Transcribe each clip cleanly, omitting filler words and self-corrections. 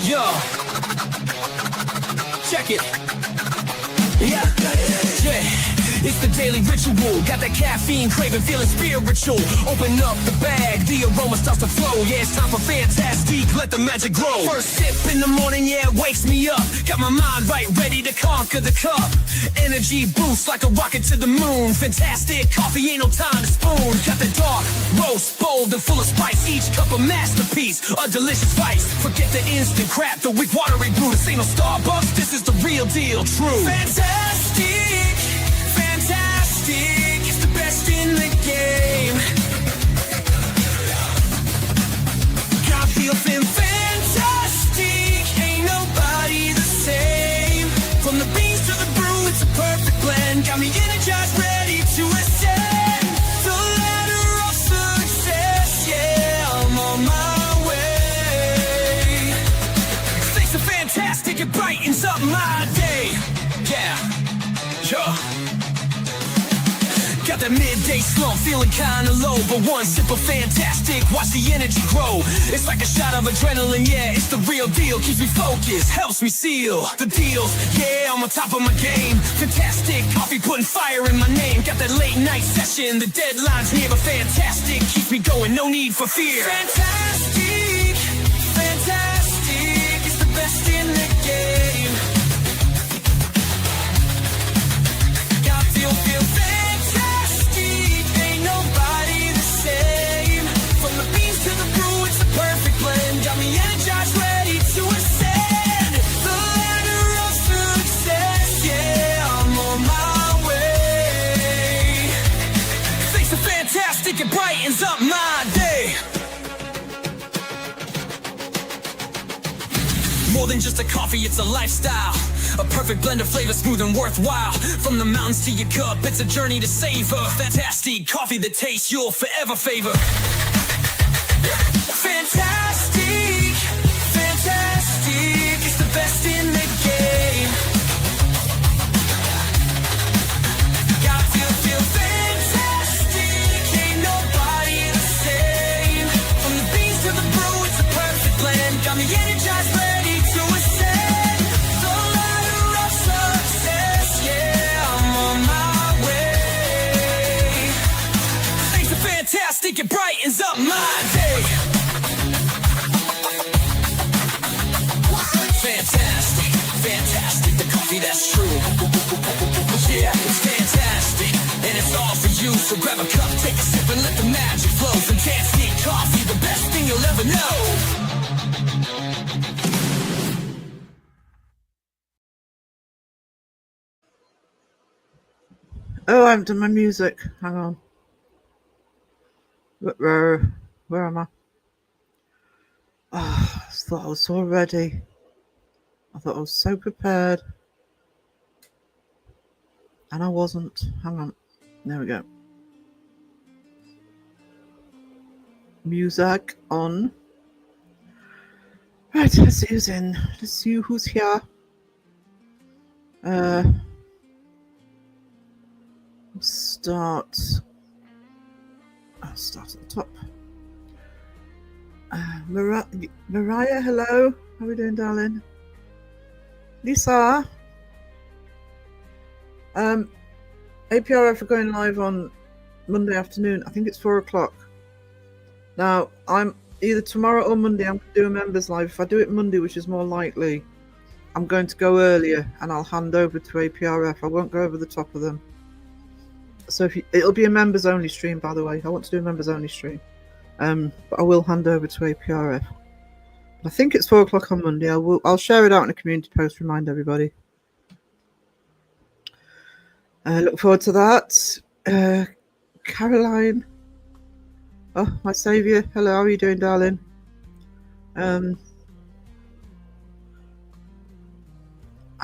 Yo, check it. Yeah, it's the daily ritual. Got that caffeine craving, feeling spiritual. Open up the bag, the aroma starts to flow. Yeah, it's time for fantastic, let the magic grow. First sip in the morning, yeah, it wakes me up. Got my mind right, ready to conquer the cup. Energy boosts like a rocket to the moon. Fantastic coffee, ain't no time to spoon. Got the dark roast, bold and full of spice. Each cup a masterpiece, a delicious vice. Forget the instant crap, the weak watery brew. This ain't no Starbucks, this is the real deal, true. Fantastic, fantastic, it's the best in the game. Coffee feeling fantastic, ain't nobody the same. From the beans to the brew, it's a perfect blend. Got me energized, ready to ascend the ladder of success. Yeah, I'm on my way. Thanks to fantastic, it brightens up my day. Yeah, yeah. Got that midday slump, feeling kinda low, but one sip of fantastic, watch the energy grow. It's like a shot of adrenaline, yeah, it's the real deal. Keeps me focused, helps me seal the deals. Yeah, I'm on top of my game. Fantastic coffee, putting fire in my name. Got that late night session, the deadline's here, but fantastic keeps me going, no need for fear. Fantastic, fantastic, it's the best in the game. Got feel fantastic. Got me energized, ready to ascend the ladder of success. Yeah, I'm on my way. Thanks to fantastic, it brightens up my day. More than just a coffee, it's a lifestyle. A perfect blend of flavor, smooth and worthwhile. From the mountains to your cup, it's a journey to savor. Fantastic coffee, the taste you'll forever favor. Fantastic, fantastic, it's the best in the game. Got feel fantastic, ain't nobody the same. From the beans to the brew, it's a perfect blend. Got me energized, ready to ascend the ladder of success. Yeah, I'm on my way. Thanks to fantastic, it brightens up my day. Fantastic, fantastic, the coffee that's true. Yeah, it's fantastic, and it's all for you. So grab a cup, take a sip, and let the magic flow. Fantastic coffee, the best thing you'll ever know. Oh, I haven't done my music. Hang on. Where am I? Oh, I thought I was so ready. I thought I was so prepared. And I wasn't. Hang on. There we go. Music on. Right, let's see who's in. Let's see who's here. I'll start at the top. Mariah, hello. How are we doing, darling? Lisa. APRF are going live on Monday afternoon. I think it's 4:00. Now, I'm either tomorrow or Monday. I'm going to do a members live. If I do it Monday, which is more likely, I'm going to go earlier and I'll hand over to APRF. I won't go over the top of them. So it'll be a members only stream, by the way. I want to do a members only stream. But I will hand over to APRF. I think it's 4:00 on Monday. I'll share it out in a community post, remind everybody. Look forward to that. Caroline. Oh, my saviour. Hello, how are you doing, darling? I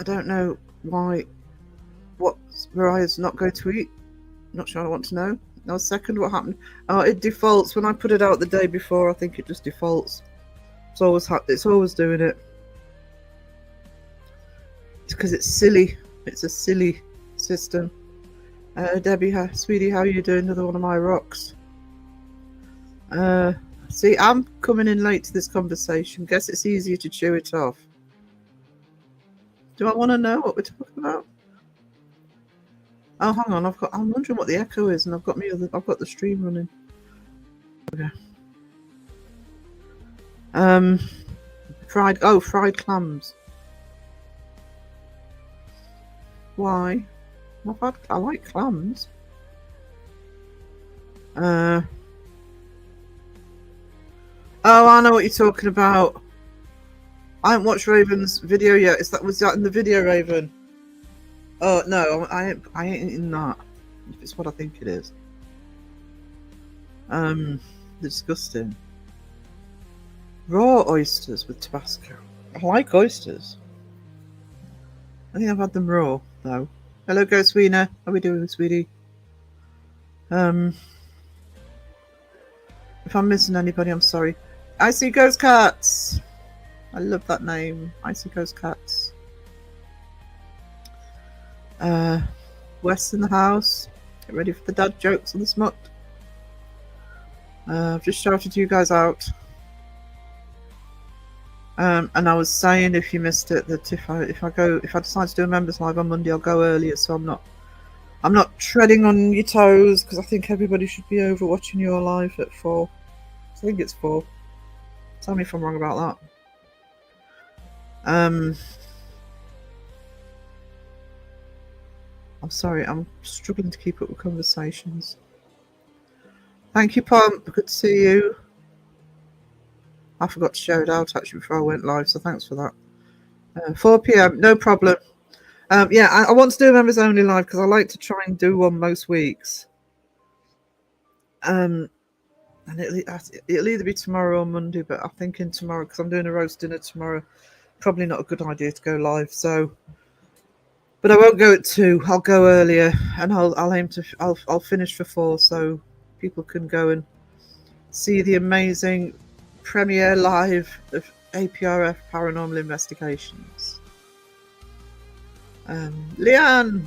don't know what Mariah's not going to eat. Not sure I want to know. No, second, what happened? Oh, it defaults. When I put it out the day before, I think it just defaults. It's always doing it. It's because it's silly. It's a silly system. Debbie, sweetie, how are you doing? Another one of my rocks. See, I'm coming in late to this conversation. Guess it's easier to chew it off. Do I want to know what we're talking about? Oh, hang on. I'm wondering what the echo is, and I've got the stream running. Okay. Fried clams. Why? I like clams. Oh, I know what you're talking about. I haven't watched Raven's video yet. Was that in the video, Raven? Oh no, I ain't in that. If it's what I think it is. Disgusting. Raw oysters with Tabasco. I like oysters. I think I've had them raw though. Hello, Ghost Wiener. How are we doing, sweetie? If I'm missing anybody, I'm sorry. I see Ghost Cats. I love that name. I see Ghost Cats. Wes in the house. Get ready for the dad jokes on the smut. I've just shouted you guys out. And I was saying, if you missed it, that if I decide to do a members live on Monday, I'll go earlier, so I'm not treading on your toes, because I think everybody should be over watching your live at 4. I think it's 4. Tell me if I'm wrong about that. I'm sorry, I'm struggling to keep up with conversations. Thank you, Pump. Good to see you. I forgot to shout out actually before I went live, so thanks for that. 4 p.m. No problem. Yeah, I want to do a members only live because I like to try and do one most weeks. And it'll either be tomorrow or Monday, but I'm thinking tomorrow because I'm doing a roast dinner tomorrow. Probably not a good idea to go live. So, but I won't go at 2. I'll go earlier, and I'll aim to I'll finish for 4, so people can go and see the amazing premiere live of APRF Paranormal Investigations. Leanne,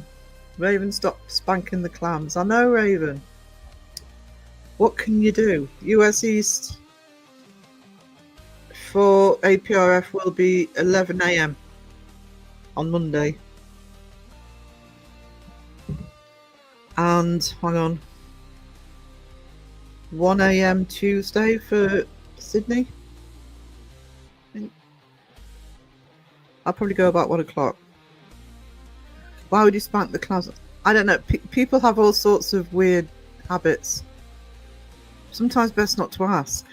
Raven, stop spanking the clams. I know, Raven. What can you do? US East for APRF will be 11 a.m. on Monday. And hang on, 1 a.m. Tuesday for Sydney. I'll probably go about 1 o'clock. Why would you spank the clams? I don't know. People have all sorts of weird habits. Sometimes best not to ask.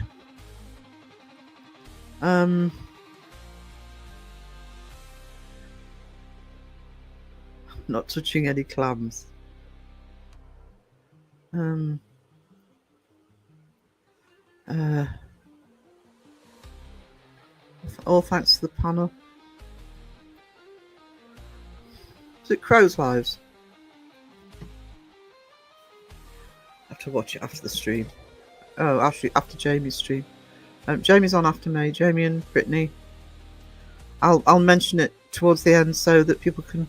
Not touching any clams. All thanks to the panel. Is it Crow's Lives? I have to watch it after the stream. Oh, actually, after Jamie's stream. Jamie's on after me. Jamie and Brittany. I'll mention it towards the end so that people can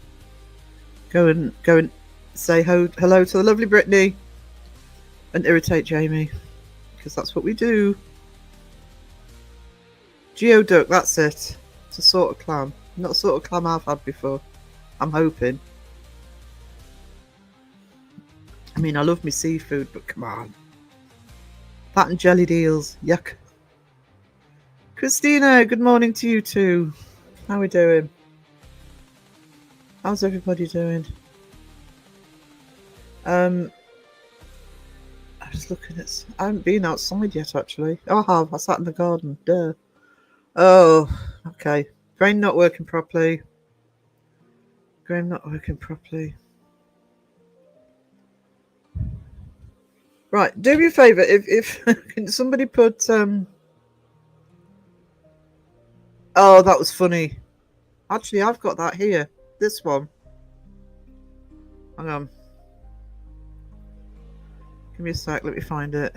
go and say hello to the lovely Brittany and irritate Jamie, because that's what we do. Geoduck, that's it. It's a sort of clam. Not a sort of clam I've had before. I'm hoping. I mean, I love me seafood, but come on. That and jellied eels. Yuck. Christina, good morning to you too. How are we doing? How's everybody doing? I'm just looking at... I haven't been outside yet, actually. Oh, I have. I sat in the garden. Duh. Oh, okay. Brain not working properly. Brain not working properly. Right, do me a favour. If can somebody put... Oh, that was funny. Actually, I've got that here. This one. Hang on. Give me a sec. Let me find it.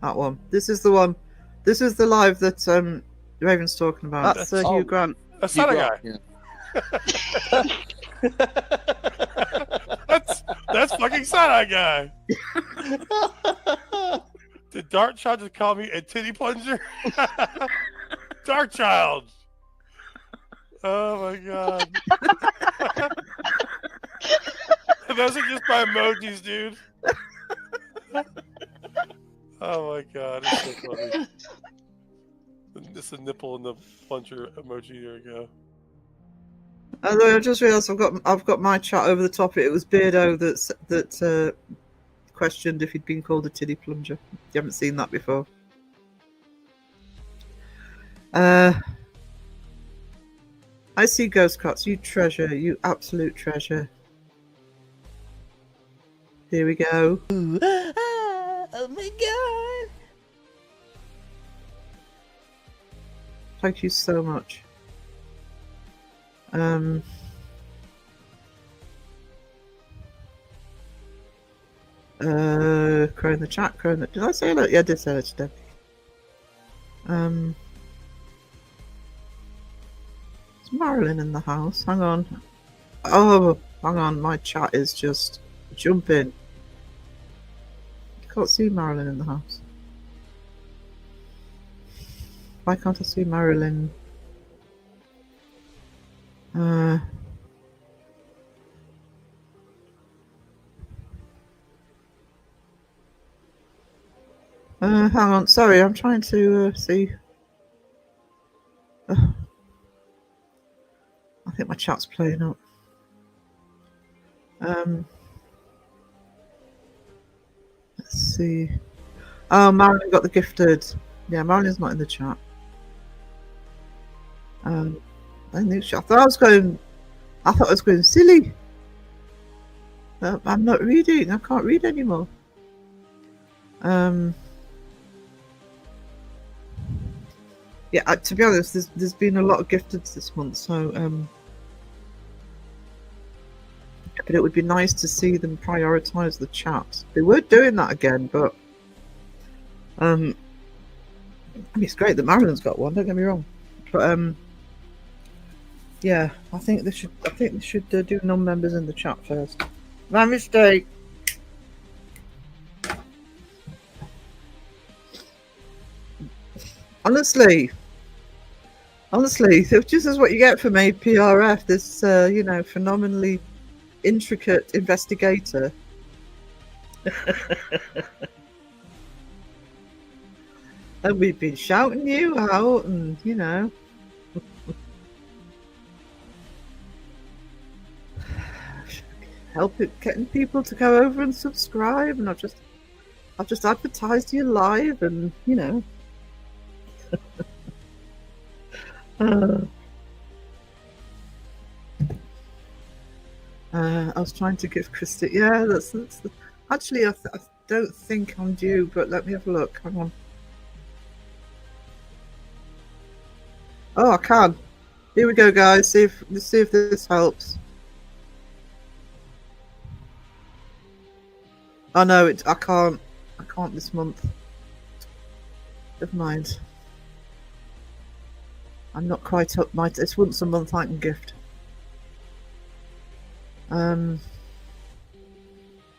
That one. This is the one. This is the live that Raven's talking about. That's Hugh Grant. That's not a guy. Yeah. That's fucking Side Guy. Did Dark Child just call me a titty plunger? Dark Child. Oh my god. Those are just my emojis, dude. Oh my god, it's so funny. It's a nipple and the plunger emoji. There we go. Although I just realised I've got my chat over the top. It was Beardo that questioned if he'd been called a titty plunger. You haven't seen that before. I see Ghost Cuts. You treasure. You absolute treasure. Here we go. Oh my god. Thank you so much. Crow in the chat, crow in the... Did I say that? Yeah, I did say that today. Is Marilyn in the house? Hang on. Oh, hang on. My chat is just jumping. I can't see Marilyn in the house. Why can't I see Marilyn? Hang on. Sorry, I'm trying to see. I think my chat's playing up. Let's see. Oh, Marilyn got the gifted. Yeah, Marilyn's not in the chat. I thought I was going silly. I'm not reading. I can't read anymore. Yeah, to be honest, there's been a lot of gifteds this month, so but it would be nice to see them prioritise the chat. They were doing that again, but I mean, it's great that Marilyn's got one. Don't get me wrong, but yeah, I think they should do non-members in the chat first. My mistake. Honestly, this is what you get from APRF. This, phenomenally intricate investigator. And we've been shouting you out, and getting people to go over and subscribe, and I've just advertised you live, and I was trying to give Christy. Yeah, that's actually I don't think I'm due, but let me have a look. Hang on. Oh, I can. Here we go, guys. Let's see if this helps. Oh no, I can't this month. Never mind. I'm not quite up. It's once a month I can gift.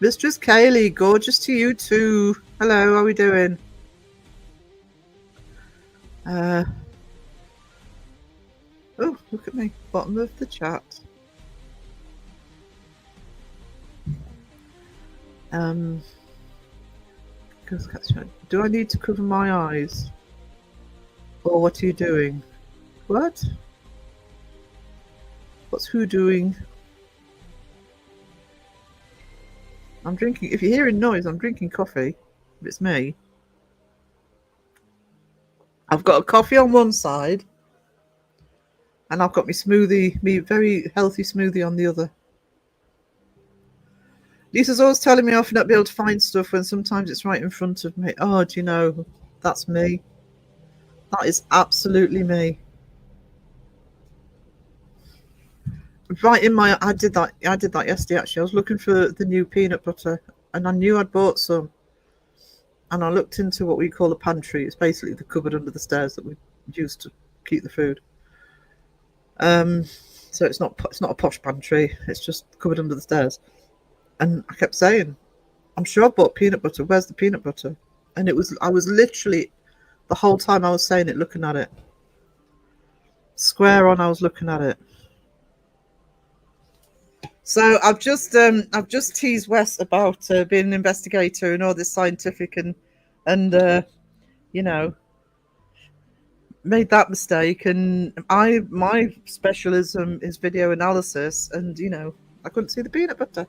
Mistress Kaylee, gorgeous to you too. Hello, how are we doing? Oh, look at me, bottom of the chat. Do I need to cover my eyes? Or what are you doing? What? What's who doing? I'm drinking. If you're hearing noise, I'm drinking coffee. If it's me. I've got a coffee on one side. And I've got my smoothie, my very healthy smoothie on the other. Lisa's always telling me I often not be able to find stuff when sometimes it's right in front of me. Oh, do you know? That's me. That is absolutely me. Right in my, I did that yesterday actually. I was looking for the new peanut butter and I knew I'd bought some. And I looked into what we call a pantry. It's basically the cupboard under the stairs that we use to keep the food. So it's not a posh pantry. It's just cupboard under the stairs. And I kept saying, I'm sure I bought peanut butter. Where's the peanut butter? And I was literally, the whole time I was saying it, looking at it. Square on, I was looking at it. So I've just teased Wes about being an investigator and all this scientific and you know, made that mistake. And my specialism is video analysis, and you know, I couldn't see the peanut butter.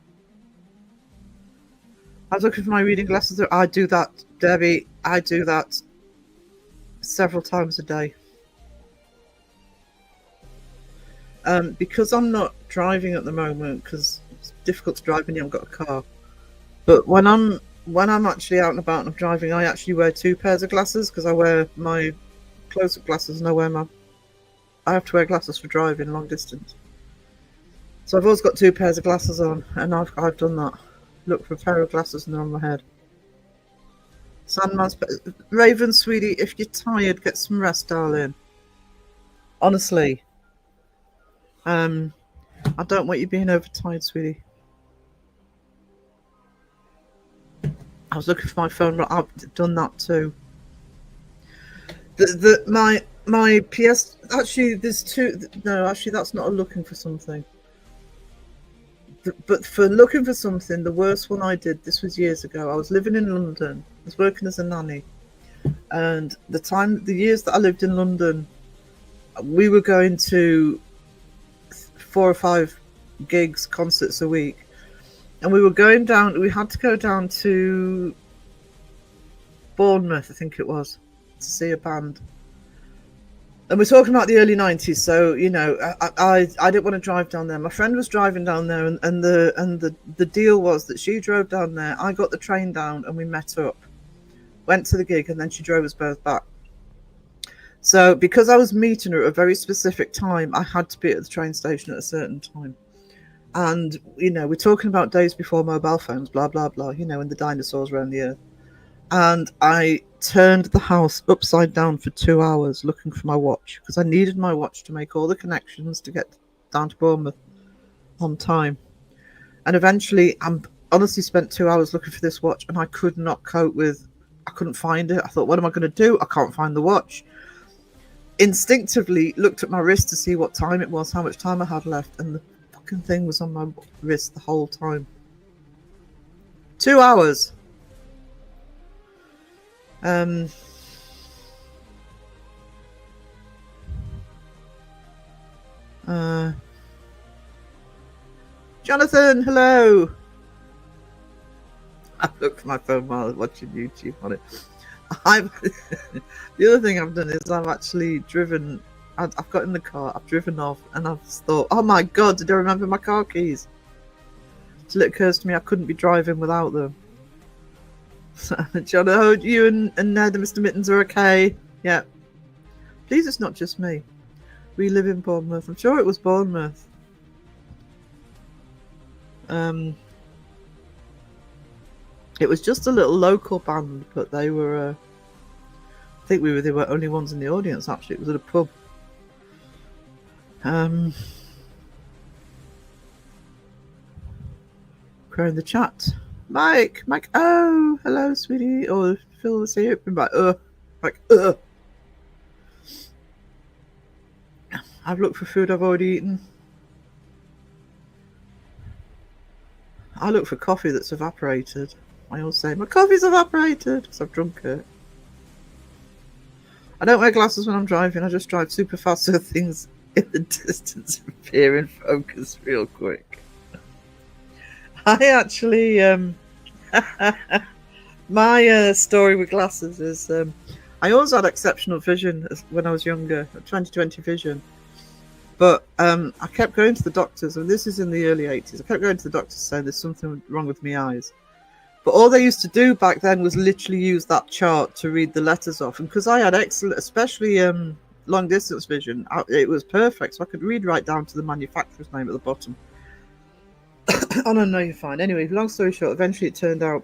I was looking for my reading glasses. I do that, Debbie. I do that several times a day. Because I'm not driving at the moment, because it's difficult to drive when you haven't got a car. But when I'm actually out and about and I'm driving, I actually wear 2 pairs of glasses, because I wear my close-up glasses and I have to wear glasses for driving long distance. So I've always got 2 pairs of glasses on, and I've done that. Look for a pair of glasses and they're on my head. Sandman's Raven, sweetie, if you're tired, get some rest, darling. Honestly. I don't want you being overtired, sweetie. I was looking for my phone, but I've done that too. My PS, actually there's 2. No, actually that's not a looking for something. But for looking for something, the worst one I did, this was years ago. I was living in London. I was working as a nanny. And the years that I lived in London, we were going to 4 or 5 gigs, concerts a week. And we had to go down to Bournemouth, I think it was, to see a band. And we're talking about the early 90s, so you know, I didn't want to drive down there. My friend was driving down there, and the deal was that she drove down there. I got the train down, and we met up, went to the gig, and then she drove us both back. So because I was meeting her at a very specific time, I had to be at the train station at a certain time. And you know, we're talking about days before mobile phones, blah blah blah. You know, when the dinosaurs roamed the earth. And I turned the house upside down for 2 hours looking for my watch, because I needed my watch to make all the connections to get down to Bournemouth on time. And eventually, I honestly spent 2 hours looking for this watch, and I could not cope with. I couldn't find it. I thought, what am I going to do? I can't find the watch. Instinctively looked at my wrist to see what time it was, how much time I had left, and the fucking thing was on my wrist the whole time. 2 hours. Jonathan, hello. I looked for my phone while I was watching YouTube on it. The other thing I've done is I've actually driven. I've got in the car, I've driven off, and I've thought, oh my god, did I remember my car keys? Till it occurs to me I couldn't be driving without them. John, I hope you and Ned and Mr. Mittens are okay. Yeah. Please, it's not just me. We live in Bournemouth. I'm sure it was Bournemouth. It was just a little local band, but they were. I think they were only ones in the audience. Actually, it was at a pub. Crowing the chat. Mike, oh, hello, sweetie. Oh, Phil was here. I've looked for food I've already eaten. I look for coffee that's evaporated. I always say, my coffee's evaporated, because I've drunk it. I don't wear glasses when I'm driving. I just drive super fast so things in the distance appear in focus real quick. I actually, my story with glasses is I always had exceptional vision when I was younger, 20/20 vision. But I kept going to the doctors, and this is in the early 80s. I kept going to the doctors saying there's something wrong with my eyes. But all they used to do back then was literally use that chart to read the letters off. And because I had excellent, especially long distance vision, it was perfect. So I could read right down to the manufacturer's name at the bottom. Oh, no, you're fine. Anyway, long story short, eventually it turned out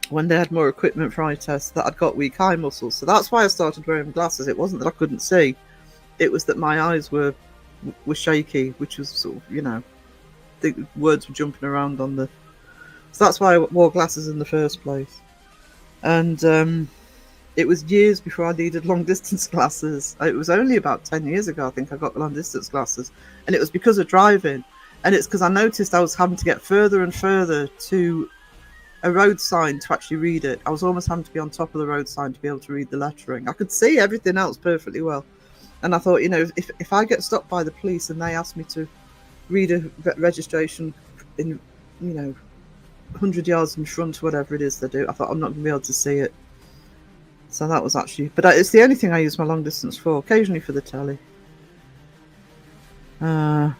when they had more equipment for eye tests that I'd got weak eye muscles. So that's why I started wearing glasses. It wasn't that I couldn't see. It was that my eyes were shaky, which was sort of, you know, the words were jumping around on the... So that's why I wore glasses in the first place. And it was years before I needed long distance glasses. It was only about 10 years ago, I think, I got long distance glasses. And it was because of driving. And it's because I noticed I was having to get further and further to a road sign to actually read it. I was almost having to be on top of the road sign to be able to read the lettering. I could see everything else perfectly well. And I thought, if I get stopped by the police and they ask me to read a registration in, 100 yards in front, whatever it is they do, I thought I'm not going to be able to see it. So that was actually, but it's the only thing I use my long distance for, occasionally for the telly. I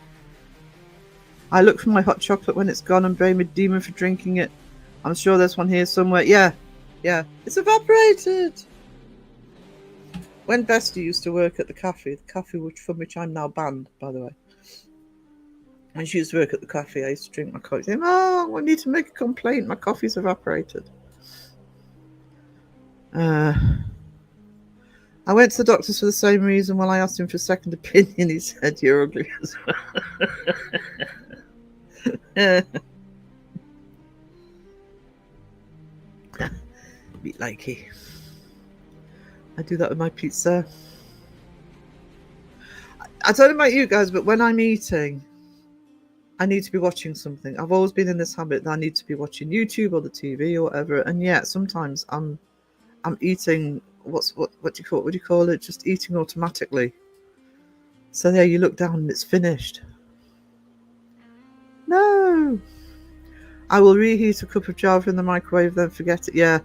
look for my hot chocolate when it's gone and blame a demon for drinking it. I'm sure there's one here somewhere. Yeah, it's evaporated. When Bestie used to work at the cafe from which I'm now banned, by the way. When she used to work at the cafe, I used to drink my coffee. Saying, I need to make a complaint. My coffee's evaporated. I went to the doctors for the same reason. When I asked him for a second opinion, he said, "You're ugly as well." Meat likey. I do that with my pizza. I don't know about you guys, but when I'm eating, I need to be watching something. I've always been in this habit that I need to be watching YouTube or the TV or whatever. And yet sometimes I'm eating what do you call it? Just eating automatically. So there you look down and it's finished. No. I will reheat a cup of java in the microwave, then forget it. Yeah.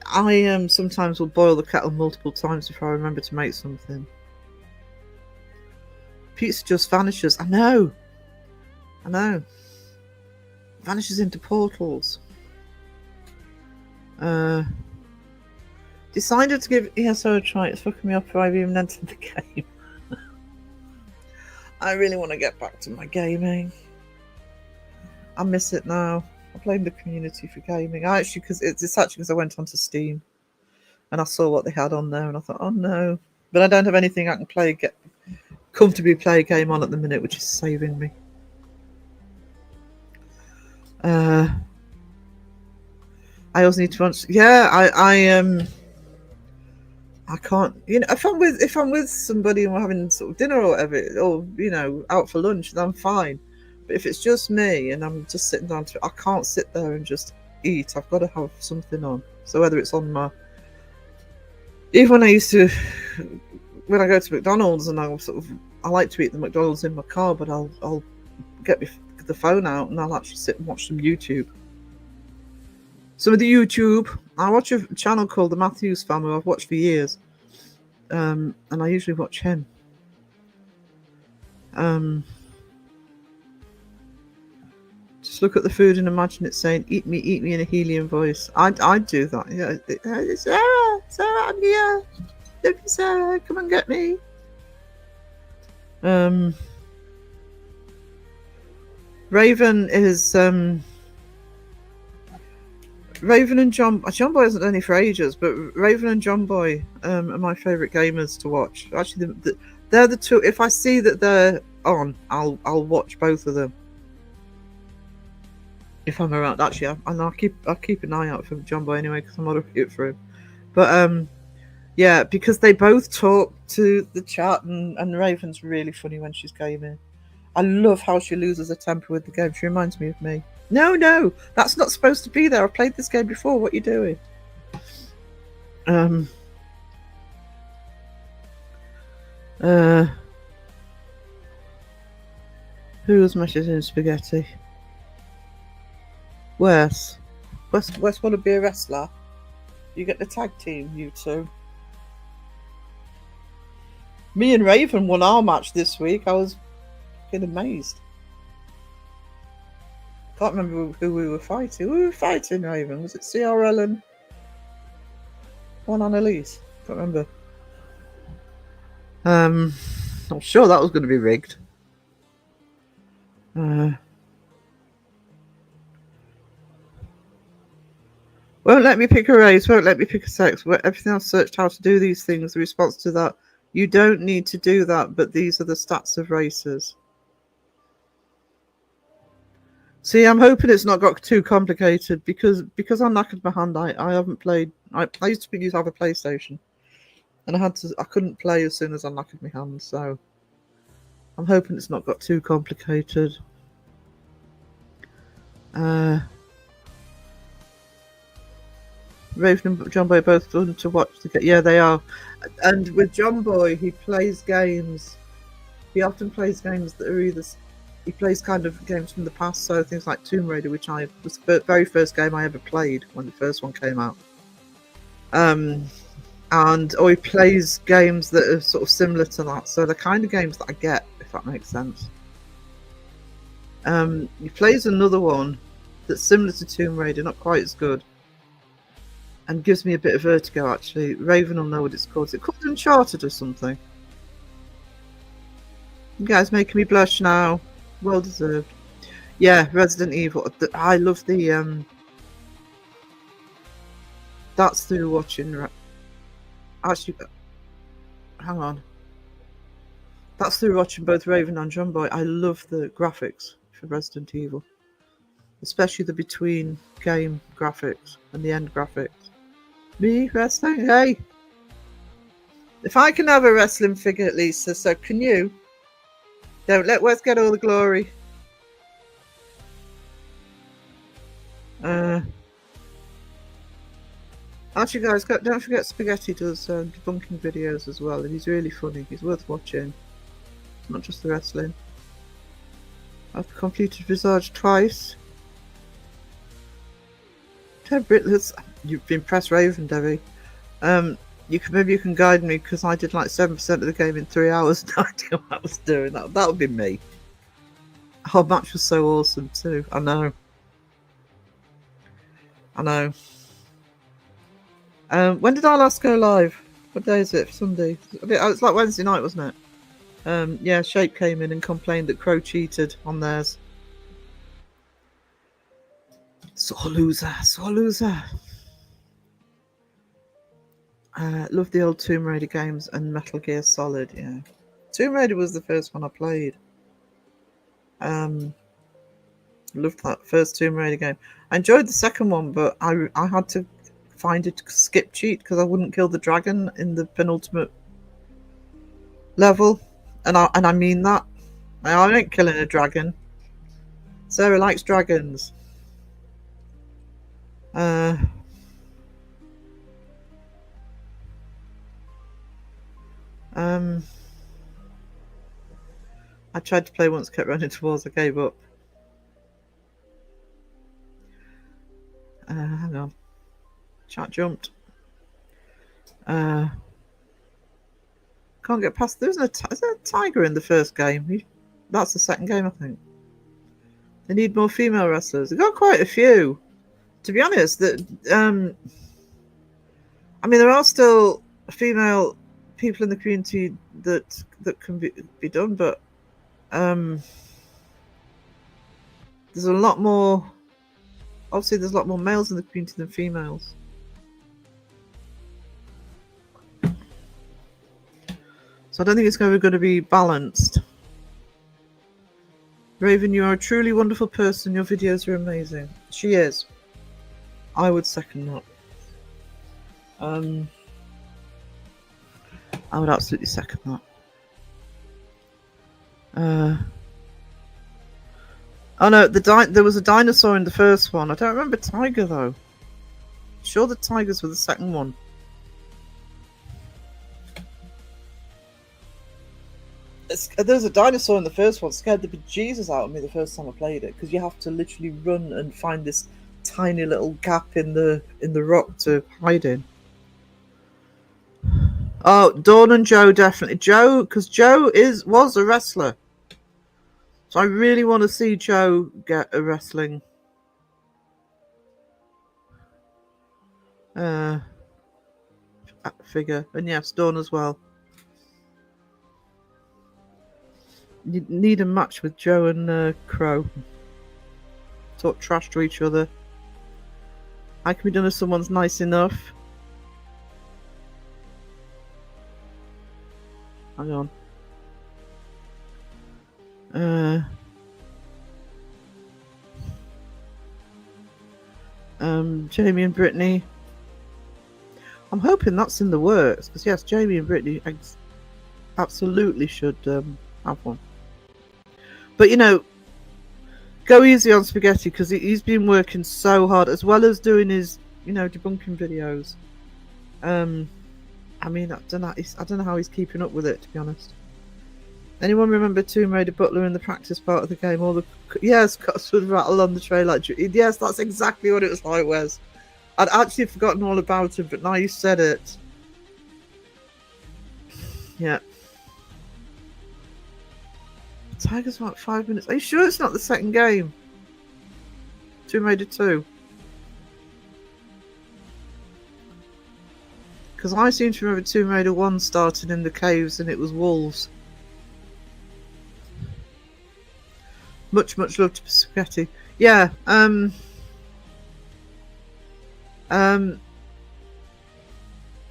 I sometimes will boil the kettle multiple times before I remember to make something. Pizza just vanishes. I know. Vanishes into portals. Decided to give ESO a try. It's fucking me up before I've even entered the game. I really want to get back to my gaming. I miss it now. I blame the community for gaming. It's actually because I went onto Steam and I saw what they had on there and I thought, oh no. But I don't have anything I can comfortably play a game on at the minute, which is saving me. I also need to watch. Yeah, I can't. If I'm with somebody and we're having sort of dinner or whatever, or out for lunch, then I'm fine. But if it's just me and I'm just sitting down I can't sit there and just eat. I've got to have something on. So whether it's on my, even when I go to McDonald's and I like to eat the McDonald's in my car, but I'll get the phone out and I'll actually sit and watch some YouTube. Some of the YouTube, I watch a channel called the Matthews Family I've watched for years, and I usually watch him. Just look at the food and imagine it saying, eat me in a helium voice. I'd do that. Yeah, Sarah, I'm here. Look, Sarah, come and get me. Raven is Raven and John Boy hasn't done any for ages, but Raven and John Boy are my favourite gamers to watch. Actually, they're the two. If I see that they're on, I'll watch both of them. If I'm around, actually, I'll keep an eye out for John Boy anyway because I'm not a root for him. But yeah, because they both talk to the chat, and Raven's really funny when she's gaming. I love how she loses her temper with the game. She reminds me of me. No, that's not supposed to be there. I've played this game before. What are you doing? Who was messaging spaghetti? Wes want to be a wrestler? You get the tag team, you two. Me and Raven won our match this week. I was fucking amazed. Can't remember who we were fighting. We were fighting, Raven. Was it CRL and one Annalise? Can't remember. I'm sure that was going to be rigged. Won't let me pick a race. Won't let me pick a sex. Everything I've searched how to do these things. The response to that: you don't need to do that, but these are the stats of races. See, I'm hoping it's not got too complicated because I knackered my hand. I haven't played. I used to have a PlayStation, and I couldn't play as soon as I knackered my hand. So I'm hoping it's not got too complicated. Raven and John Boy are both fun to watch. Yeah, they are. And with John Boy, he plays games. He often plays games that are either. He plays kind of games from the past, so things like Tomb Raider, which was the very first game I ever played when the first one came out. Or he plays games that are sort of similar to that. So the kind of games that I get, if that makes sense. He plays another one that's similar to Tomb Raider, not quite as good, and gives me a bit of vertigo. Actually, Raven will know what it's called. Is it called Uncharted or something? You guys making me blush now. Well deserved. Yeah, Resident Evil. I love the That's through watching. Actually, hang on. That's through watching both Raven and John Boy. I love the graphics for Resident Evil, especially the between game graphics and the end graphics. Me wrestling? Hey, if I can have a wrestling figure, Lisa, so can you? Don't let Wes get all the glory. Actually, guys, don't forget Spaghetti does debunking videos as well, and he's really funny. He's worth watching. Not just the wrestling. I've completed Visage twice. You've been press Raven, Debbie. Maybe you can guide me because I did like 7% of the game in 3 hours. No idea what I was doing. That would be me. The whole match was so awesome too. I know. When did I last go live? What day is it? Sunday. It's like Wednesday night, wasn't it? Yeah, Shape came in and complained that Crow cheated on theirs. Sore loser. Love the old Tomb Raider games and Metal Gear Solid. Yeah, Tomb Raider was the first one I played. Loved that first Tomb Raider game. I enjoyed the second one, but I had to find a skip cheat because I wouldn't kill the dragon in the penultimate level, and I mean that. I ain't killing a dragon. Sarah likes dragons. I tried to play once, kept running towards, I gave up. Hang on. Chat jumped. Can't get past. Is there a tiger in the first game? That's the second game, I think. They need more female wrestlers. They've got quite a few. To be honest, I mean, there are still female people in the community that can be done, but there's a lot more. Obviously, there's a lot more males in the community than females. So I don't think it's going to be balanced. Raven, you are a truly wonderful person. Your videos are amazing. She is. I would second that. I would absolutely second that. Oh no, there was a dinosaur in the first one. I don't remember tiger though. I'm sure the tigers were the second one. There was a dinosaur in the first one. Scared the bejesus out of me the first time I played it because you have to literally run and find this tiny little gap in the rock to hide in. Oh, Dawn and Joe definitely. Joe, because Joe was a wrestler. So I really want to see Joe get a wrestling figure. And yes, Dawn as well. You need a match with Joe and Crow. Talk trash to each other. How can be done if someone's nice enough? Hang on. Jamie and Brittany. I'm hoping that's in the works because yes, Jamie and Brittany absolutely should have one. But you know, go easy on Spaghetti because he's been working so hard as well as doing his, you know, debunking videos. I mean, I don't know how he's keeping up with it, to be honest. Anyone remember Tomb Raider Butler in the practice part of the game? All the yes, cuts would rattle on the tray like yes, that's exactly what it was like, Wes. I'd actually forgotten all about it, but now you said it. Yeah. Tiger's about 5 minutes. Are you sure it's not the second game? Tomb Raider 2. Because I seem to remember Tomb Raider 1 starting in the caves and it was wolves. Much love to Spaghetti. Yeah,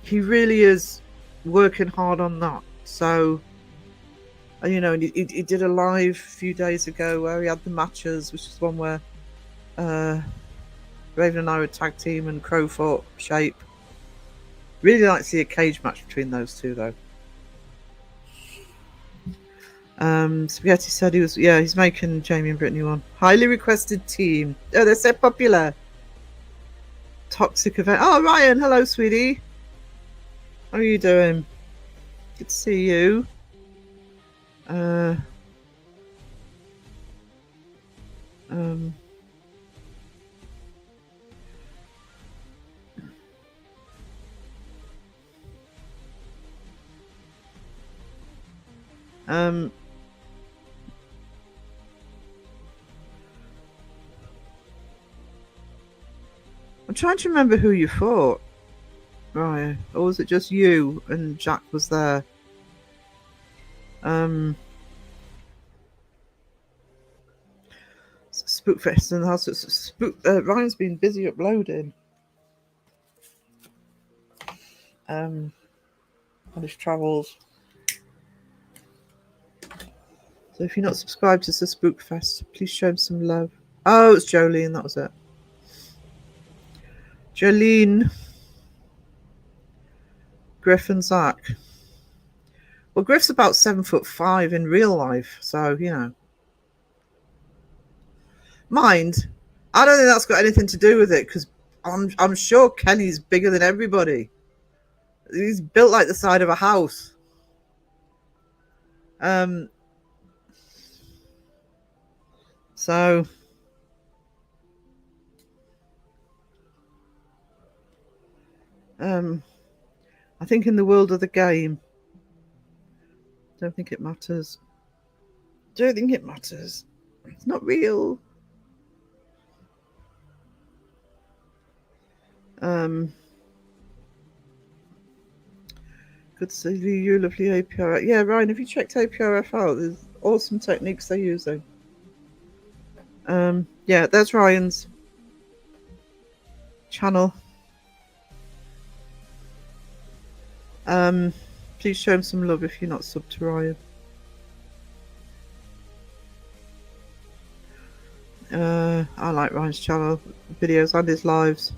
he really is working hard on that. So, you know, he did a live a few days ago where he had the matches, which is one where Raven and I were tag team and Crow fought Shape. Really like to see a cage match between those two, though. Spaghetti said he's making Jamie and Brittany one. Highly requested team. Oh, they're so popular. Toxic event. Oh, Ryan, hello, sweetie. How are you doing? Good to see you. I'm trying to remember who you fought, Ryan. Or was it just you and Jack was there? Spookfest in the house. Ryan's been busy uploading. On his travels. So if you're not subscribed to the Spookfest, please show him some love. Oh, it's Jolene, that was it. Jolene, Griff and Zach. Well, Griff's about 7'5" in real life, so you know. Mind, I don't think that's got anything to do with it because I'm sure Kenny's bigger than everybody. He's built like the side of a house. So I think in the world of the game, don't think it matters. Don't think it matters. It's not real. Good to see you, lovely APRF. Yeah, Ryan, have you checked APRF out? There's awesome techniques they're using. Yeah, there's Ryan's channel. Please show him some love if you're not subbed to Ryan. I like Ryan's channel, videos and his lives.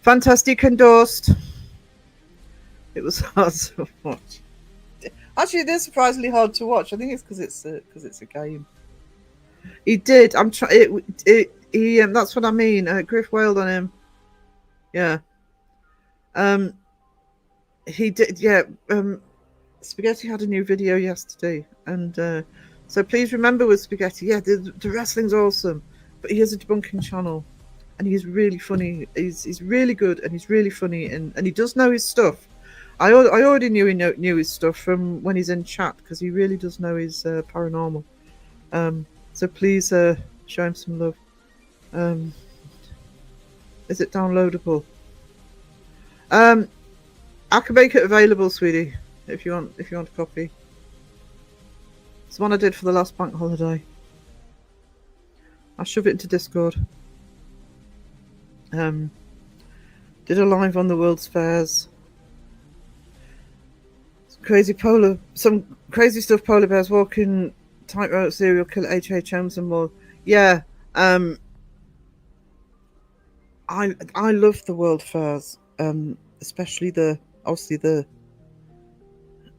Fantastic endorsed. It was hard to watch. Actually, it is surprisingly hard to watch. I think it's because it's a game. He did. I'm trying. That's what I mean. Griff wailed on him. Yeah. He did. Yeah. Spaghetti had a new video yesterday, and so please remember with Spaghetti. Yeah, the wrestling's awesome, but he has a debunking channel, and he's really funny. He's really good, and he's really funny, and he does know his stuff. I already knew he knew his stuff from when he's in chat because he really does know his paranormal. So please show him some love. Is it downloadable? I can make it available, sweetie, if you want a copy. It's the one I did for the last bank holiday. I'll shove it into Discord. Did a live on the World's Fairs. Some crazy stuff, polar bears walking, tightrope, serial killer, HHMs and more. Yeah. I love the world fairs, especially obviously the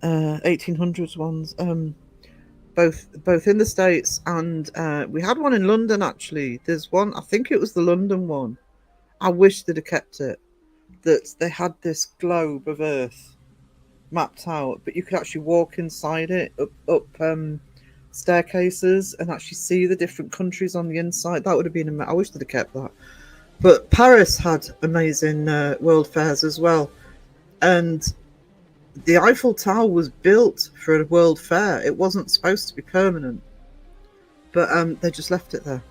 1800s ones. Both in the States and we had one in London actually. There's one, I think it was the London one. I wish they'd have kept it. That they had this globe of Earth mapped out, but you could actually walk inside it up staircases and actually see the different countries on the inside. That would have been I wish they'd have kept that. But Paris had amazing world fairs as well, and the Eiffel Tower was built for a world fair. It wasn't supposed to be permanent, but they just left it there.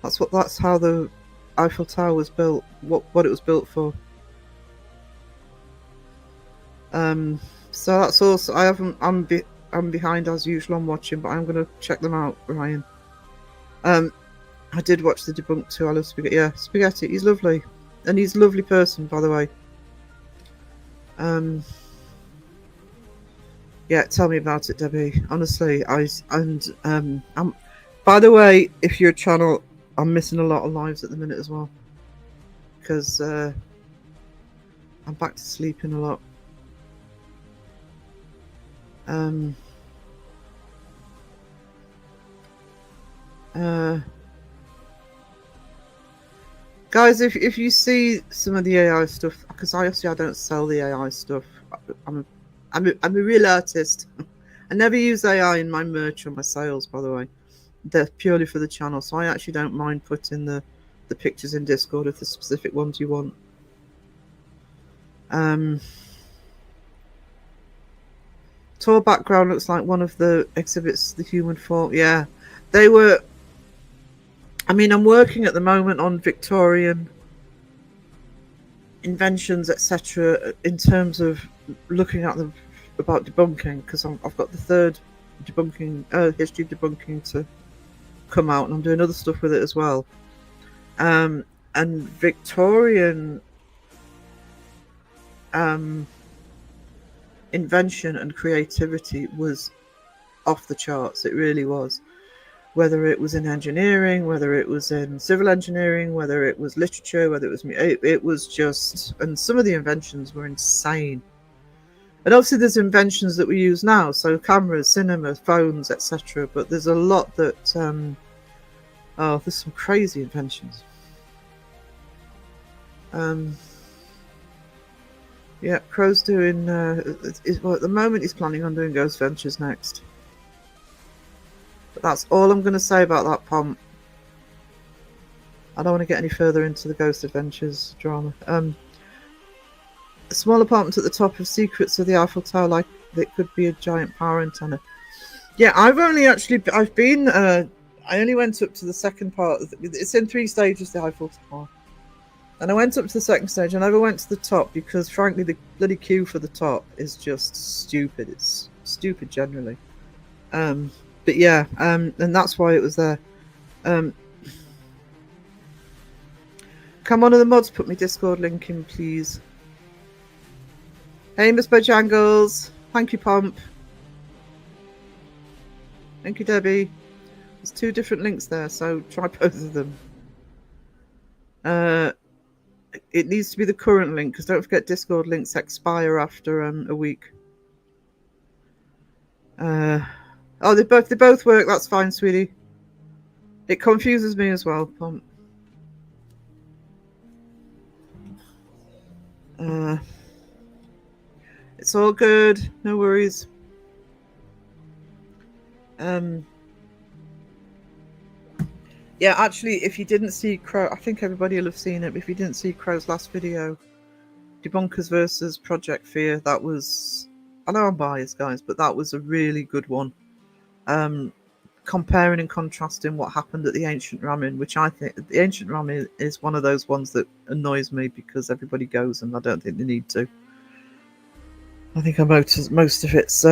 That's how the Eiffel Tower was built. What it was built for. So that's also I'm behind as usual on watching, but I'm gonna check them out, Ryan. I did watch the Debunked too. I love Spaghetti. Yeah, Spaghetti. He's lovely, and he's a lovely person, by the way. Yeah, tell me about it, Debbie. Honestly, by the way, if you're a channel, I'm missing a lot of lives at the minute as well, because I'm back to sleeping a lot. Guys, if you see some of the AI stuff, because I don't sell the AI stuff. I'm a real artist. I never use AI in my merch or my sales, by the way. They're purely for the channel, so I actually don't mind putting the pictures in Discord of the specific ones you want. Tour background looks like one of the exhibits, the human form. Yeah, they were. I mean, I'm working at the moment on Victorian inventions, etc., in terms of looking at them about debunking, because I've got the third debunking, history of debunking to come out, and I'm doing other stuff with it as well. And Victorian invention and creativity was off the charts. It really was. Whether it was in engineering, whether it was in civil engineering, whether it was literature, whether it was it was just, and some of the inventions were insane. And obviously there's inventions that we use now, so cameras, cinema, phones, etc. But there's a lot that there's some crazy inventions. Yeah, Crow's doing well, at the moment he's planning on doing Ghost Ventures next. But that's all I'm going to say about that, Pomp. I don't want to get any further into the Ghost Adventures drama. A small apartment at the top of Secrets of the Eiffel Tower, like it could be a giant power antenna. Yeah, I only went up to the second part. It's in 3 stages, the Eiffel Tower. And I went up to the second stage. I never went to the top because, frankly, the bloody queue for the top is just stupid. It's stupid generally. But yeah, and that's why it was there. Come on, the mods, put me Discord link in, please. Hey, Miss Bojangles. Thank you, Pomp. Thank you, Debbie. There's 2 different links there, so try both of them. It needs to be the current link, because don't forget Discord links expire after a week. Oh, they both work. That's fine, sweetie. It confuses me as well, Pomp. It's all good. No worries. Yeah, actually, if you didn't see Crow, I think everybody will have seen it. But if you didn't see Crow's last video, Debunkers versus Project Fear, that was, I know I'm biased, guys, but that was a really good one. Comparing and contrasting what happened at the Ancient Ramin, which I think the Ancient Ramin is one of those ones that annoys me because everybody goes and I don't think they need to. I think most of it's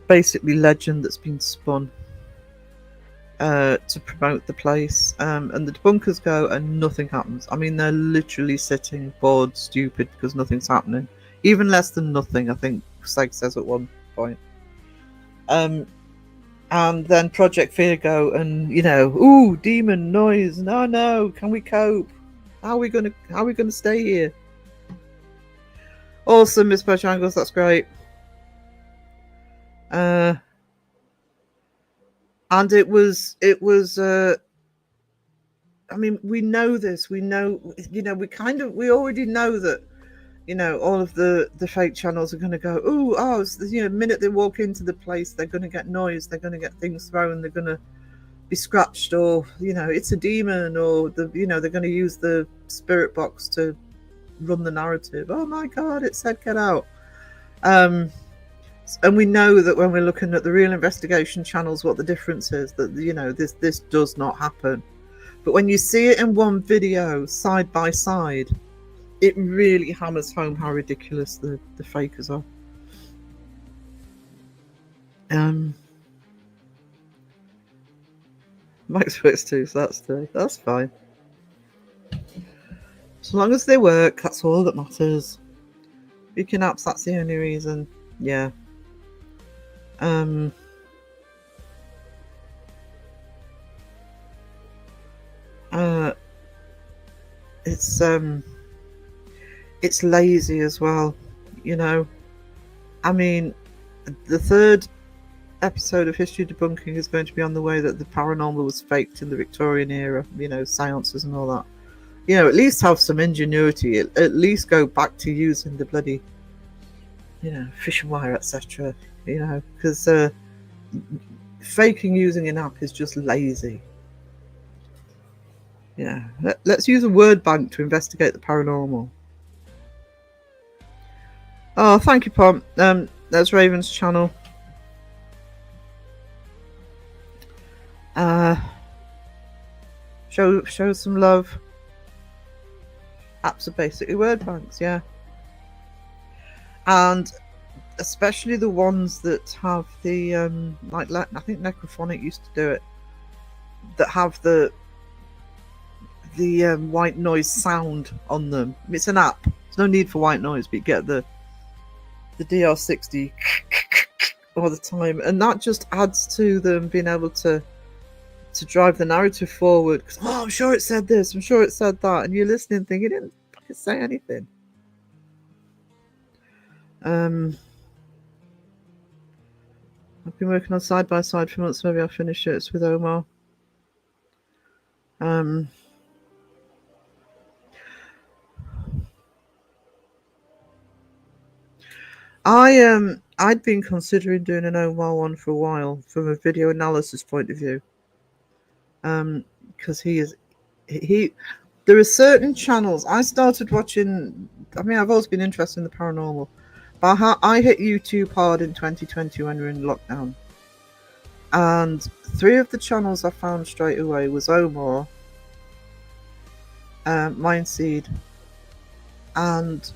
basically legend that's been spun to promote the place, and the debunkers go and nothing happens. I mean, they're literally sitting bored, stupid, because nothing's happening. Even less than nothing, I think Seg says at one point. And then Project Fear go and, you know, ooh, demon noise. No, can we cope? How are we gonna stay here? Awesome, Miss Bojangles, that's great. And it was I mean, we know this. We know, you know, we already know that, you know, all of the fake channels are going to go, you know, the minute they walk into the place, they're going to get noise, they're going to get things thrown, they're going to be scratched, or, you know, it's a demon, or you know, they're going to use the spirit box to run the narrative. Oh my God, it said get out. And we know that when we're looking at the real investigation channels, what the difference is, that, you know, this does not happen. But when you see it in one video side by side, it really hammers home how ridiculous the fakers are. Max works too, so that's fine. As long as they work, that's all that matters. Speaking apps, that's the only reason. Yeah. It's lazy as well, you know. I mean, the third episode of History Debunking is going to be on the way that the paranormal was faked in the Victorian era, you know, seances and all that. You know, at least have some ingenuity, at least go back to using the bloody, you know, fishing wire, etc. You know, because faking using an app is just lazy. Yeah, let's use a word bank to investigate the paranormal. Oh, thank you, Pom. That's Raven's channel. Show some love. Apps are basically word banks, yeah. And especially the ones that have the like I think Necrophonic used to do it, that have the white noise sound on them. It's an app. There's no need for white noise, but you get the DR60 all the time, and that just adds to them being able to drive the narrative forward. Because, I'm sure it said this, I'm sure it said that, and you're listening thinking it didn't fucking say anything. I've been working on Side by Side for months. Maybe I'll finish it. It's with Omar. I'd been considering doing an Omar one for a while from a video analysis point of view. Because there are certain channels I started watching. I mean, I've always been interested in the paranormal, but I hit YouTube hard in 2020 when we were in lockdown. And 3 of the channels I found straight away was Omar, Mindseed, and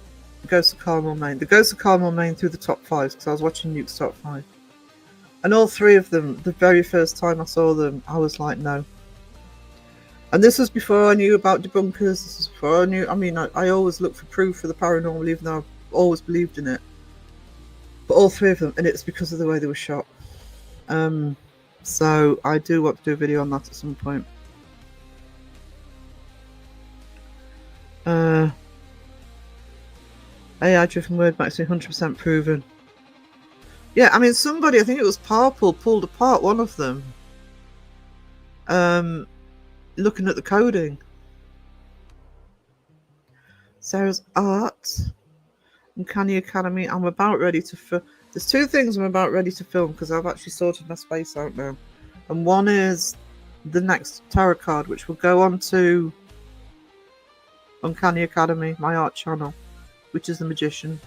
Ghost of Carmel Main. The Ghost of Carmel Main through the top 5 because I was watching Nuke's top 5. And all 3 of them, the very first time I saw them, I was like, no. And this was before I knew about debunkers. This was before I knew. I mean, I always look for proof for the paranormal, even though I've always believed in it. But all 3 of them, and it's because of the way they were shot. So I do want to do a video on that at some point. AI-driven word max 100% proven. Yeah, I mean, somebody, I think it was Purple, pulled apart one of them. Looking at the coding. Sarah's art. Uncanny Academy. I'm about ready to film. There's 2 things I'm about ready to film because I've actually sorted my space out now. And one is the next tarot card, which will go on to Uncanny Academy, my art channel, which is The Magician.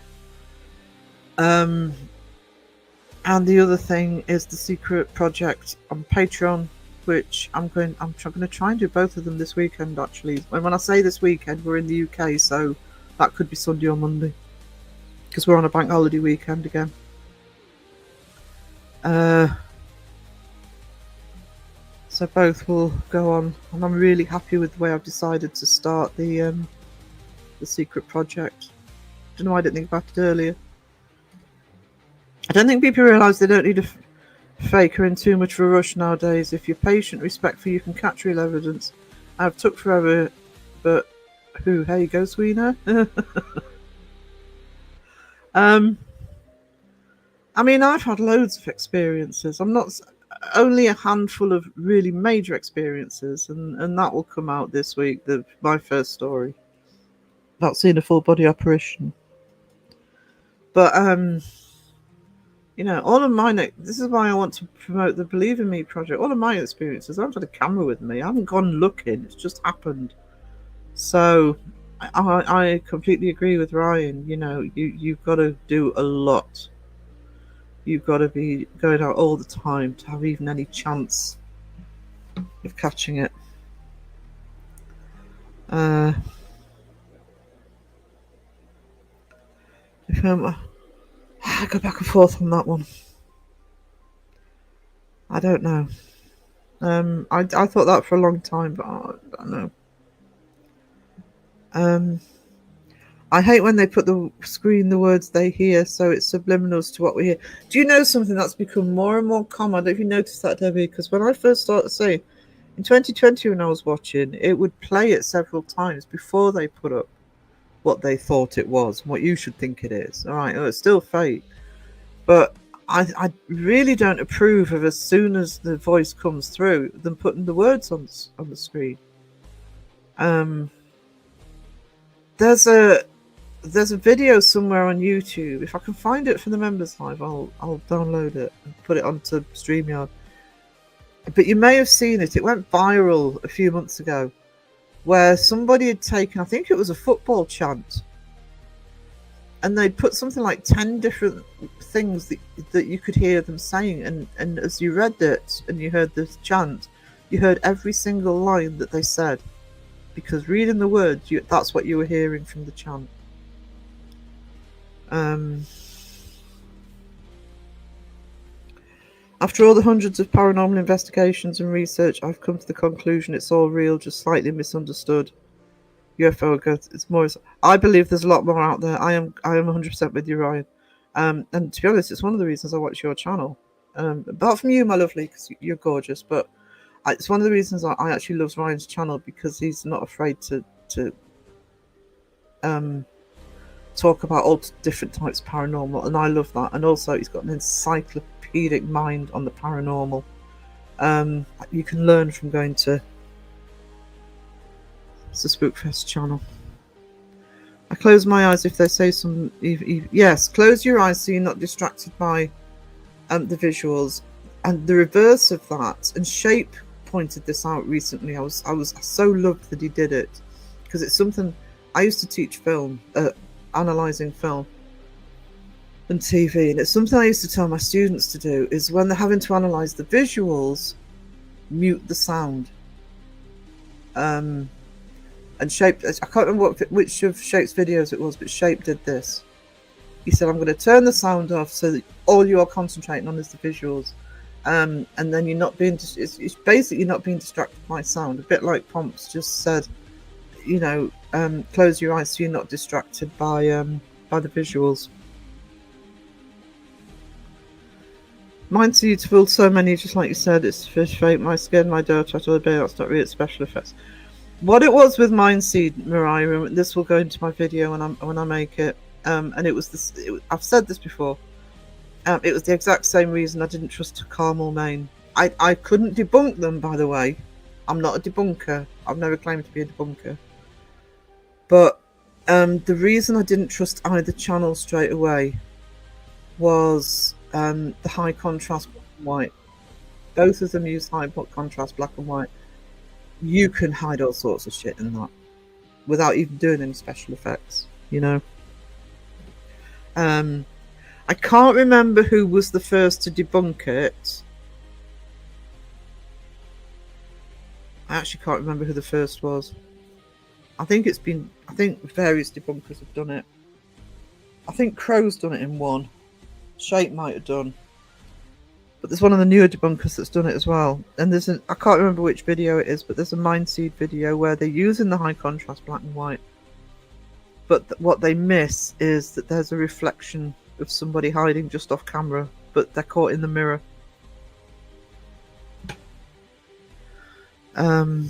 And the other thing is the secret project on Patreon, which I'm going to try and do both of them this weekend, actually. And when I say this weekend, we're in the UK, so that could be Sunday or Monday, because we're on a bank holiday weekend again. So both will go on, and I'm really happy with the way I've decided to start the secret project. Don't know why I didn't think about it earlier. I don't think people realise they don't need Fake are in too much of a rush nowadays. If you're patient, respectful, you can catch real evidence. I've took forever, but who? Here you go, Sweena. I mean, I've had loads of experiences. I'm not only a handful of really major experiences, and that will come out this week. My first story about seeing a full body apparition. But you know, all of mine. This is why I want to promote the Believe in Me project. All of my experiences, I haven't had a camera with me. I haven't gone looking. It's just happened. So I completely agree with Ryan. You know, you've got to do a lot. You've got to be going out all the time to have even any chance of catching it. I go back and forth on that one. I don't know. I thought that for a long time, but I don't know. I hate when they put the words they hear, so it's subliminals to what we hear. Do you know something that's become more and more common? I don't know if you noticed that, Debbie, because when I first started saying, in 2020 when I was watching, it would play it several times before they put up what they thought it was, what you should think it is. All right, it's still fake. But I really don't approve of, as soon as the voice comes through, them putting the words on the screen. There's a video somewhere on YouTube. If I can find it for the members live, I'll download it and put it onto StreamYard. But you may have seen it. It went viral a few months ago, where somebody had taken, I think it was a football chant, and they'd put something like 10 different things that you could hear them saying, and as you read it and you heard the chant, you heard every single line that they said, because reading the words, that's what you were hearing from the chant. After all the hundreds of paranormal investigations and research, I've come to the conclusion it's all real, just slightly misunderstood. UFO ghosts, it's more. I believe there's a lot more out there. I am 100% with you, Ryan. And to be honest, it's one of the reasons I watch your channel. Apart from you, my lovely, because you're gorgeous, but it's one of the reasons I actually love Ryan's channel, because he's not afraid to talk about all different types of paranormal, and I love that. And also, he's got an encyclopedic mind on the paranormal. You can learn from going to the Spookfest channel. I close my eyes if they say some. Yes, close your eyes so you're not distracted by the visuals. And the reverse of that, and Shape pointed this out recently. I so loved that he did it, because it's something I used to teach film, analysing film and TV, and it's something I used to tell my students to do, is when they're having to analyse the visuals, mute the sound. And Shape, I can't remember which of Shape's videos it was, but Shape did this. He said, I'm going to turn the sound off so that all you are concentrating on is the visuals. And then you're not being, it's basically not being distracted by sound. A bit like Pomps just said, you know, close your eyes so you're not distracted by the visuals. Mine's beautiful, so many, just like you said, it's fish fake, my skin, my dirt, I told you, that's not really special effects. What it was with Mindseed, Mariah, and this will go into my video when I make it, and it was this. I've said this before. It was the exact same reason I didn't trust Carmel, Maine. I couldn't debunk them, by the way. I'm not a debunker. I've never claimed to be a debunker. But the reason I didn't trust either channel straight away was the high contrast black and white. Both of them use high contrast black and white. You can hide all sorts of shit in that without even doing any special effects, you know. I can't remember who was the first to debunk it. I actually can't remember who the first was. I think various debunkers have done it. I think Crow's done it in one. Shape might have done. But there's one of the newer debunkers that's done it as well. And I can't remember which video it is, but there's a Mindseed video where they're using the high contrast black and white. But what they miss is that there's a reflection of somebody hiding just off camera, but they're caught in the mirror. Um,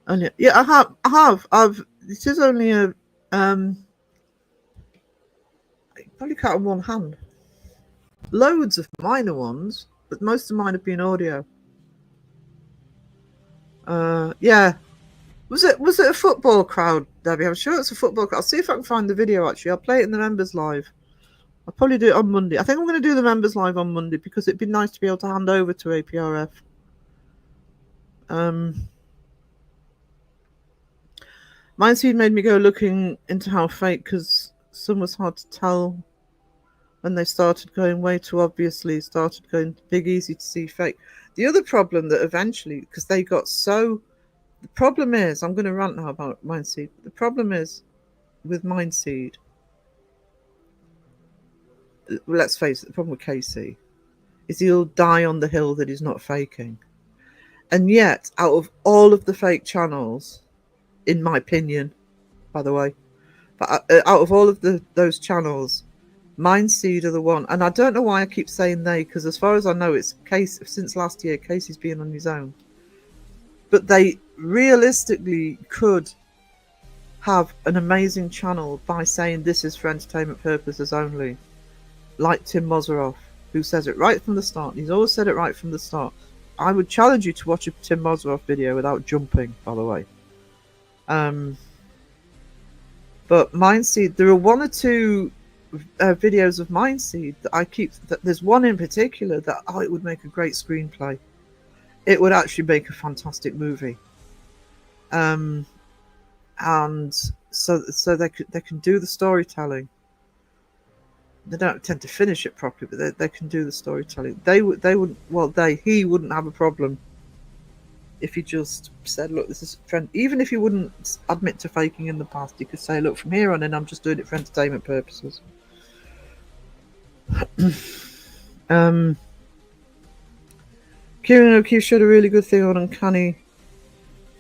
and yeah, I've. This is only a I probably count on one hand. Loads of minor ones, but most of mine have been audio. Yeah. Was it a football crowd, Debbie? I'm sure it's a football crowd. I'll see if I can find the video actually. I'll play it in the members live. I'll probably do it on Monday. I think I'm going to do the members live on Monday because it'd be nice to be able to hand over to APRF. Mindseed made me go looking into how fake, because some was hard to tell when they started going way too obviously, started going big, easy to see fake. The other problem that eventually, because they got so, the problem is, I'm going to rant now about Mindseed. The problem is with Mindseed, let's face it, the problem with Casey is he'll die on the hill that he's not faking. And yet, out of all of the fake channels, in my opinion, by the way, but out of all of those channels, Mindseed are the one. And I don't know why I keep saying they, because as far as I know, it's Casey. Since last year, Casey's been on his own. But they realistically could have an amazing channel by saying this is for entertainment purposes only, like Tim Moseroff, who says it right from the start. He's always said it right from the start. I would challenge you to watch a Tim Moseroff video without jumping, by the way. But Mindseed, there are one or two videos of Mindseed that I keep. There's one in particular that it would make a great screenplay. It would actually make a fantastic movie. And so they can do the storytelling. They don't tend to finish it properly, but they can do the storytelling. He wouldn't have a problem if he just said, look, this is friend. Even if he wouldn't admit to faking in the past, he could say, look, from here on in, I'm just doing it for entertainment purposes. Kieran O'Keefe showed a really good thing on Uncanny,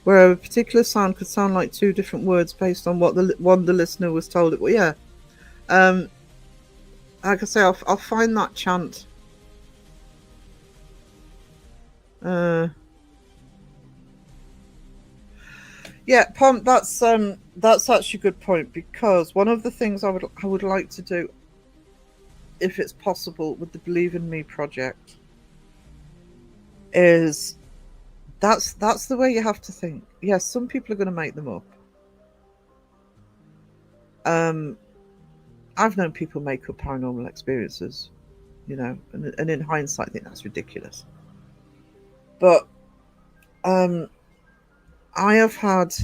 where a particular sound could sound like two different words based on what the listener was told it. Well, yeah. Like I say, I'll find that chant. Yeah, Pom, that's actually a good point, because one of the things I would like to do, if it's possible, with the Believe in Me project, is that's the way you have to think. Yes, some people are going to make them up. I've known people make up paranormal experiences, and in hindsight, I think that's ridiculous. But I have had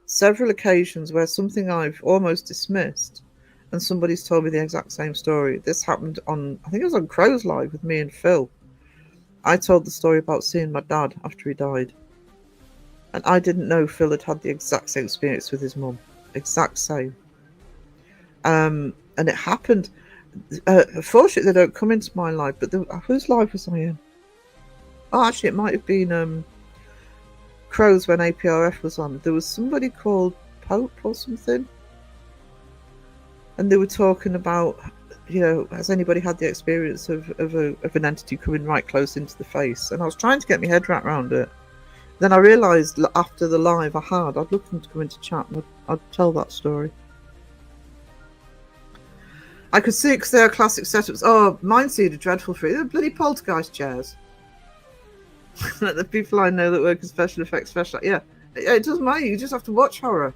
several occasions where something I've almost dismissed, and somebody's told me the exact same story. This happened on, I think it was on Crow's Live with me and Phil. I told the story about seeing my dad after he died. And I didn't know Phil had the exact same experience with his mum. Exact same. And it happened. Fortunately, they don't come into my live, but whose live was I in? Oh, actually, it might have been Crow's when APRF was on. There was somebody called Pope or something. And they were talking about, has anybody had the experience of an entity coming right close into the face? And I was trying to get my head wrapped around it. Then I realised after the live I'd look them to come into chat and I'd tell that story. I could see it because they are classic setups. Oh, Mindseed are dreadful for it. They're bloody poltergeist chairs. Like the people I know that work in special effects, yeah, it doesn't matter. You just have to watch horror.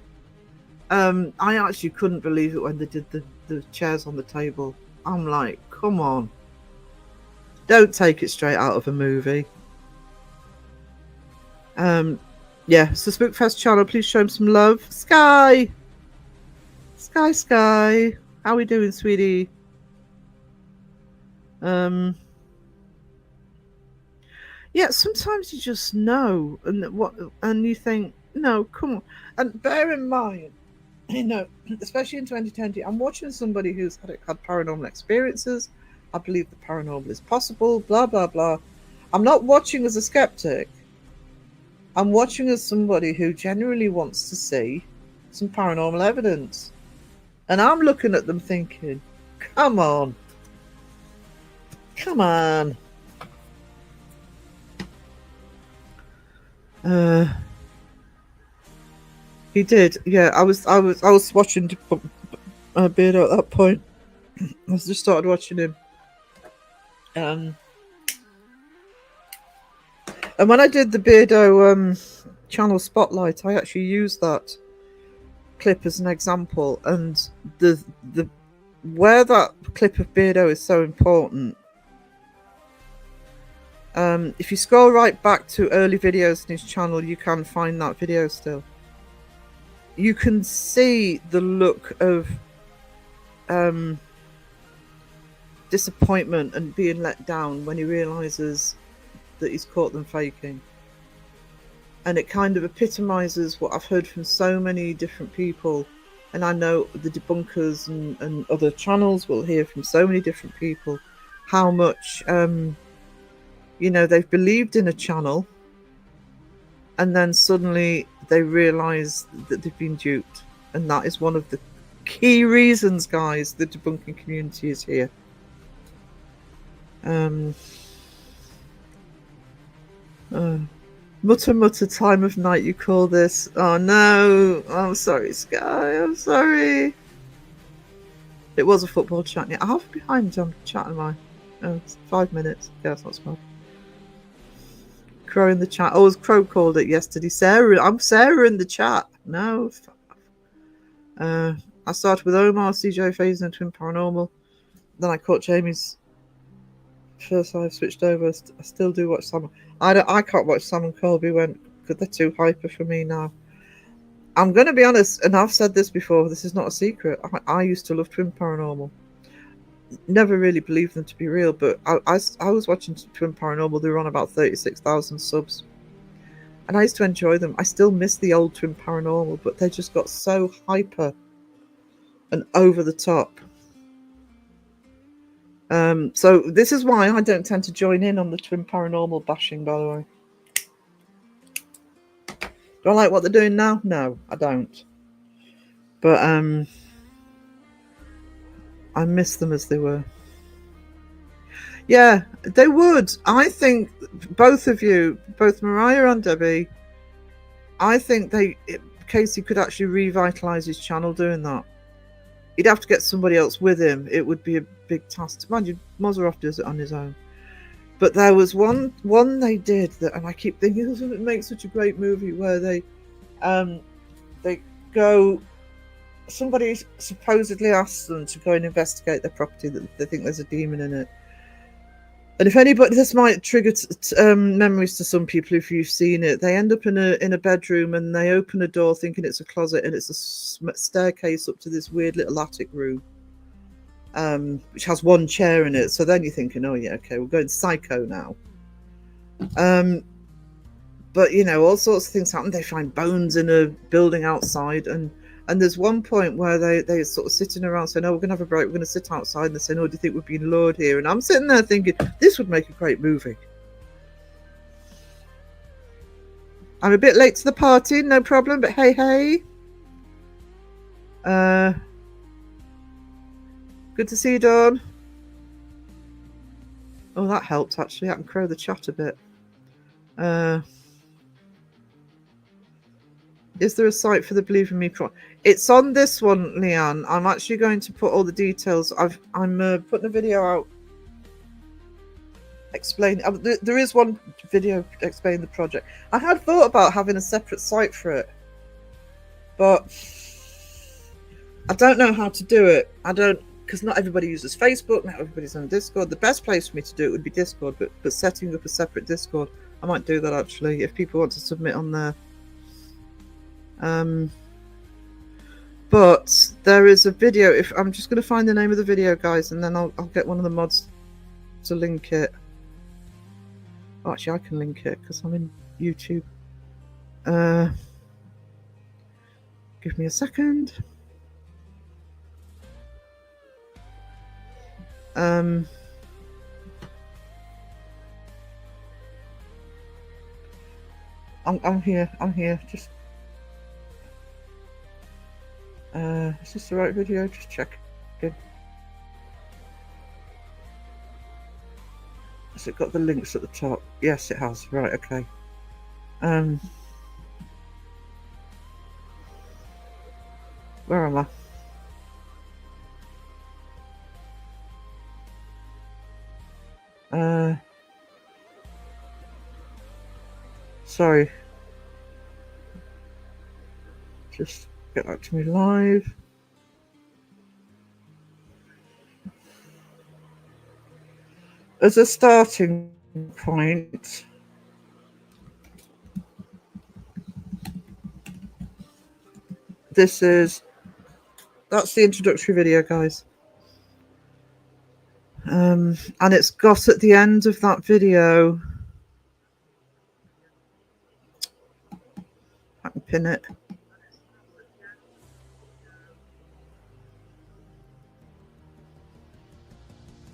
I actually couldn't believe it when they did the chairs on the table. I'm like, come on. Don't take it straight out of a movie. Yeah, so Spookfest channel, please show him some love. Sky! Sky! How we doing, sweetie? Yeah, sometimes you just know, and you think, no, come on. And bear in mind, especially in 2020, I'm watching somebody who's had paranormal experiences. I believe the paranormal is possible, blah, blah, blah. I'm not watching as a skeptic. I'm watching as somebody who genuinely wants to see some paranormal evidence. And I'm looking at them thinking, come on. Come on. He did. Yeah, I was watching Beardo at that point. I just started watching him. And when I did the Beardo channel spotlight, I actually used that clip as an example, and the where that clip of Beardo is so important. If you scroll right back to early videos in his channel, you can find that video still. You can see the look of disappointment and being let down when he realizes that he's caught them faking. And it kind of epitomizes what I've heard from so many different people. And I know the debunkers and other channels will hear from so many different people how much, you know, they've believed in a channel and then suddenly they realize that they've been duped. And that is one of the key reasons, guys, the debunking community is here. Mutter time of night you call this. Oh no, I'm sorry, Sky, I'm sorry. It was a football chat. Yeah, half behind on chat am I? Oh, it's 5 minutes. Yeah, that's not smart. Crow in the chat. Oh, as Crow called it yesterday. Sarah, I'm Sarah in the chat. No. I started with Omar, CJ Faison and Twin Paranormal. Then I caught Jamie's first. I switched over. I still do watch Sam. I can't watch Sam and Colby because they're too hyper for me now. I'm going to be honest, and I've said this before. This is not a secret. I used to love Twin Paranormal. Never really believed them to be real, but I was watching Twin Paranormal. They were on about 36,000 subs, and I used to enjoy them. I still miss the old Twin Paranormal, but they just got so hyper and over the top. So this is why I don't tend to join in on the Twin Paranormal bashing, by the way. Do I like what they're doing now? No, I don't. But I miss them as they were. Yeah, they would. I think both of you, both Mariah and Debbie, I think Casey could actually revitalise his channel doing that. He'd have to get somebody else with him. It would be a big task. Mind you, Moseroff does it on his own. But there was one they did that, and I keep thinking it makes such a great movie where they go. Somebody supposedly asks them to go and investigate their property that they think there's a demon in it. And if anybody, this might trigger memories to some people if you've seen it. They end up in a bedroom and they open a door thinking it's a closet, and it's a staircase up to this weird little attic room, which has one chair in it. So then you're thinking, oh yeah, okay, we're going psycho now. But you know, all sorts of things happen. They find bones in a building outside, and there's one point where they're sort of sitting around saying, oh, we're going to have a break, we're going to sit outside. And they're saying, oh, do you think we've been lured here? And I'm sitting there thinking, this would make a great movie. I'm a bit late to the party, no problem, but hey. Good to see you, Dawn. Oh, that helped, actually. I can crow the chat a bit. Is there a site for the Believe in Me? It's on this one, Leanne. I'm actually going to put all the details. I'm putting a video out explaining. There is one video explaining the project. I had thought about having a separate site for it, but I don't know how to do it. Because not everybody uses Facebook. Not everybody's on Discord. The best place for me to do it would be Discord, but setting up a separate Discord, I might do that actually if people want to submit on there. But there is a video. If I'm just going to find the name of the video, guys, and then I'll get one of the mods to link it. Oh, actually, I can link it because I'm in YouTube. Give me a second. I'm here. Just Is this the right video? Just check. Has it got the links at the top? Yes, it has. Right, okay. Where am I? Sorry. Just get back to me live. As a starting point, that's the introductory video, guys. And it's got at the end of that video, I can pin it.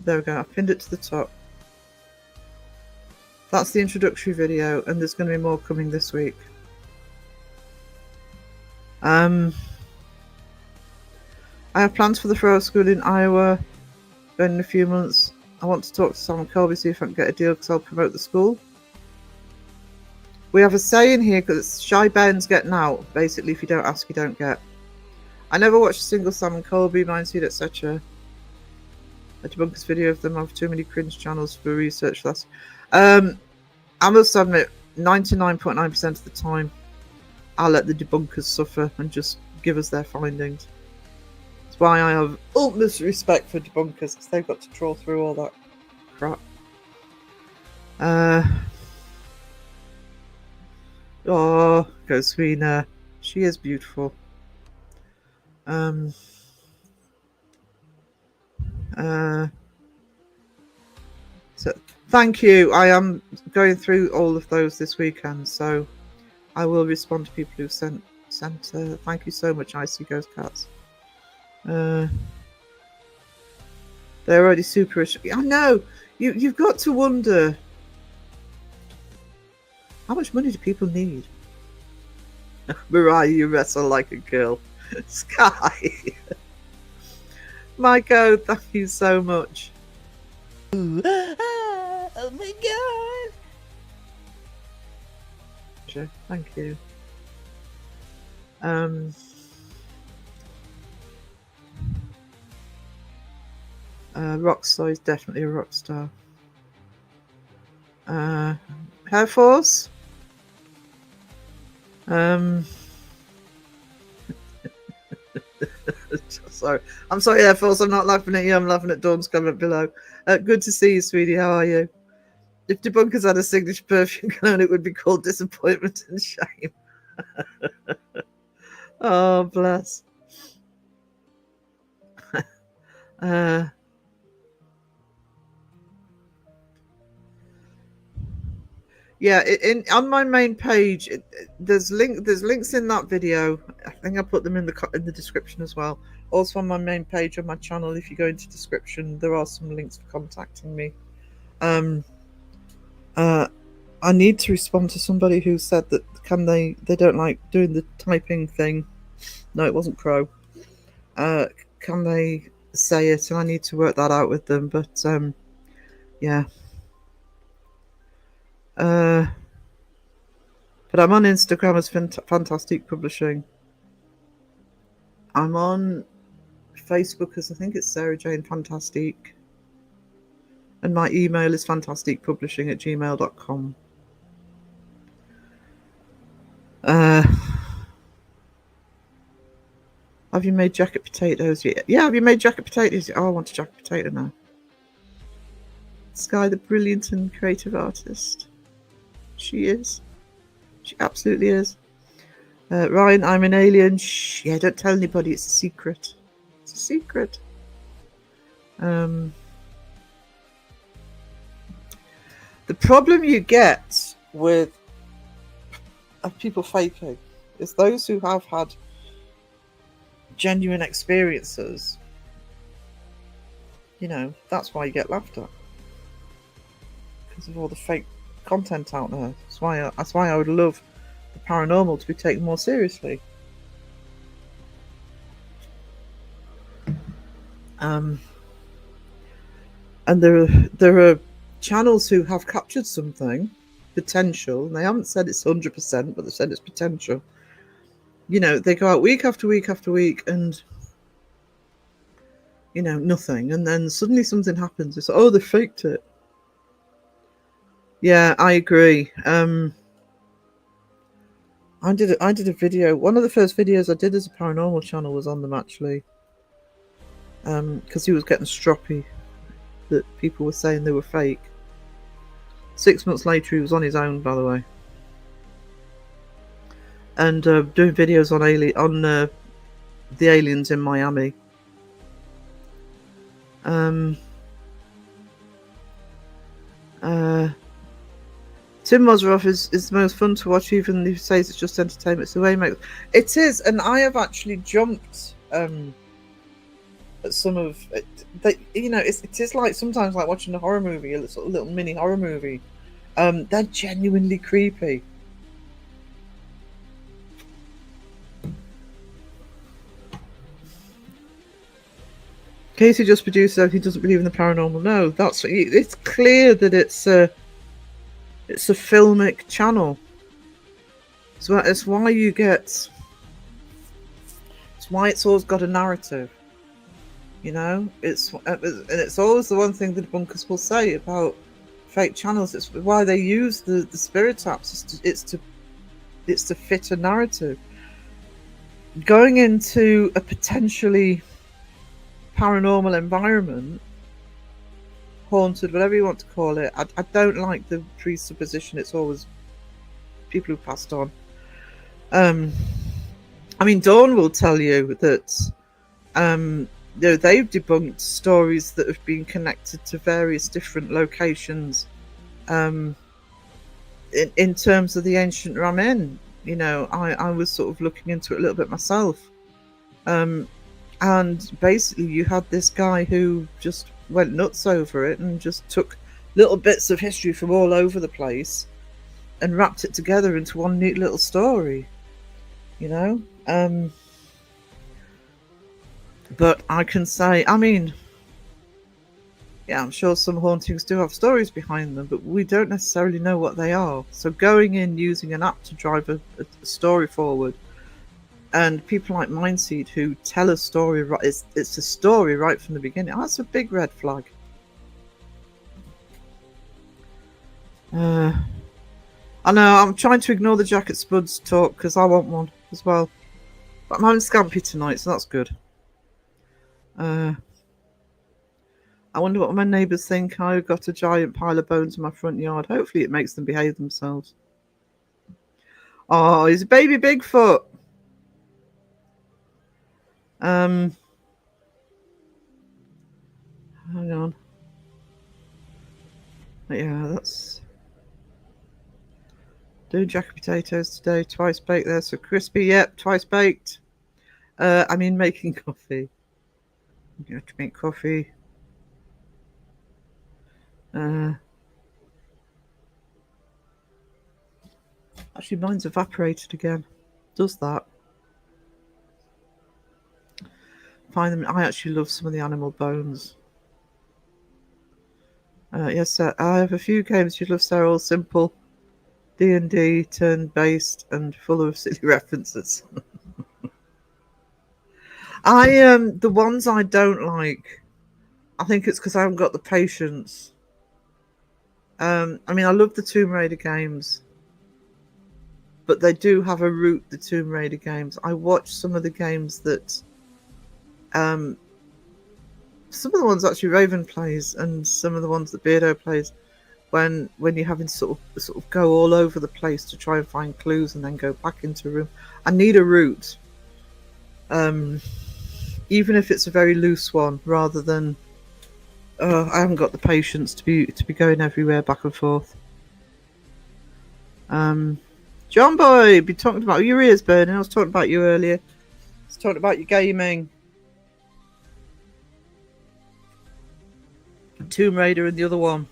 There we go, I pinned it to the top. That's the introductory video, and there's going to be more coming this week. I have plans for the Furrow School in Iowa in a few months. I want to talk to Sam and Colby, see if I can get a deal, because I'll promote the school. We have a saying here, because Shy Ben's getting out. Basically, if you don't ask, you don't get. I never watched a single Sam and Colby, Mindseed, etc. A debunkers video of them. I have too many cringe channels for research. That's I must admit, 99.9% of the time, I'll let the debunkers suffer and just give us their findings. That's why I have utmost respect for debunkers, because they've got to trawl through all that crap. Oh, Goswina, she is beautiful. So thank you. I am going through all of those this weekend, so I will respond to people who sent. Thank you so much, Icy Ghost Cats. They're already super. I know. You've got to wonder, how much money do people need? Mariah, you wrestle like a girl. Sky. Michael, thank you so much. Oh my god. Thank you. Rockstar is definitely a rock star. Air Force. Sorry, I'm sorry, Air Force. I'm not laughing at you. I'm laughing at Dawn's comment below. Good to see you, sweetie. How are you? If debunkers had a signature perfume cologne, it would be called Disappointment and Shame. Oh, bless. Yeah, on my main page, there's links in that video. I think I put them in the description as well. Also on my main page on my channel, if you go into description, there are some links for contacting me. I need to respond to somebody who said that they don't like doing the typing thing. No, it wasn't Crow. Can they say it? And I need to work that out with them. But yeah. But I'm on Instagram as Fantastic Publishing. I'm on Facebook as I think it's Sarah Jane Fantastic. And my email is fantasticpublishing@gmail.com. Have you made jacket potatoes yet? Yeah, have you made jacket potatoes yet? Oh, I want a jacket potato now. Sky, the brilliant and creative artist. She is. She absolutely is. Ryan, I'm an alien. Shh, yeah, don't tell anybody. It's a secret. It's a secret. The problem you get with people faking is those who have had genuine experiences. You know, that's why you get laughed at. Because of all the fake content out there. That's why I would love the paranormal to be taken more seriously. And there are channels who have captured something potential, and they haven't said it's 100%, but they said it's potential. They go out week after week after week, and nothing, and then suddenly something happens. It's they faked it. Yeah, I agree. I did a video. One of the first videos I did as a paranormal channel was on them, actually, because he was getting stroppy that people were saying they were fake. 6 months later, he was on his own, by the way, and doing videos on the aliens in Miami. Tim Mozarov is the most fun to watch, even if he says it's just entertainment. It's the way he makes it is, and I have actually jumped at some of it. It is like sometimes like watching a horror movie, a sort of little mini horror movie. They're genuinely creepy. Casey just produced that he doesn't believe in the paranormal. No, it's clear that it's a filmic channel. So it's why you get. It's why it's always got a narrative. It's always the one thing that debunkers will say about fake channels. It's why they use the spirit apps. It's to fit a narrative. Going into a potentially paranormal environment, haunted, whatever you want to call it, I don't like the presupposition it's always people who passed on. I mean, Dawn will tell you that they've debunked stories that have been connected to various different locations in terms of the ancient Ramin. I was sort of looking into it a little bit myself. And basically you had this guy who just went nuts over it and just took little bits of history from all over the place and wrapped it together into one neat little story, but I can say, I mean, yeah, I'm sure some hauntings do have stories behind them, but we don't necessarily know what they are. So going in using an app to drive a story forward, and people like Mindseed who tell a story, it's a story right from the beginning. That's a big red flag. I know, I'm trying to ignore the Jacket Spuds talk because I want one as well. But I'm having scampi tonight, so that's good. I wonder what my neighbours think. I've got a giant pile of bones in my front yard. Hopefully it makes them behave themselves. Oh, he's a baby Bigfoot. Hang on. Yeah, that's... Doing jacket potatoes today. Twice baked. They're so crispy. Yep, twice baked. I mean, making coffee. You have to make coffee. Actually, mine's evaporated again. Does that? Find them. I actually love some of the animal bones. Yes, sir. I have a few games you'd love, sir. All simple, D&D, turn-based, and full of silly references. The ones I don't like, I think it's because I haven't got the patience. I mean, I love the Tomb Raider games, but they do have a root, the Tomb Raider games. I watch some of the games that, some of the ones actually Raven plays, and some of the ones that Beardo plays, when you're having to sort of go all over the place to try and find clues and then go back into a room. I need a route. Even if it's a very loose one, rather than I haven't got the patience to be going everywhere back and forth. John Boy, be talking about your ears burning. I was talking about you earlier. I was talking about your gaming. Tomb Raider and the other one.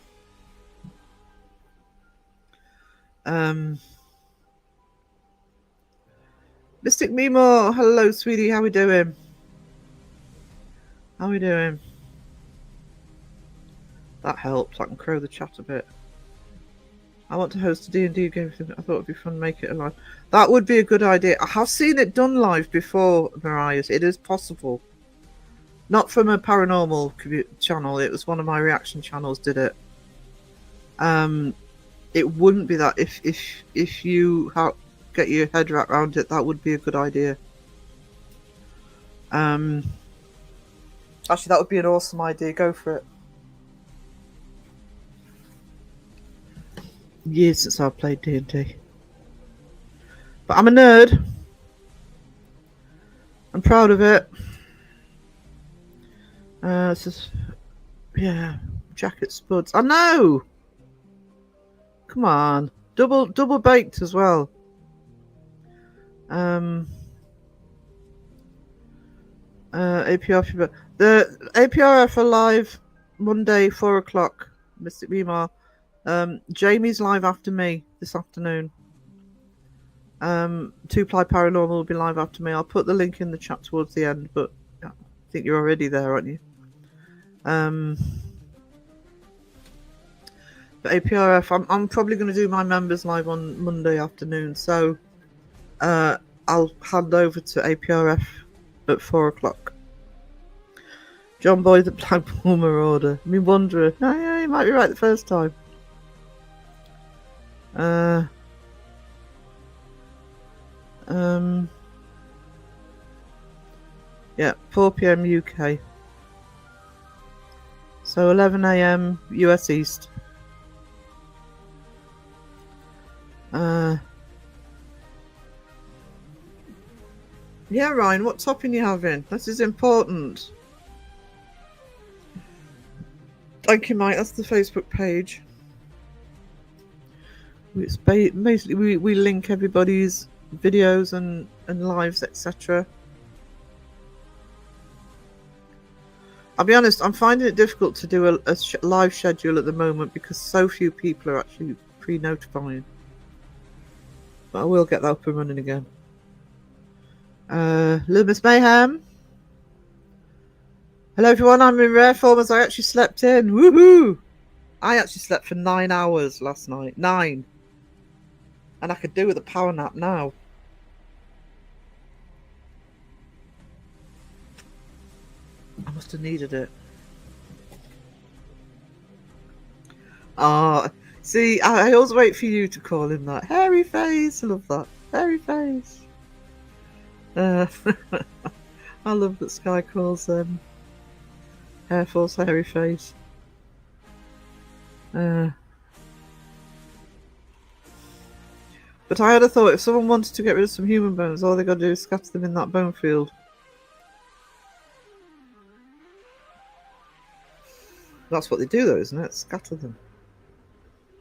Mystic Mimo, hello sweetie, how we doing? How we doing? That helps. I can crow the chat a bit. I want to host a D&D game. I thought it'd be fun to make it alive. That would be a good idea. I have seen it done live before, Mariah. It is possible. Not from a paranormal channel. It was one of my reaction channels did it. It wouldn't be that if you get your head wrapped around it. That would be a good idea. Actually, that would be an awesome idea. Go for it. Years since I've played D&D. But I'm a nerd. I'm proud of it. It's just, yeah, jacket spuds. I know. Come on, double baked as well. APR, the APRF are live Monday 4:00. Mystic Remar. Jamie's live after me this afternoon. 2-Ply Paranormal will be live after me. I'll put the link in the chat towards the end, but I think you're already there, aren't you? But APRF, I'm probably going to do my members live on Monday afternoon, so I'll hand over to APRF at 4:00. John Boy, the Blackpool Marauder. Me Wanderer. No, yeah, you might be right the first time. Yeah, 4 PM UK. So 11 AM US East. Yeah, Ryan, what topping you having? This is important. Thank you, Mike. That's the Facebook page. It's basically we link everybody's videos and lives, etc. I'll be honest, I'm finding it difficult to do a live schedule at the moment because so few people are actually pre-notifying. But I will get that up and running again. Little Miss Mayhem. Hello everyone, I'm in rare form as I actually slept in. Woohoo! I actually slept for 9 hours last night. 9. And I could do with a power nap now. I must have needed it. See, I always wait for you to call him that. Hairy face. I love that. Hairy face. I love that Sky calls them Air Force hairy face. But I had a thought, if someone wanted to get rid of some human bones, all they got to do is scatter them in that bone field. That's what they do though, isn't it? Scatter them.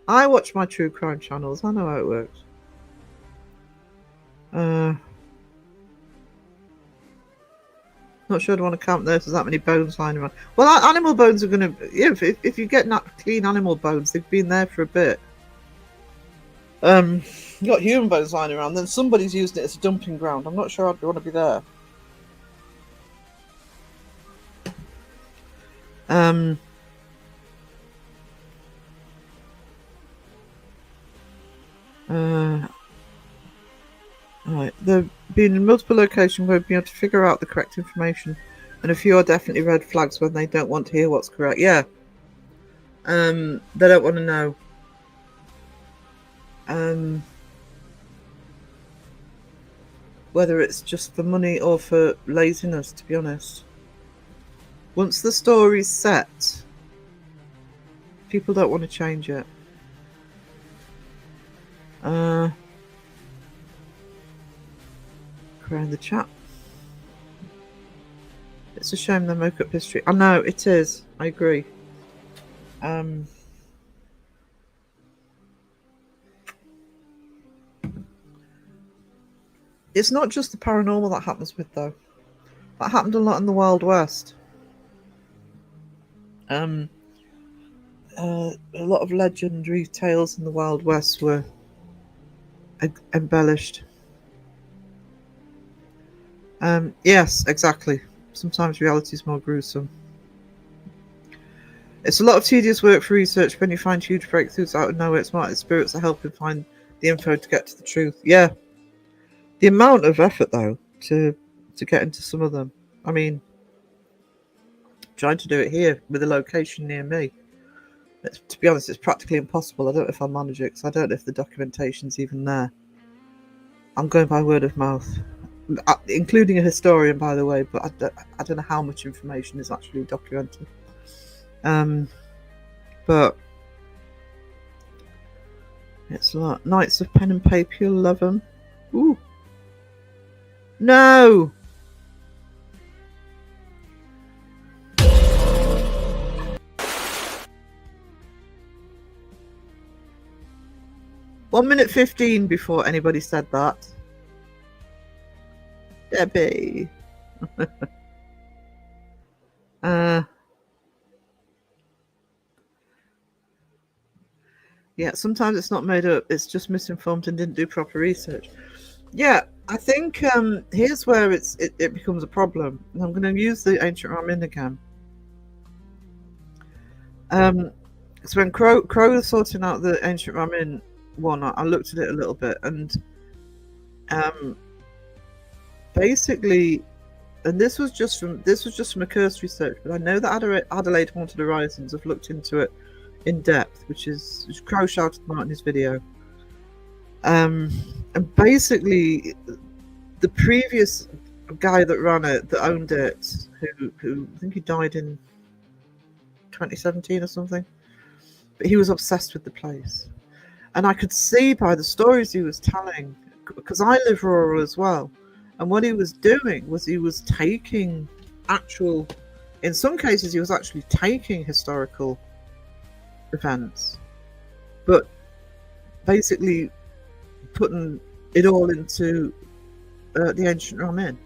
I watch my true crime channels, I know how it works. Not sure I'd want to camp there if there's that many bones lying around. Well, animal bones are going to... Yeah, if you get clean animal bones, they've been there for a bit. You got human bones lying around, then somebody's using it as a dumping ground. I'm not sure I'd want to be there. Right, they've been in multiple locations where we've been able to figure out the correct information, and a few are definitely red flags when they don't want to hear what's correct. Yeah. They don't want to know. Whether it's just for money or for laziness, to be honest. Once the story's set, people don't want to change it. Around the chat. It's a shame they make up history. I know, it is. I agree. It's not just the paranormal that happens with, though. That happened a lot in the Wild West. A lot of legendary tales in the Wild West were embellished. Yes, exactly. Sometimes reality is more gruesome. It's a lot of tedious work for research when you find huge breakthroughs out of nowhere. It's smart spirits are helping find the info to get to the truth. Yeah. The amount of effort, though, to get into some of them. I mean, trying to do it here with a location near me. To be honest, it's practically impossible. I don't know if I'll manage it because I don't know if the documentation's even there. I'm going by word of mouth, including a historian, by the way, but I don't know how much information is actually documented. But it's like Knights of Pen and Paper, you'll love them. Ooh. No! One minute 15 before anybody said that. Debbie. Yeah, sometimes it's not made up. It's just misinformed and didn't do proper research. Yeah, I think here's where it becomes a problem. And I'm going to use the ancient Ramin again. So when Crow was sorting out the ancient Ramin one, I looked at it a little bit, and basically, and this was just from a cursory search, but I know that Adelaide Haunted Horizons have looked into it in depth, which Crow shouted them out in his video. And basically, the previous guy that ran it, that owned it, who I think he died in 2017 or something, but he was obsessed with the place. And I could see by the stories he was telling, because I live rural as well, and what he was doing was he was taking in some cases he was actually taking historical events, but basically putting it all into the ancient Ramin,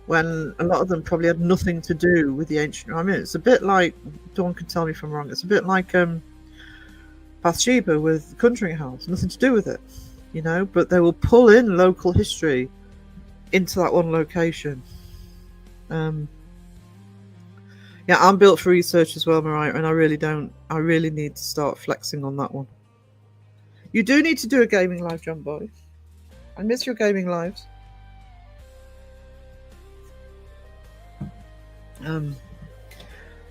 when a lot of them probably had nothing to do with the ancient Ramin. It's a bit like, Dawn can tell me if I'm wrong, it's a bit like Bathsheba with the Conjuring House, nothing to do with it, but they will pull in local history into that one location. Yeah, I'm built for research as well, Mariah, and I really need to start flexing on that one. You do need to do a gaming live, John Boy. I miss your gaming lives.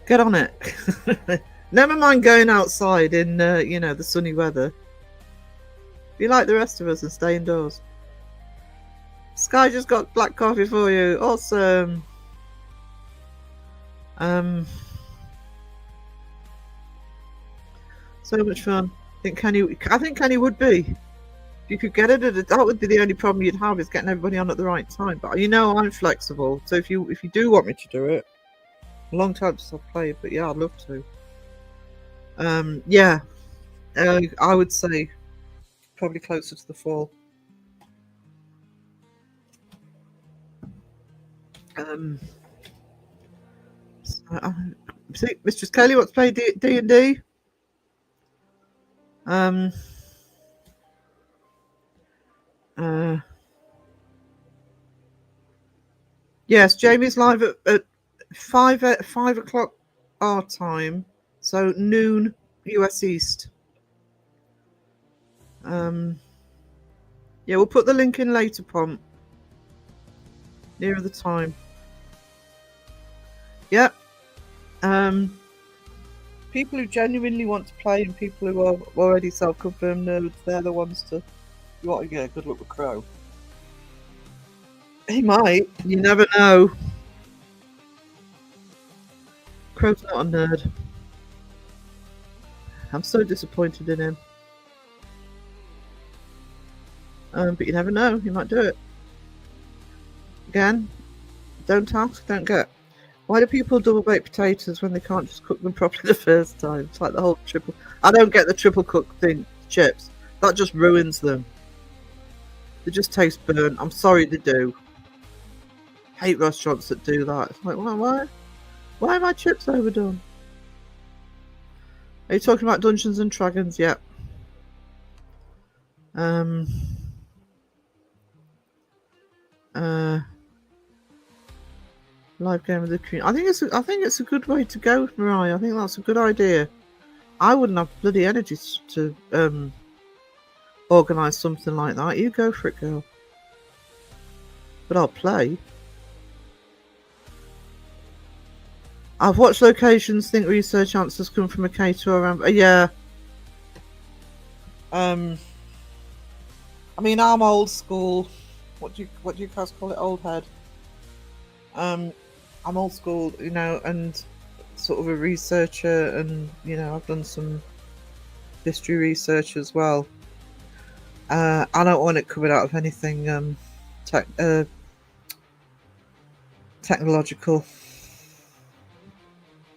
Get on it. Never mind going outside in the sunny weather. Be like the rest of us and stay indoors. Sky just got black coffee for you. Awesome. So much fun. I think Kenny would be. If you could get it, that would be the only problem you'd have, is getting everybody on at the right time. But I'm flexible. So if you do want me to do it, a long time since I've played, but yeah, I'd love to. Yeah, I would say probably closer to the fall. See, Mistress Kelly wants to play D&D. Yes, Jamie's live at 5 o'clock our time, so noon US East. Yeah, we'll put the link in later, Pomp, nearer the time. Yep. People who genuinely want to play and people who are already self-confirmed nerds, they're the ones to. You want to get a good look with Crow. He might. You never know. Crow's not a nerd. I'm so disappointed in him. But you never know. He might do it. Again, don't ask, don't get. Why do people double bake potatoes when they can't just cook them properly the first time? It's like the whole triple. I don't get the triple cook thing. Chips. That just ruins them. They just taste burnt. I'm sorry they do. Hate restaurants that do that. It's like, why are my chips overdone? Are you talking about Dungeons and Dragons? Yeah. Live game of the community. I think it's a good way to go, Mariah. I think that's a good idea. I wouldn't have bloody energy to organise something like that. You go for it, girl. But I'll play. I've watched locations. Think research answers come from a K2 around. Yeah. I mean, I'm old school. What do you guys call it? Old head. I'm old school, you know, and sort of a researcher, and you know, I've done some history research as well. I don't want it coming out of anything technological.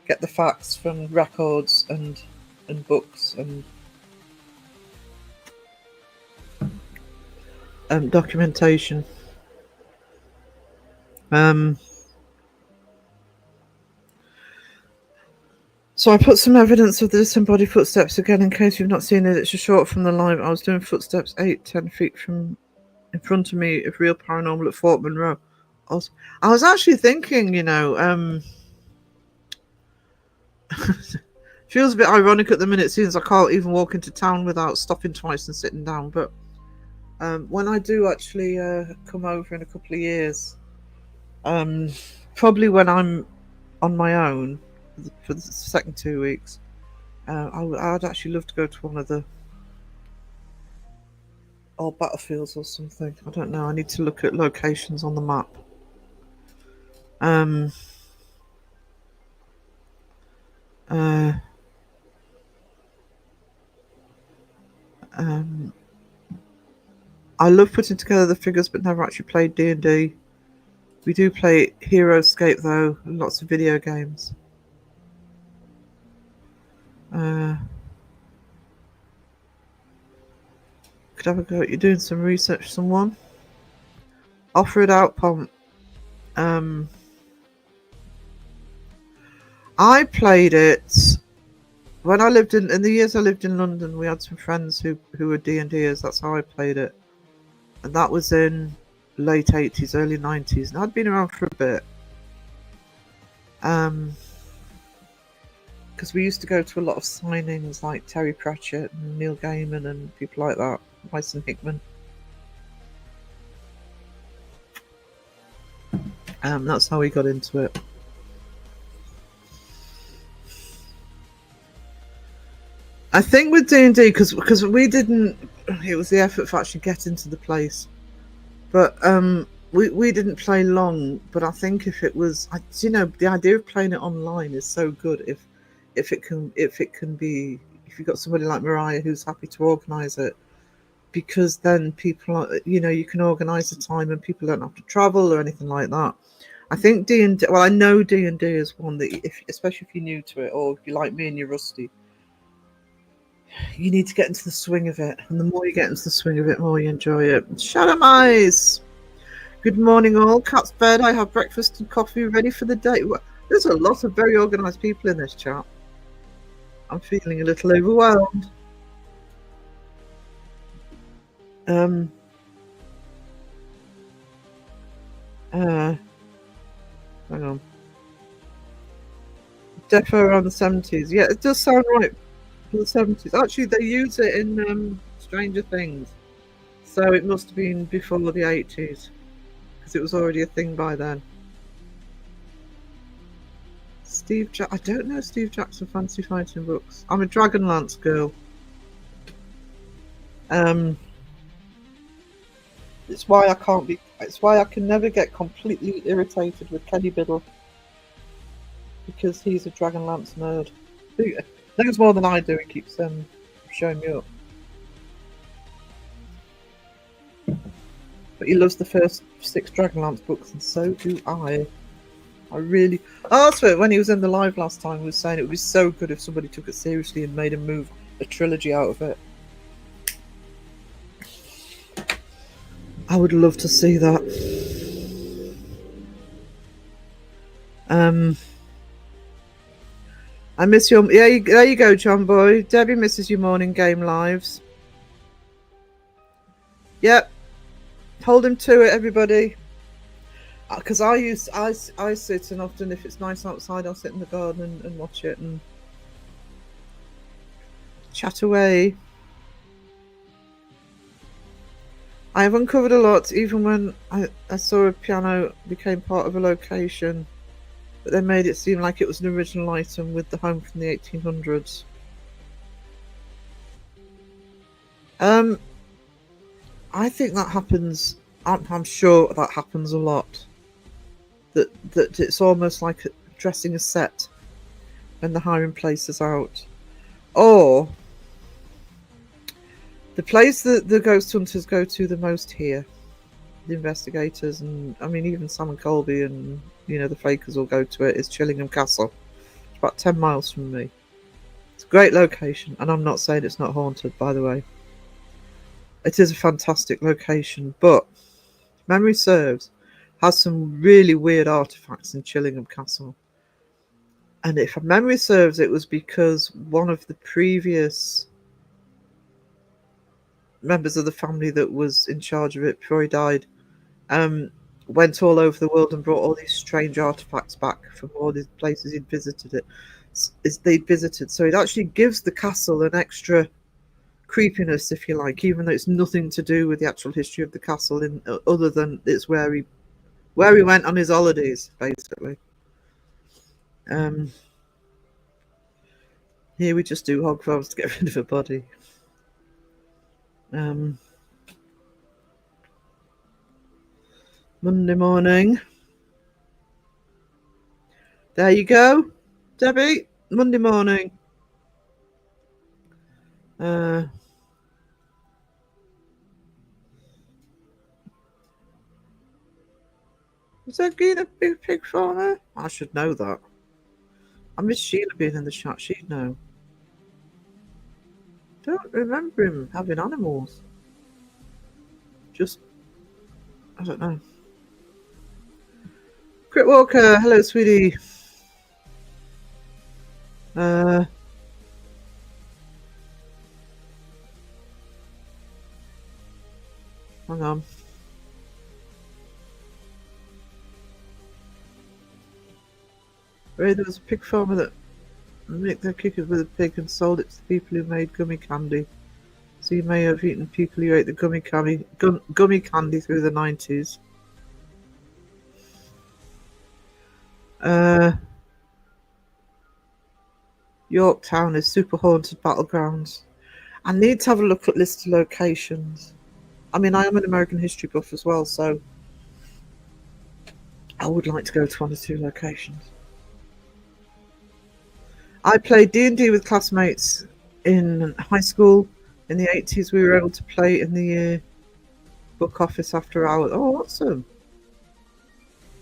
Get the facts from records and books and documentation. So I put some evidence of the disembodied footsteps again in case you've not seen it. It's a short from the live. I was doing footsteps 8-10 feet from in front of me of real paranormal at Fort Monroe. I was actually thinking, you know, feels a bit ironic at the minute since I can't even walk into town without stopping twice and sitting down. But when I do actually come over in a couple of years, probably when I'm on my own for the second 2 weeks, I'd actually love to go to one of the old battlefields or something. I don't know. I need to look at locations on the map. I love putting together the figures, but never actually played D&D. We do play Heroescape though, and lots of video games. Could have a go at you doing some research, someone. Offer it out, Pomp. I played it when I lived in the years I lived in London. We had some friends who were D&Ders. That's how I played it, and that was in late 80s, early 90s, and I'd been around for a bit. Because we used to go to a lot of signings like Terry Pratchett and Neil Gaiman and people like that, Wyson Hickman. That's how we got into it. I think with D&D, because we didn't, it was the effort for actually getting to the place, but we didn't play long. But I think if it was, you know, the idea of playing it online is so good. If you've got somebody like Mariah who's happy to organise it, because then people are, you know, you can organise a time and people don't have to travel or anything like that. I think D&D, well, I know D&D is one that, especially if you're new to it, or if you're like me and you're rusty, you need to get into the swing of it. And the more you get into the swing of it, the more you enjoy it. Shadow Eyes! Good morning all. Cat's bed. I have breakfast and coffee ready for the day. There's a lot of very organised people in this chat. I'm feeling a little overwhelmed. Hang on. Defo around the 70s. Yeah, it does sound right for the 70s. Actually, they use it in Stranger Things. So it must have been before the 80s. Because it was already a thing by then. I don't know Steve Jackson fancy fighting books. I'm a Dragonlance girl. It's why I can never get completely irritated with Kenny Biddle. Because he's a Dragonlance nerd. He knows more than I do. He keeps showing me up. But he loves the first 6 Dragonlance books, and so do I. I really... Oh, that's when he was in the live last time, he was saying it would be so good if somebody took it seriously and made a trilogy out of it. I would love to see that. I miss your... Yeah, there you go, John Boy. Debbie misses your morning game lives. Yep. Hold him to it, everybody. because I sit, and often if it's nice outside, I'll sit in the garden and watch it and chat away. I have uncovered a lot, even when I saw a piano became part of a location, but they made it seem like it was an original item with the home from the 1800s. I think that happens. I'm sure that happens a lot. That it's almost like dressing a set when the hiring places out, or the place that the ghost hunters go to the most here, the investigators, and I mean even Sam and Colby and the fakers will go to it, is Chillingham Castle. It's about 10 miles from me. It's a great location, and I'm not saying it's not haunted, by the way. It is a fantastic location, but memory serves, has some really weird artifacts in Chillingham Castle. And if memory serves, it was because one of the previous members of the family that was in charge of it before he died went all over the world and brought all these strange artifacts back from all these places he'd visited. So it actually gives the castle an extra creepiness, if you like, even though it's nothing to do with the actual history of the castle, other than it's where he went on his holidays, basically. Here we just do hog farms to get rid of a body. Monday morning. There you go, Debbie. Monday morning. Is there a big pig farmer? I should know that. I miss Sheila being in the chat. She'd know. Don't remember him having animals. Just, I don't know. Crit Walker, hello, sweetie. Hang on. There was a pig farmer that nicked their kickers with a pig and sold it to the people who made gummy candy. So you may have eaten people who ate the gummy candy through the 90s. Yorktown is super haunted battlegrounds. I need to have a look at list of locations. I mean, I am an American history buff as well, so I would like to go to one or two locations. I played D&D with classmates in high school in the 80s. We were able to play in the book office after hours. Oh, awesome.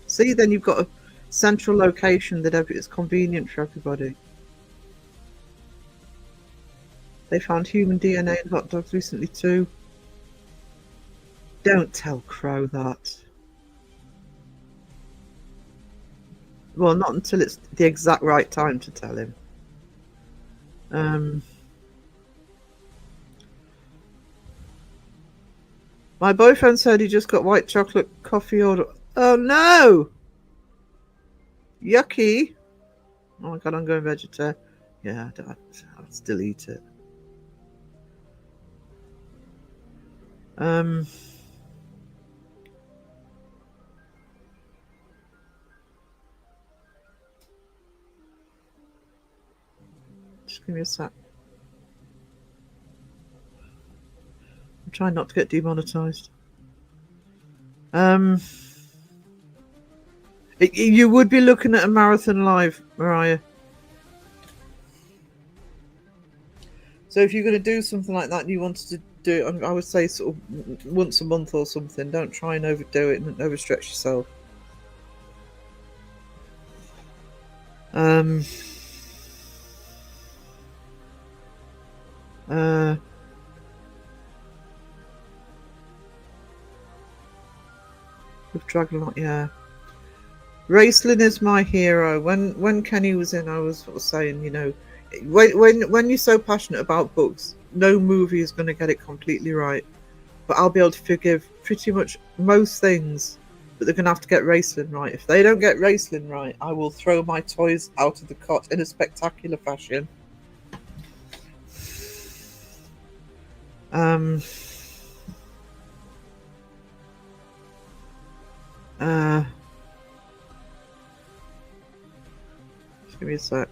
See, then you've got a central location that is convenient for everybody. They found human DNA in hot dogs recently too. Don't tell Crow that. Well, not until it's the exact right time to tell him. My boyfriend said he just got white chocolate coffee order. Oh no! Yucky! Oh my god, I'm going vegetarian. Yeah, I'll still eat it. Just give me a sec. I'm trying not to get demonetized. You would be looking at a marathon live, Mariah. So if you're going to do something like that and you wanted to do it, I would say sort of once a month or something. Don't try and overdo it and overstretch yourself. With Dragonlight, yeah. Raceland is my hero. When Kenny was in, I was sort of saying, you know, when you're so passionate about books, no movie is going to get it completely right. But I'll be able to forgive pretty much most things but they're going to have to get Raceland right. If they don't get Raceland right, I will throw my toys out of the cot in a spectacular fashion. Just give me a sec.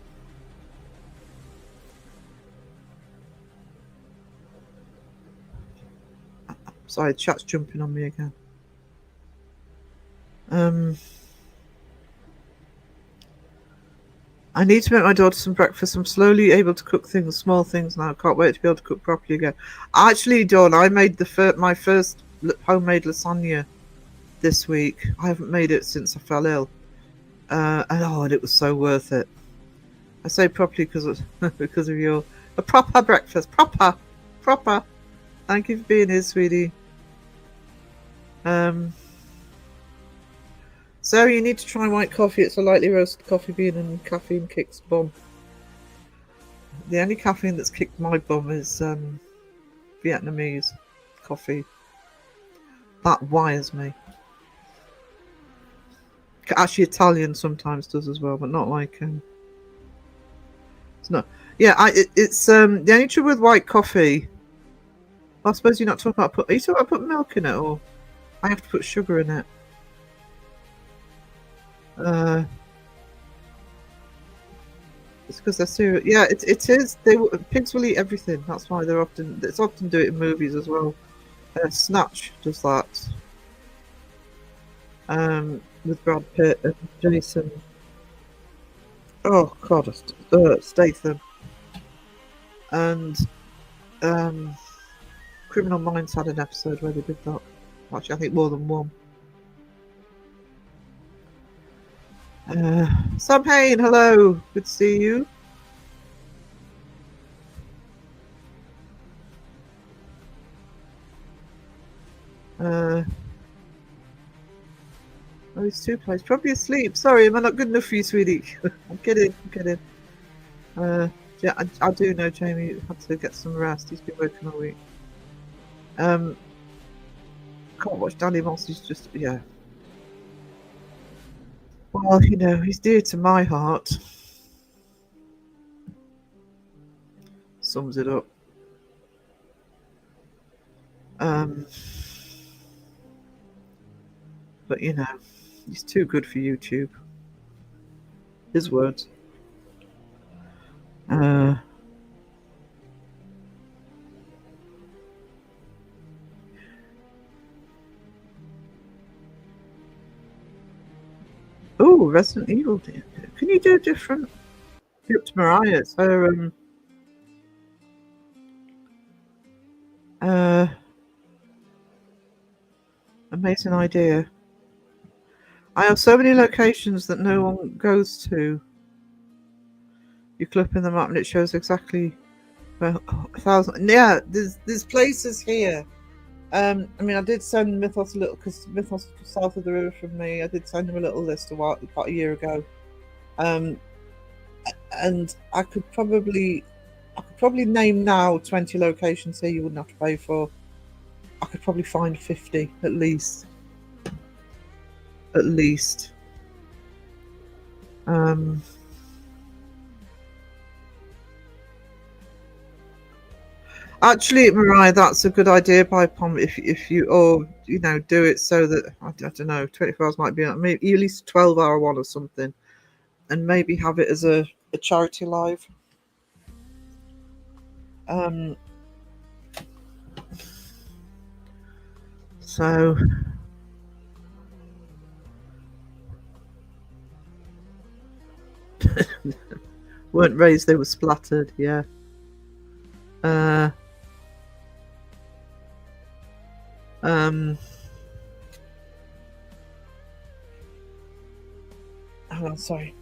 Sorry, chat's jumping on me again. I need to make my daughter some breakfast. I'm slowly able to cook things, small things now. Can't wait to be able to cook properly again. Actually, Dawn, I made my first homemade lasagna this week. I haven't made it since I fell ill, and it was so worth it. I say properly because of your a proper breakfast, proper. Thank you for being here, sweetie. Sarah, you need to try white coffee. It's a lightly roasted coffee bean and caffeine kicks bum. The only caffeine that's kicked my bum is Vietnamese coffee. That wires me. Actually, Italian sometimes does as well, but not like it's not. Yeah, it's the only trouble with white coffee. I suppose you're not talking about are you talking about putting milk in it, or I have to put sugar in it? It's because they're serious. Yeah, it is. Pigs will eat everything. That's why it's often do it in movies as well. Snatch does that. With Brad Pitt and Jason. Oh God, Statham. And Criminal Minds had an episode where they did that. Actually, I think more than one. Sam Hain, hello. Good to see you. Oh, he's too plays. Probably asleep. Sorry, am I not good enough for you, sweetie? I'm kidding. Yeah, I do know Jamie had to get some rest. He's been working all week. Can't watch Danny Moss. He's just Well, he's dear to my heart. Sums it up. But he's too good for YouTube. His words. Oh, Resident Evil. Can you do different? Up to Mariah. So amazing idea. I have so many locations that no one goes to. You click in the map and it shows exactly where 1,000. Yeah, there's places here. I did send Mythos a little, because Mythos is south of the river from me. I did send him a little list about a year ago. And I could probably name now 20 locations here you wouldn't have to pay for. I could probably find 50 at least. Actually, Mariah, that's a good idea by Pom. If you do it so that I don't know, 24 hours might be maybe at least a 12-hour one or something, and maybe have it as a charity live. So weren't raised, they were splattered. Yeah. Oh, sorry.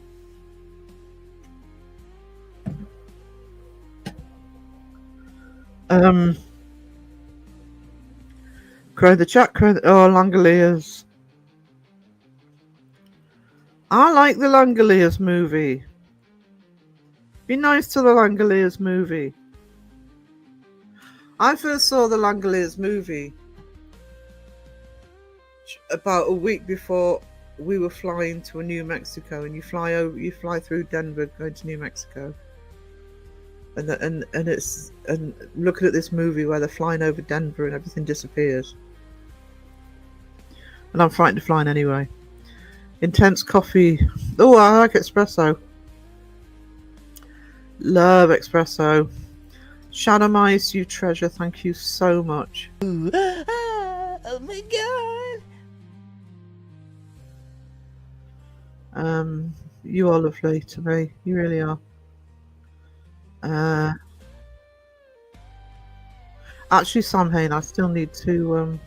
Crow the chat, Langoliers. I like the Langoliers movie. Be nice to the Langoliers movie. I first saw the Langoliers movie about a week before we were flying to New Mexico, and you fly through Denver going to New Mexico, and looking at this movie where they're flying over Denver and everything disappears, and I'm frightened of flying anyway. Intense coffee. Oh, I like espresso. Love espresso. Shadow Mice, you treasure. Thank you so much. Oh my god. You are lovely to me. You really are. Actually, Sam Hain, I still need to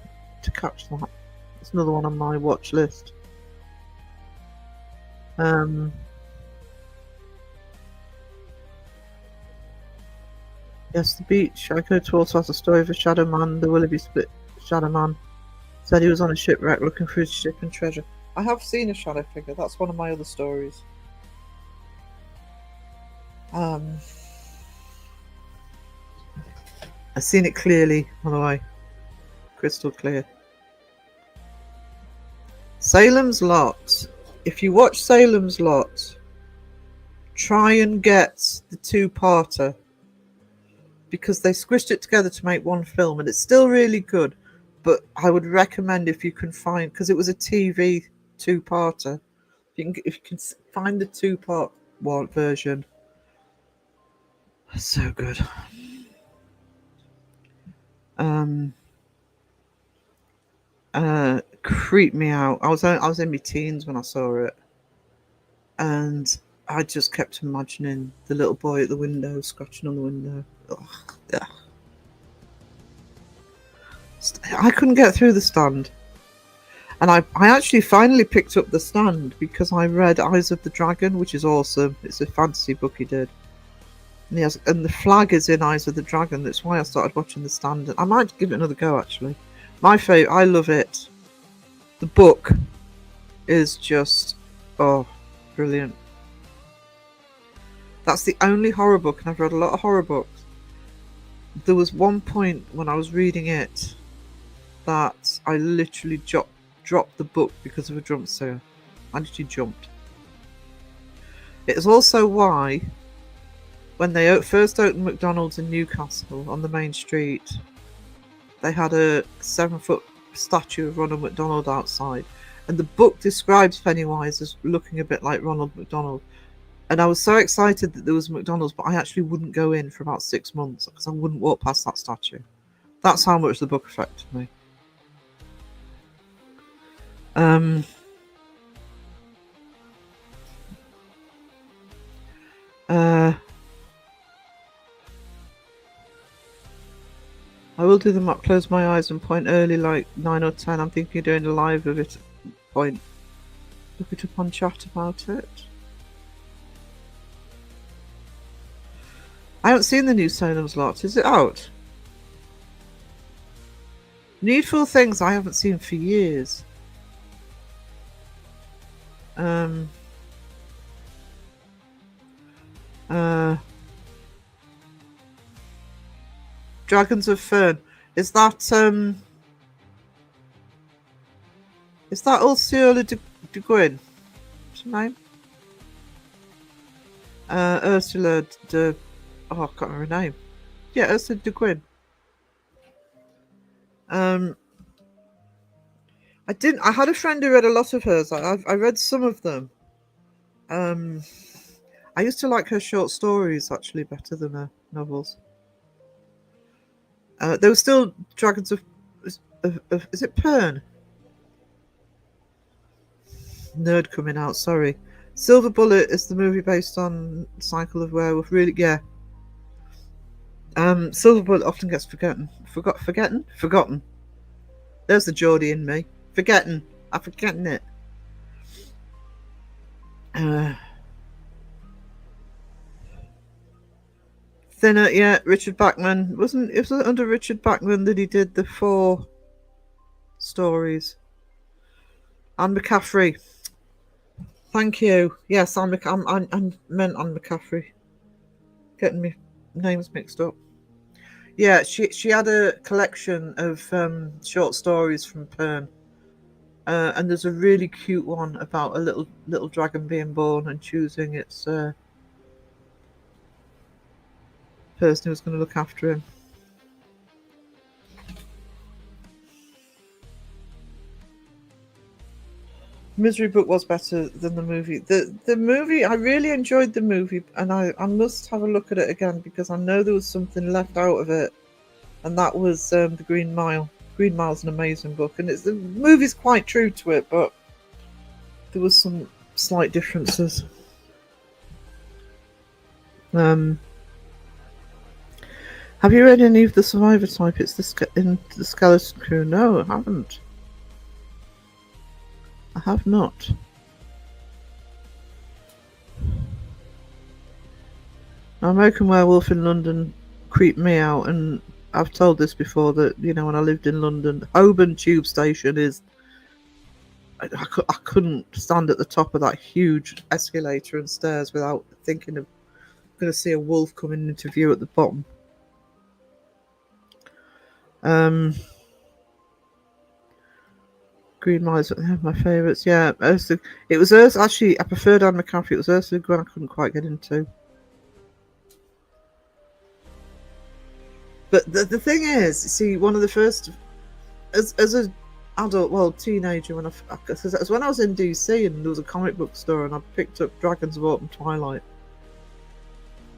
catch that. It's another one on my watch list. Yes, the beach. I go to also has a story of a shadow man. The Willoughby split shadow man said he was on a shipwreck looking for his ship and treasure. I have seen a shadow figure. That's one of my other stories. I've seen it clearly, by the way. Crystal clear. Salem's Lot. If you watch Salem's Lot, try and get the two-parter, because they squished it together to make one film, and it's still really good. But I would recommend, if you can find, because it was a TV two-parter, if you can find the two-part version, it's so good. Creeped me out. I was in my teens when I saw it, and I just kept imagining the little boy at the window scratching on the window. Ugh, yeah. I couldn't get through the stand, and I actually finally picked up the stand because I read Eyes of the Dragon, which is awesome. It's a fantasy book he did, and the flag is in Eyes of the Dragon. That's why I started watching the stand. I might give it another go, actually. My favourite, I love it. The book is just, brilliant. That's the only horror book, and I've read a lot of horror books. There was one point when I was reading it that I literally dropped the book because of a jump scare. I literally jumped. It is also why, when they first opened McDonald's in Newcastle on the main street, they had a 7-foot statue of Ronald McDonald outside, and the book describes Pennywise as looking a bit like Ronald McDonald. And I was so excited that there was McDonald's, but I actually wouldn't go in for about 6 months because I wouldn't walk past that statue. That's how much the book affected me. I will do them up, close my eyes and point early, like 9 or 10. I'm thinking of doing a live of it. Point. Look it up on chat about it. I haven't seen the new Salem's Lot. Is it out? Needful Things I haven't seen for years. Dragons of Fern. Is that Ursula de Guin? What's her name? Ursula de... Oh, I can't remember her name. Yeah, Ursula de Guin. I had a friend who read a lot of hers. I read some of them. I used to like her short stories, actually, better than her novels. There were still Dragons of is it Pern? Nerd coming out, sorry. Silver Bullet is the movie based on Cycle of Werewolf. Really, yeah. Silver Bullet often gets forgotten. Forgotten. There's the Geordie in me. Forgetting. I'm forgetting it. Thinner, yeah. Richard Bachman. It was under Richard Bachman that he did the 4 stories. Anne McCaffrey. Thank you. Yes, I meant Anne McCaffrey. Getting me names mixed up. Yeah, she had a collection of short stories from Pern, And there's a really cute one about a little dragon being born and choosing its person who's going to look after him. Misery Book was better than the movie. The movie, I really enjoyed the movie, and I must have a look at it again because I know there was something left out of it, and that was the Green Mile. Green Mile's an amazing book, and the movie's quite true to it, but there was some slight differences. Have you read any of the Survivor Type? It's in the Skeleton Crew. No, I haven't. I have not. Now, American Werewolf in London creeped me out, and I've told this before that, you know, when I lived in London, Holborn Tube Station is. I couldn't stand at the top of that huge escalator and stairs without thinking of going to see a wolf coming into view at the bottom. Green Miles, my favourites. Yeah, it was Ursula. Actually, I preferred Anne McCaffrey. It was Ursula Gwen I couldn't quite get into. But the thing is, see, one of the first, as an adult, well, teenager, when I was in DC and there was a comic book store and I picked up Dragons of Autumn Twilight.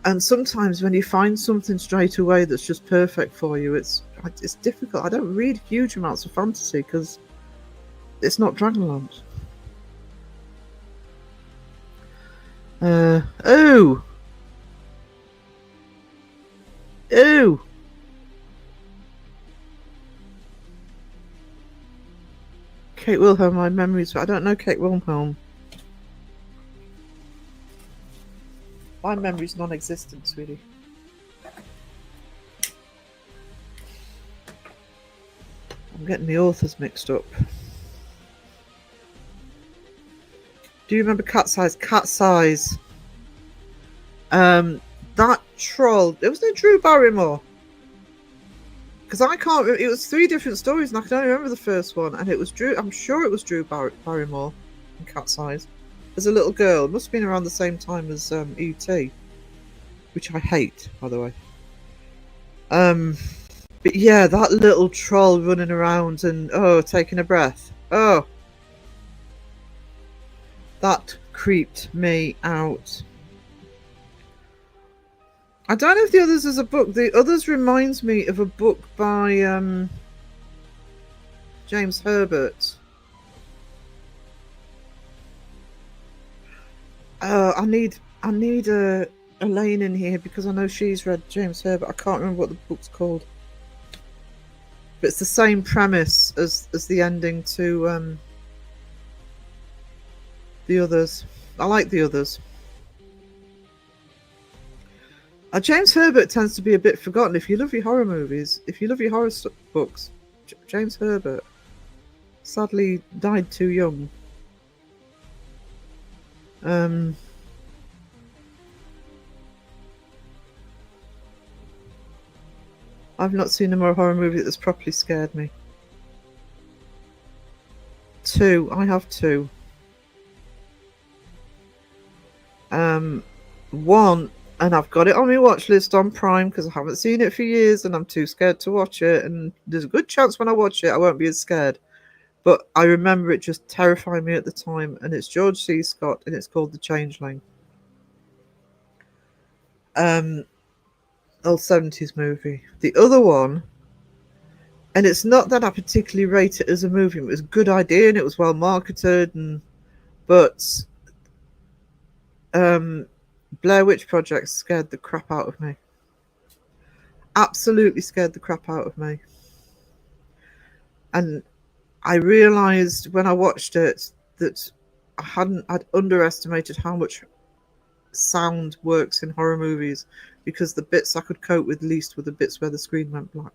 And sometimes when you find something straight away that's just perfect for you, it's difficult. I don't read huge amounts of fantasy because it's not Dragonlance. Oh! Kate Wilhelm, my memories. I don't know Kate Wilhelm. My memory's non-existent, sweetie. I'm getting the authors mixed up. Do you remember Cat's Eyes? Cat's Eyes. That troll. It wasn't Drew Barrymore. Because I can't remember. It was 3 different stories, and I can only remember the first one. And it was Drew. I'm sure it was Drew Barrymore in Cat's Eyes. As a little girl, it must have been around the same time as E.T., which I hate, by the way. But yeah, that little troll running around and taking a breath. Oh, that creeped me out. I don't know if the others is a book. The others reminds me of a book by James Herbert. I need Elaine in here because I know she's read James Herbert. I can't remember what the book's called, but it's the same premise as the ending to the others. I like the others. James Herbert tends to be a bit forgotten. If you love your horror movies, if you love your horror books, James Herbert sadly died too young. I've not seen a more horror movie that's properly scared me. 2. I have 2. 1, and I've got it on my watch list on Prime because I haven't seen it for years and I'm too scared to watch it. And there's a good chance when I watch it I won't be as scared. But I remember it just terrifying me at the time. And it's George C. Scott and it's called The Changeling. Old 70s movie. The other one, and it's not that I particularly rate it as a movie. It was a good idea and it was well marketed, but Blair Witch Project scared the crap out of me. Absolutely scared the crap out of me. And I realised when I watched it that I'd underestimated how much sound works in horror movies, because the bits I could cope with least were the bits where the screen went black.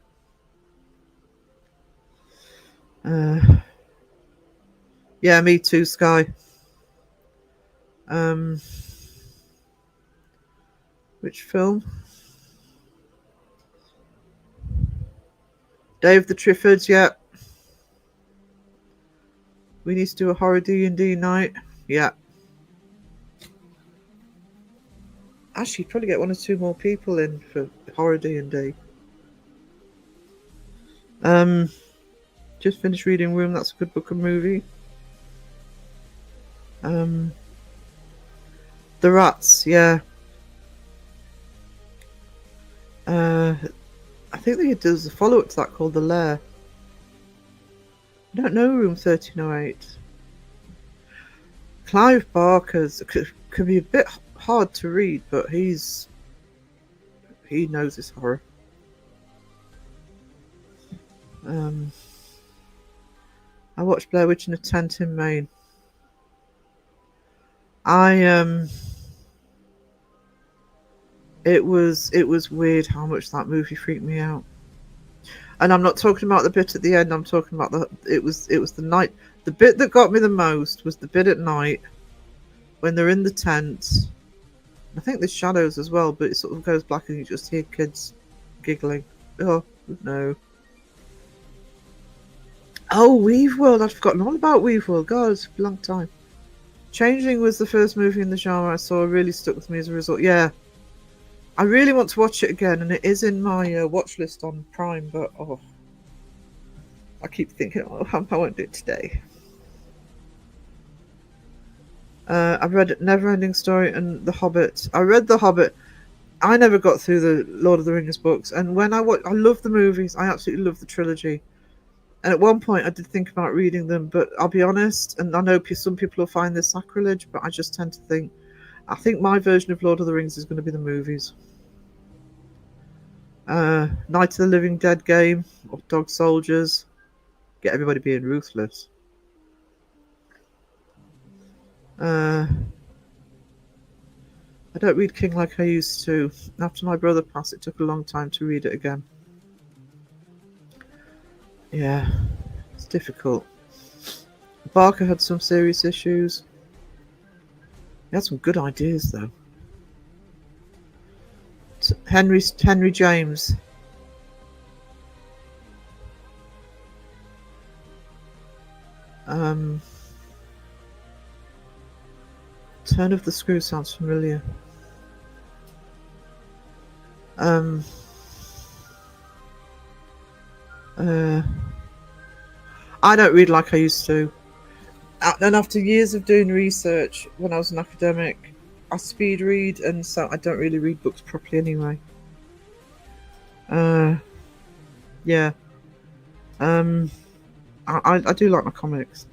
Yeah, me too, Sky. Which film? Day of the Triffids, yeah. We need to do a horror D&D night. Yeah. Actually, probably get 1 or 2 more people in for horror D&D. Just finished reading Room. That's a good book and movie. The Rats, yeah. I think there's a follow-up to that called The Lair. I don't know Room 1308. Clive Barker's could be a bit hard to read, but he knows his horror. I watched Blair Witch in a tent in Maine. It was weird how much that movie freaked me out. And I'm not talking about the bit at the end. I'm talking about it was the night. The bit that got me the most was the bit at night when they're in the tent. I think there's shadows as well, but it sort of goes black and you just hear kids giggling. Oh no. Oh, Weave World. I'd forgotten all about Weave World. God, it's a long time. Changeling was the first movie in the genre I saw. It really stuck with me as a result. Yeah. I really want to watch it again, and it is in my watch list on Prime, but I keep thinking, I won't do it today. I've read Neverending Story and The Hobbit. I read The Hobbit. I never got through the Lord of the Rings books, and when I love the movies. I absolutely love the trilogy. And at one point, I did think about reading them, but I'll be honest, and I know some people will find this sacrilege, but I just tend to think, I think my version of Lord of the Rings is going to be the movies. Night of the Living Dead game, or Dog Soldiers. Get everybody being ruthless. I don't read King like I used to. After my brother passed, it took a long time to read it again. Yeah, it's difficult. Barker had some serious issues. He had some good ideas, though. Henry James. Turn of the Screw sounds familiar. I don't read like I used to. And after years of doing research, when I was an academic, I speed read, and so I don't really read books properly anyway. Yeah. I do like my comics.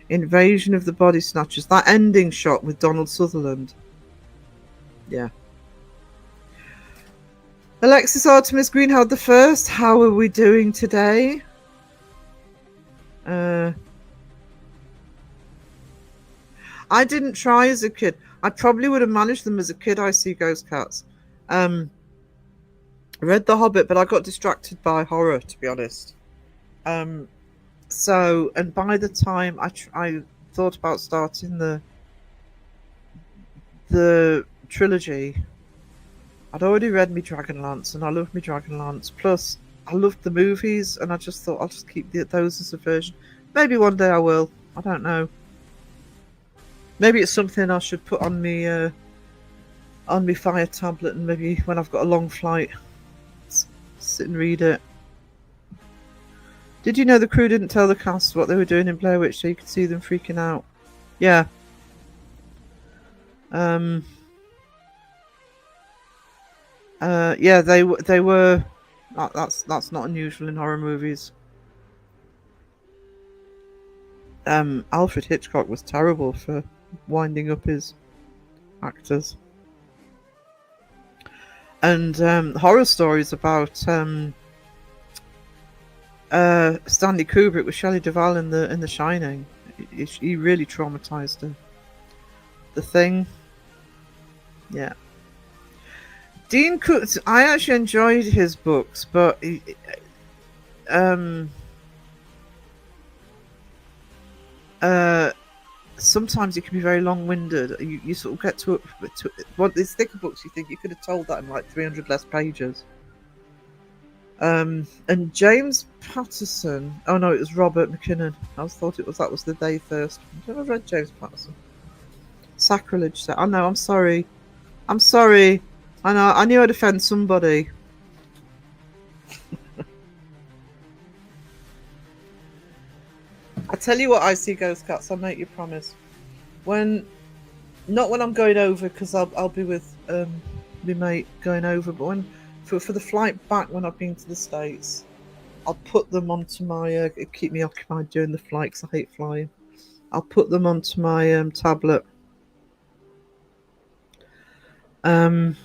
Invasion of the Body Snatchers. That ending shot with Donald Sutherland. Yeah. Alexis Artemis Greenheld the First. How are we doing today? I didn't try as a kid. I probably would have managed them as a kid. I see Ghost Cats. I read The Hobbit, but I got distracted by horror, to be honest. So, and by the time I thought about starting the trilogy, I'd already read me Dragonlance, and I loved me Dragonlance. Plus, I loved the movies, and I just thought I'll just keep those as a version. Maybe one day I will. I don't know. Maybe it's something I should put on me Fire tablet, and maybe when I've got a long flight, sit and read it. Did you know the crew didn't tell the cast what they were doing in Blair Witch, so you could see them freaking out? Yeah. Yeah, they were. That's not unusual in horror movies. Alfred Hitchcock was terrible for winding up his actors. And horror stories about Stanley Kubrick with Shelley Duvall in the Shining. He really traumatized her. The Thing. Yeah. Dean Koontz, I actually enjoyed his books, but sometimes it can be very long-winded. You sort of get to one of these thicker books, you think you could have told that in like 300 less pages. And James Patterson. Oh no, it was Robert McKinnon. I thought that was the day first. I've never read James Patterson. Sacrilege. I know. I'm sorry. I'm sorry. I know. I knew I'd offend somebody. I tell you what, I see ghost cats. I'll make you promise. Not when I'm going over, because I'll be with my mate going over, but when for the flight back when I've been to the States, I'll put them onto my keep me occupied during the flight because I hate flying. I'll put them onto my tablet. Edgar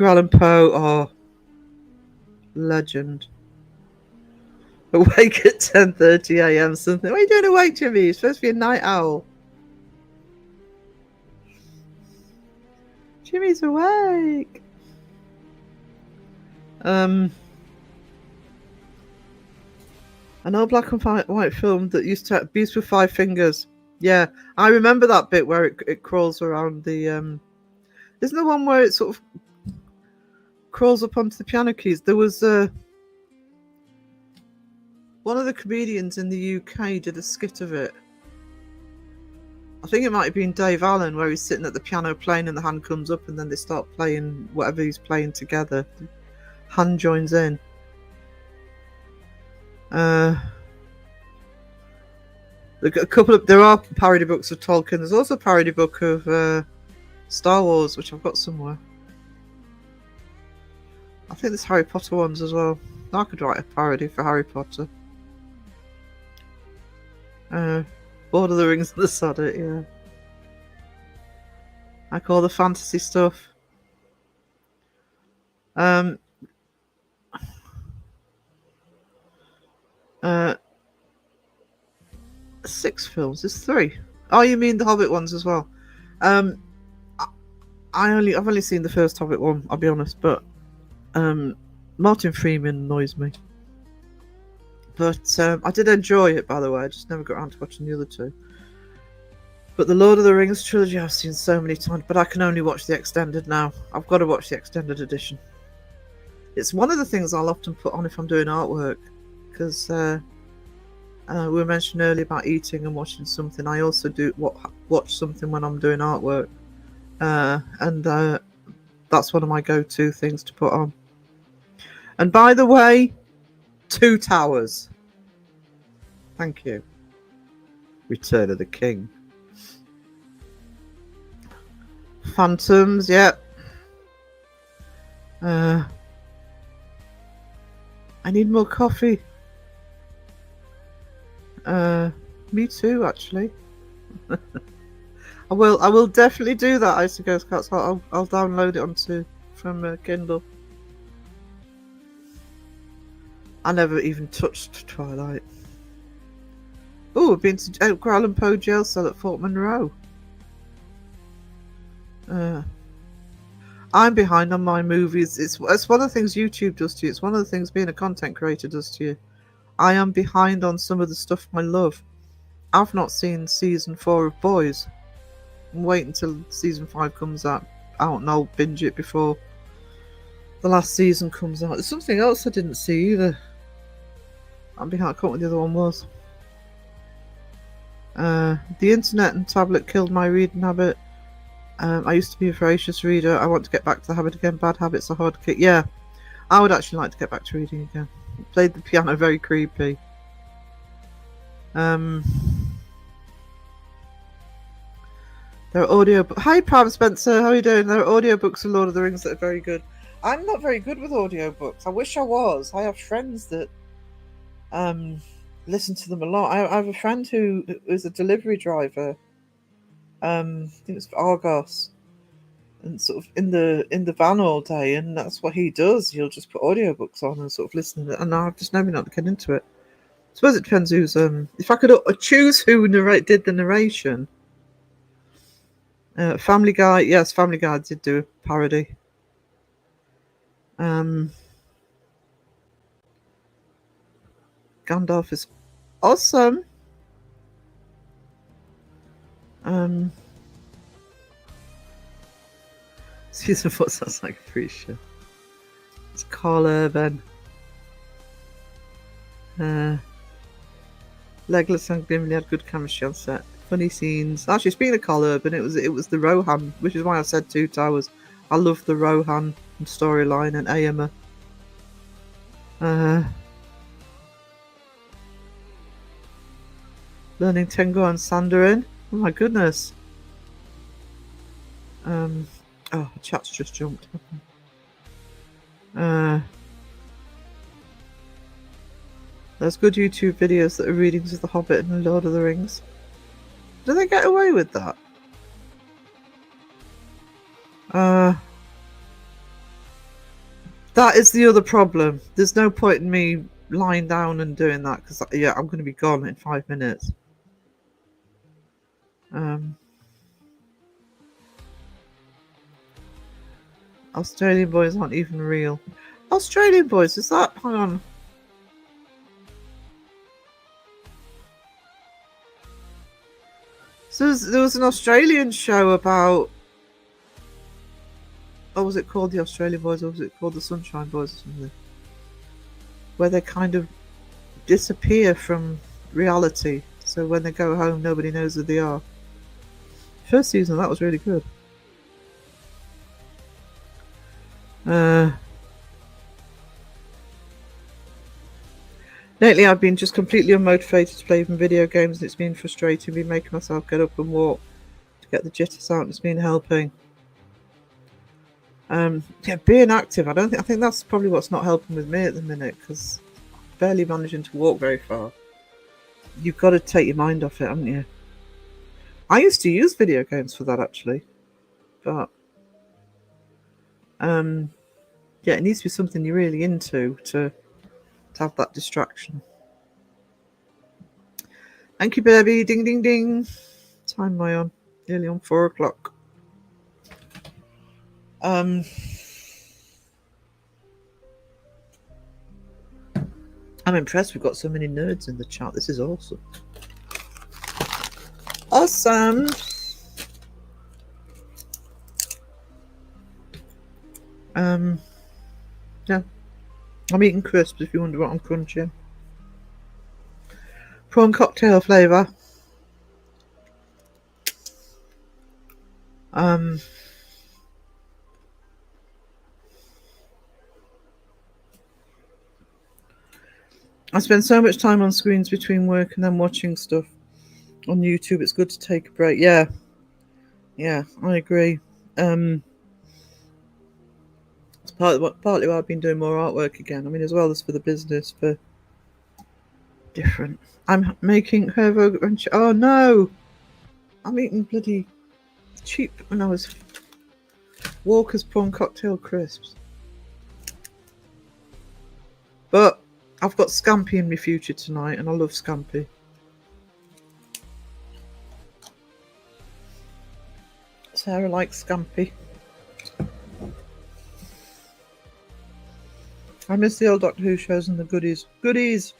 Allan Poe, oh, legend. Awake at 10:30 a.m. something. What are you doing awake, Jimmy? You're supposed to be a night owl. Jimmy's awake. An old black and white film that used to have Beast with Five Fingers. Yeah, I remember that bit where it crawls around the. Isn't there one where it sort of crawls up onto the piano keys? There was one of the comedians in the UK did a skit of it. I think it might have been Dave Allen, where he's sitting at the piano playing and the hand comes up and then they start playing whatever he's playing together. The hand joins in. There are parody books of Tolkien. There's also a parody book of Star Wars, which I've got somewhere. I think there's Harry Potter ones as well. I could write a parody for Harry Potter. Lord of the Rings and the Soddit, yeah. Like all the fantasy stuff. Six films. There's three. Oh, you mean the Hobbit ones as well? I've only seen the first Hobbit one. I'll be honest, but Martin Freeman annoys me. But I did enjoy it, by the way. I just never got around to watching the other two. But the Lord of the Rings trilogy I've seen so many times, but I can only watch the extended now. I've got to watch the extended edition. It's one of the things I'll often put on if I'm doing artwork, because we were mentioned earlier about eating and watching something. I also do watch something when I'm doing artwork, and that's one of my go-to things to put on. And by the way, Two Towers. Thank you. Return of the King. Phantoms, yep. I need more coffee. Me too, actually. I will definitely do that, Icy Ghost Cats. I'll download it from Kindle. I never even touched Twilight. Oh, we've been to Edgar Allan Poe jail cell at Fort Monroe. I'm behind on my movies. It's one of the things YouTube does to you. It's one of the things being a content creator does to you. I am behind on some of the stuff I love. I've not seen season 4 of Boys. I'm waiting until season 5 comes out and I'll binge it before the last season comes out. There's something else I didn't see either. I'm behind. I can't remember what the other one was. The internet and tablet killed my reading habit. I used to be a voracious reader. I want to get back to the habit again. Bad habits are hard to kick. Yeah, I would actually like to get back to reading again. Played the piano, very creepy. There are audio. Hi, Pam Spencer. How are you doing? There are audiobooks of Lord of the Rings that are very good. I'm not very good with audiobooks. I wish I was. I have friends that listen to them a lot. I have a friend who is a delivery driver. I think it's for Argos, and sort of in the van all day, and that's what he does. He'll just put audiobooks on and sort of listen to it. And I've just never not to get into it. I suppose it depends who's if I could choose who did the narration. Family Guy, yes, Family Guy did do a parody. Gandalf is awesome. Season 4 sounds like a free show. It's Carl Urban. Legolas and Gimli had good chemistry on set. Funny scenes. Actually, speaking of Carl Urban, it was the Rohan, which is why I said Two Towers. I love the Rohan storyline and Aomer. Learning Tengu and Sandarin. Oh my goodness. Oh, the chat's just jumped. There's good YouTube videos that are readings of The Hobbit and Lord of the Rings. Do they get away with that? That is the other problem. There's no point in me lying down and doing that because, yeah, I'm going to be gone in 5 minutes. Australian boys aren't even real. Australian boys, is that? Hang on. So there was an Australian show about. Or was it called The Australian Boys, or was it called The Sunshine Boys or something? Where they kind of disappear from reality. So when they go home, nobody knows who they are. First season, that was really good. Lately, I've been just completely unmotivated to play even video games, and it's been frustrating. Been making myself get up and walk to get the jitters out, and it's been helping. Yeah, being active. I think that's probably what's not helping with me at the minute, because I'm barely managing to walk very far. You've got to take your mind off it, haven't you? I used to use video games for that, actually, but yeah, it needs to be something you're really into to have that distraction. Thank you, baby. Ding, ding, ding. Time am I on? Nearly on 4 o'clock. I'm impressed we've got so many nerds in the chat. This is awesome. Awesome. Yeah. I'm eating crisps if you wonder what I'm crunching. Prawn cocktail flavour. I spend so much time on screens between work and then watching stuff on YouTube. It's good to take a break. Yeah, I agree. It's partly why I've been doing more artwork again. I mean, as well as for the business, for different. I'm making Hervo. Oh no! I'm eating bloody cheap when I was Walker's prawn cocktail crisps. But I've got scampi in my future tonight, and I love scampi. Sarah likes scampi. I miss the old Doctor Who shows and the goodies. Goodies!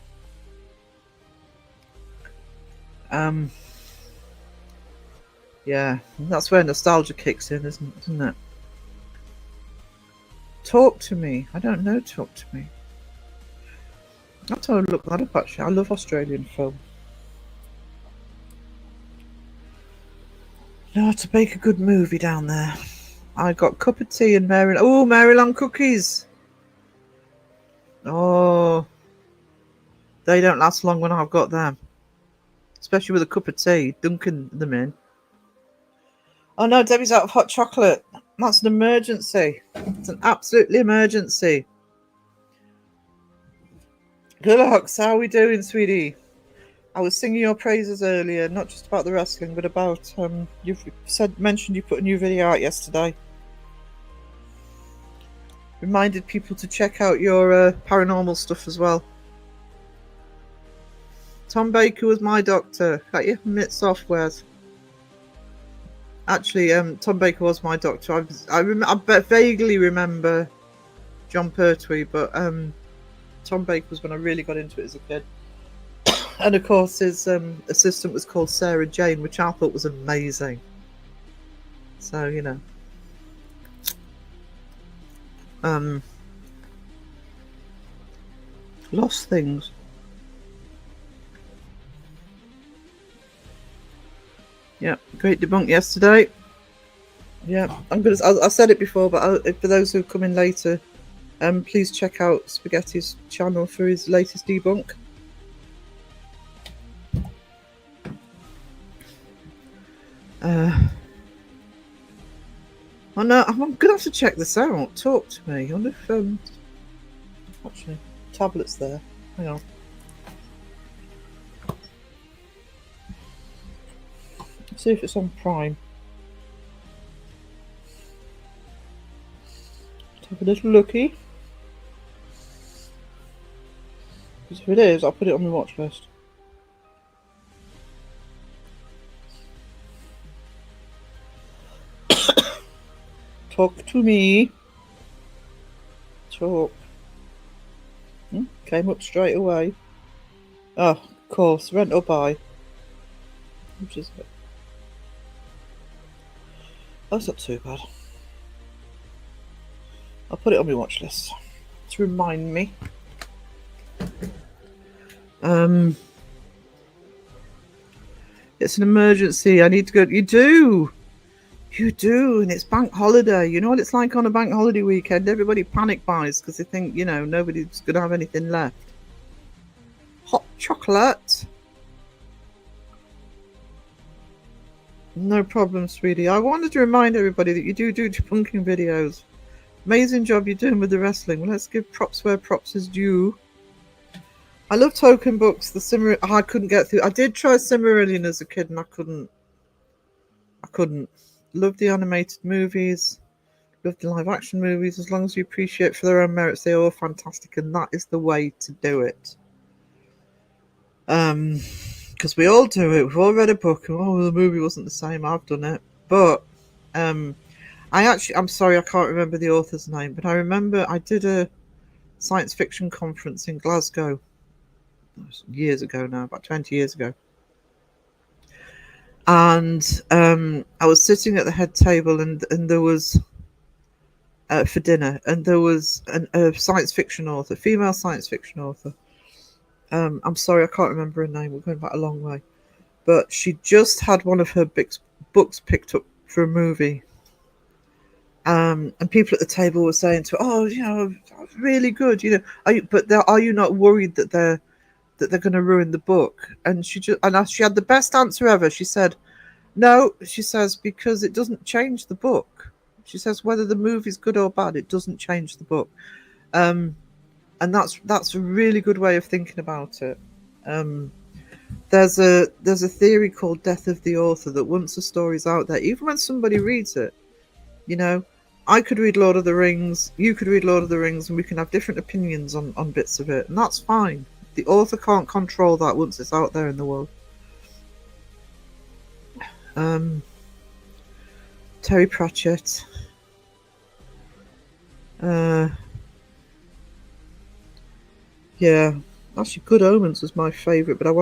Yeah, that's where nostalgia kicks in, isn't it? Talk to Me. I don't know Talk to Me. I have to look that up, actually. I love Australian film. Know how to bake a good movie down there. I got a cup of tea and Maryland. Oh, Maryland cookies. Oh, they don't last long when I've got them. Especially with a cup of tea, dunking them in. Oh no, Debbie's out of hot chocolate. That's an emergency. It's an absolutely emergency. Good luck. How are we doing, sweetie? I was singing your praises earlier, not just about the wrestling, but about you've mentioned you put a new video out yesterday. Reminded people to check out your paranormal stuff as well. Tom Baker was my doctor. Got your mitt softwares. Actually, Tom Baker was my doctor. I vaguely remember John Pertwee, but Tom Baker was when I really got into it as a kid. And of course, his assistant was called Sarah Jane, which I thought was amazing. So, you know. Lost things. Yeah, great debunk yesterday. Yeah, I'm gonna. I said it before, but for those who come in later, please check out Spaghetti's channel for his latest debunk. Oh no, I'm gonna have to check this out. Talk to me. I wonder if actually tablet's there. Hang on. See if it's on Prime. Have a little looky. Because if it is, I'll put it on my watch list. Talk to me. Talk. Came up straight away. Oh, of course. Rent or buy. Which is it? That's not too bad. I'll put it on my watch list to remind me. It's an emergency. I need to go. You do, and it's bank holiday. You know what it's like on a bank holiday weekend? Everybody panic buys because they think, nobody's going to have anything left. Hot chocolate. No problem, sweetie. I wanted to remind everybody that you do debunking videos. Amazing job you're doing with the wrestling. Well, let's give props where props is due. I love token books. I couldn't get through. I did try Cimmerillion as a kid and I couldn't. Love the animated movies. Love the live action movies. As long as you appreciate for their own merits, they are all fantastic, and that is the way to do it. Because we all do it. We've all read a book and the movie wasn't the same. I've done it. But I'm sorry, I can't remember the author's name, but I remember I did a science fiction conference in Glasgow years ago now, about 20 years ago. And I was sitting at the head table and there was, for dinner, and there was a science fiction author, female science fiction author. I'm sorry, I can't remember her name. We're going back a long way. But she just had one of her books picked up for a movie. And people at the table were saying to her, really good, are you not worried that they're going to ruin the book? And she had the best answer ever. She said, no, she says, because it doesn't change the book. She says, whether the movie's good or bad, it doesn't change the book. And that's a really good way of thinking about it. There's a theory called death of the author, that once a story's out there, even when somebody reads it, I could read Lord of the Rings, you could read Lord of the Rings, and we can have different opinions on bits of it, and that's fine. The author can't control that once it's out there in the world. Terry Pratchett. Yeah, actually, Good Omens was my favourite, but I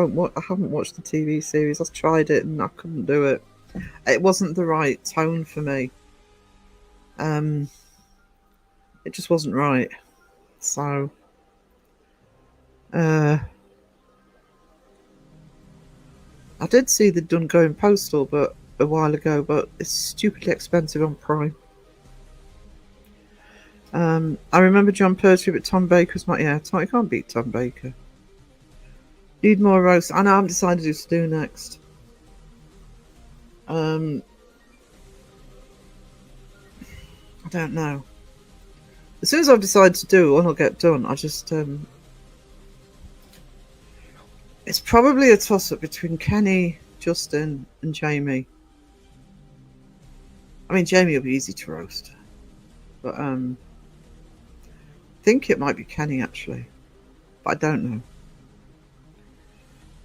haven't watched the TV series. I've tried it and I couldn't do it. It wasn't the right tone for me. It just wasn't right. So, I did see the done going postal, but a while ago, but it's stupidly expensive on Prime. I remember John Pertwee, but Tom Baker's you can't beat Tom Baker. Need more roast. I know, I'm decided who to do next. I don't know. As soon as I've decided to do one, I'll get done. I just it's probably a toss-up between Kenny, Justin, and Jamie. I mean, Jamie will be easy to roast, but I think it might be Kenny actually, but I don't know.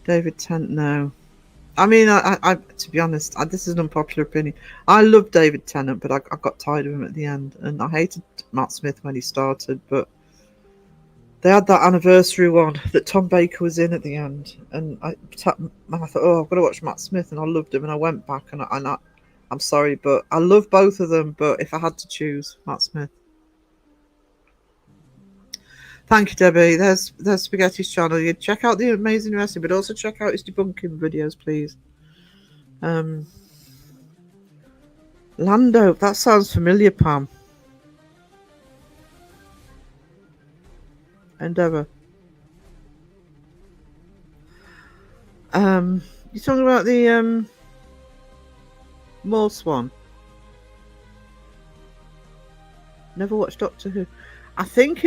David Tennant, no. I mean, I to be honest, this is an unpopular opinion. I love David Tennant, but I got tired of him at the end, and I hated Matt Smith when he started. But they had that anniversary one that Tom Baker was in at the end, and I thought, I've got to watch Matt Smith, and I loved him, and I went back, and I'm sorry, but I love both of them. But if I had to choose, Matt Smith. Thank you, Debbie. There's Spaghetti's channel. You check out the amazing recipe, but also check out his debunking videos, please. Lando, that sounds familiar, Pam. Endeavour. You're talking about the Morse one. Never watched Doctor Who. I think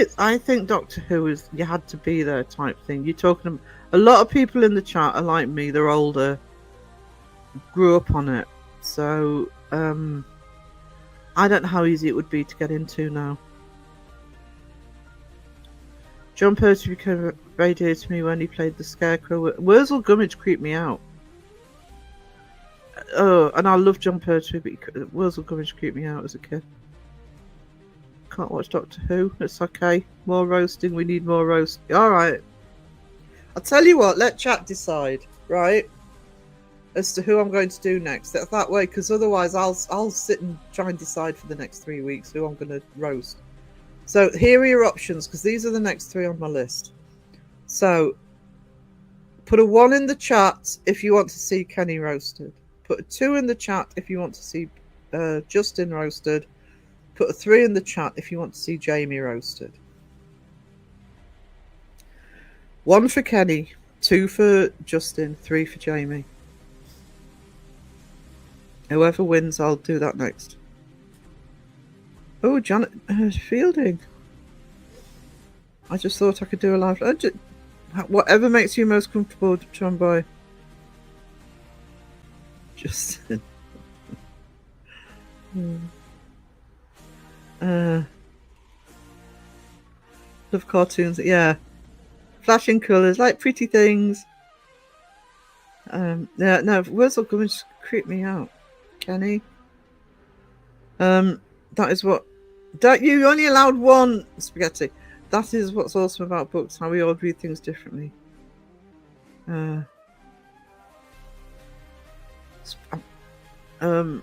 Doctor Who is you had to be there type thing. You're talking a lot of people in the chat are like me, they're older, grew up on it. So I don't know how easy it would be to get into now. John Pertwee became very dear to me when he played the Scarecrow. Wurzel Gummidge creeped me out. Oh, and I love John Pertwee, but Wurzel Gummidge creeped me out as a kid. Can't watch Doctor Who. It's okay. More roasting. We need more roast. All right. I'll tell you what. Let chat decide, right, as to who I'm going to do next. That way, because otherwise I'll sit and try and decide for the next 3 weeks who I'm going to roast. So here are your options, because these are the next 3 on my list. So put a 1 in the chat if you want to see Kenny roasted. Put a 2 in the chat if you want to see Justin roasted. Put a 3 in the chat if you want to see Jamie roasted. 1 for Kenny, 2 for Justin, 3 for Jamie. Whoever wins, I'll do that next. Oh, Janet Fielding. I just thought I could do a live. Whatever makes you most comfortable, John Boy. Justin. Love cartoons, yeah. Flashing colours, like pretty things. Yeah, no, Wurzel Gummidge creep me out. Kenny. That is what. That you only allowed 1 spaghetti. That is what's awesome about books, how we all read things differently. I'm gonna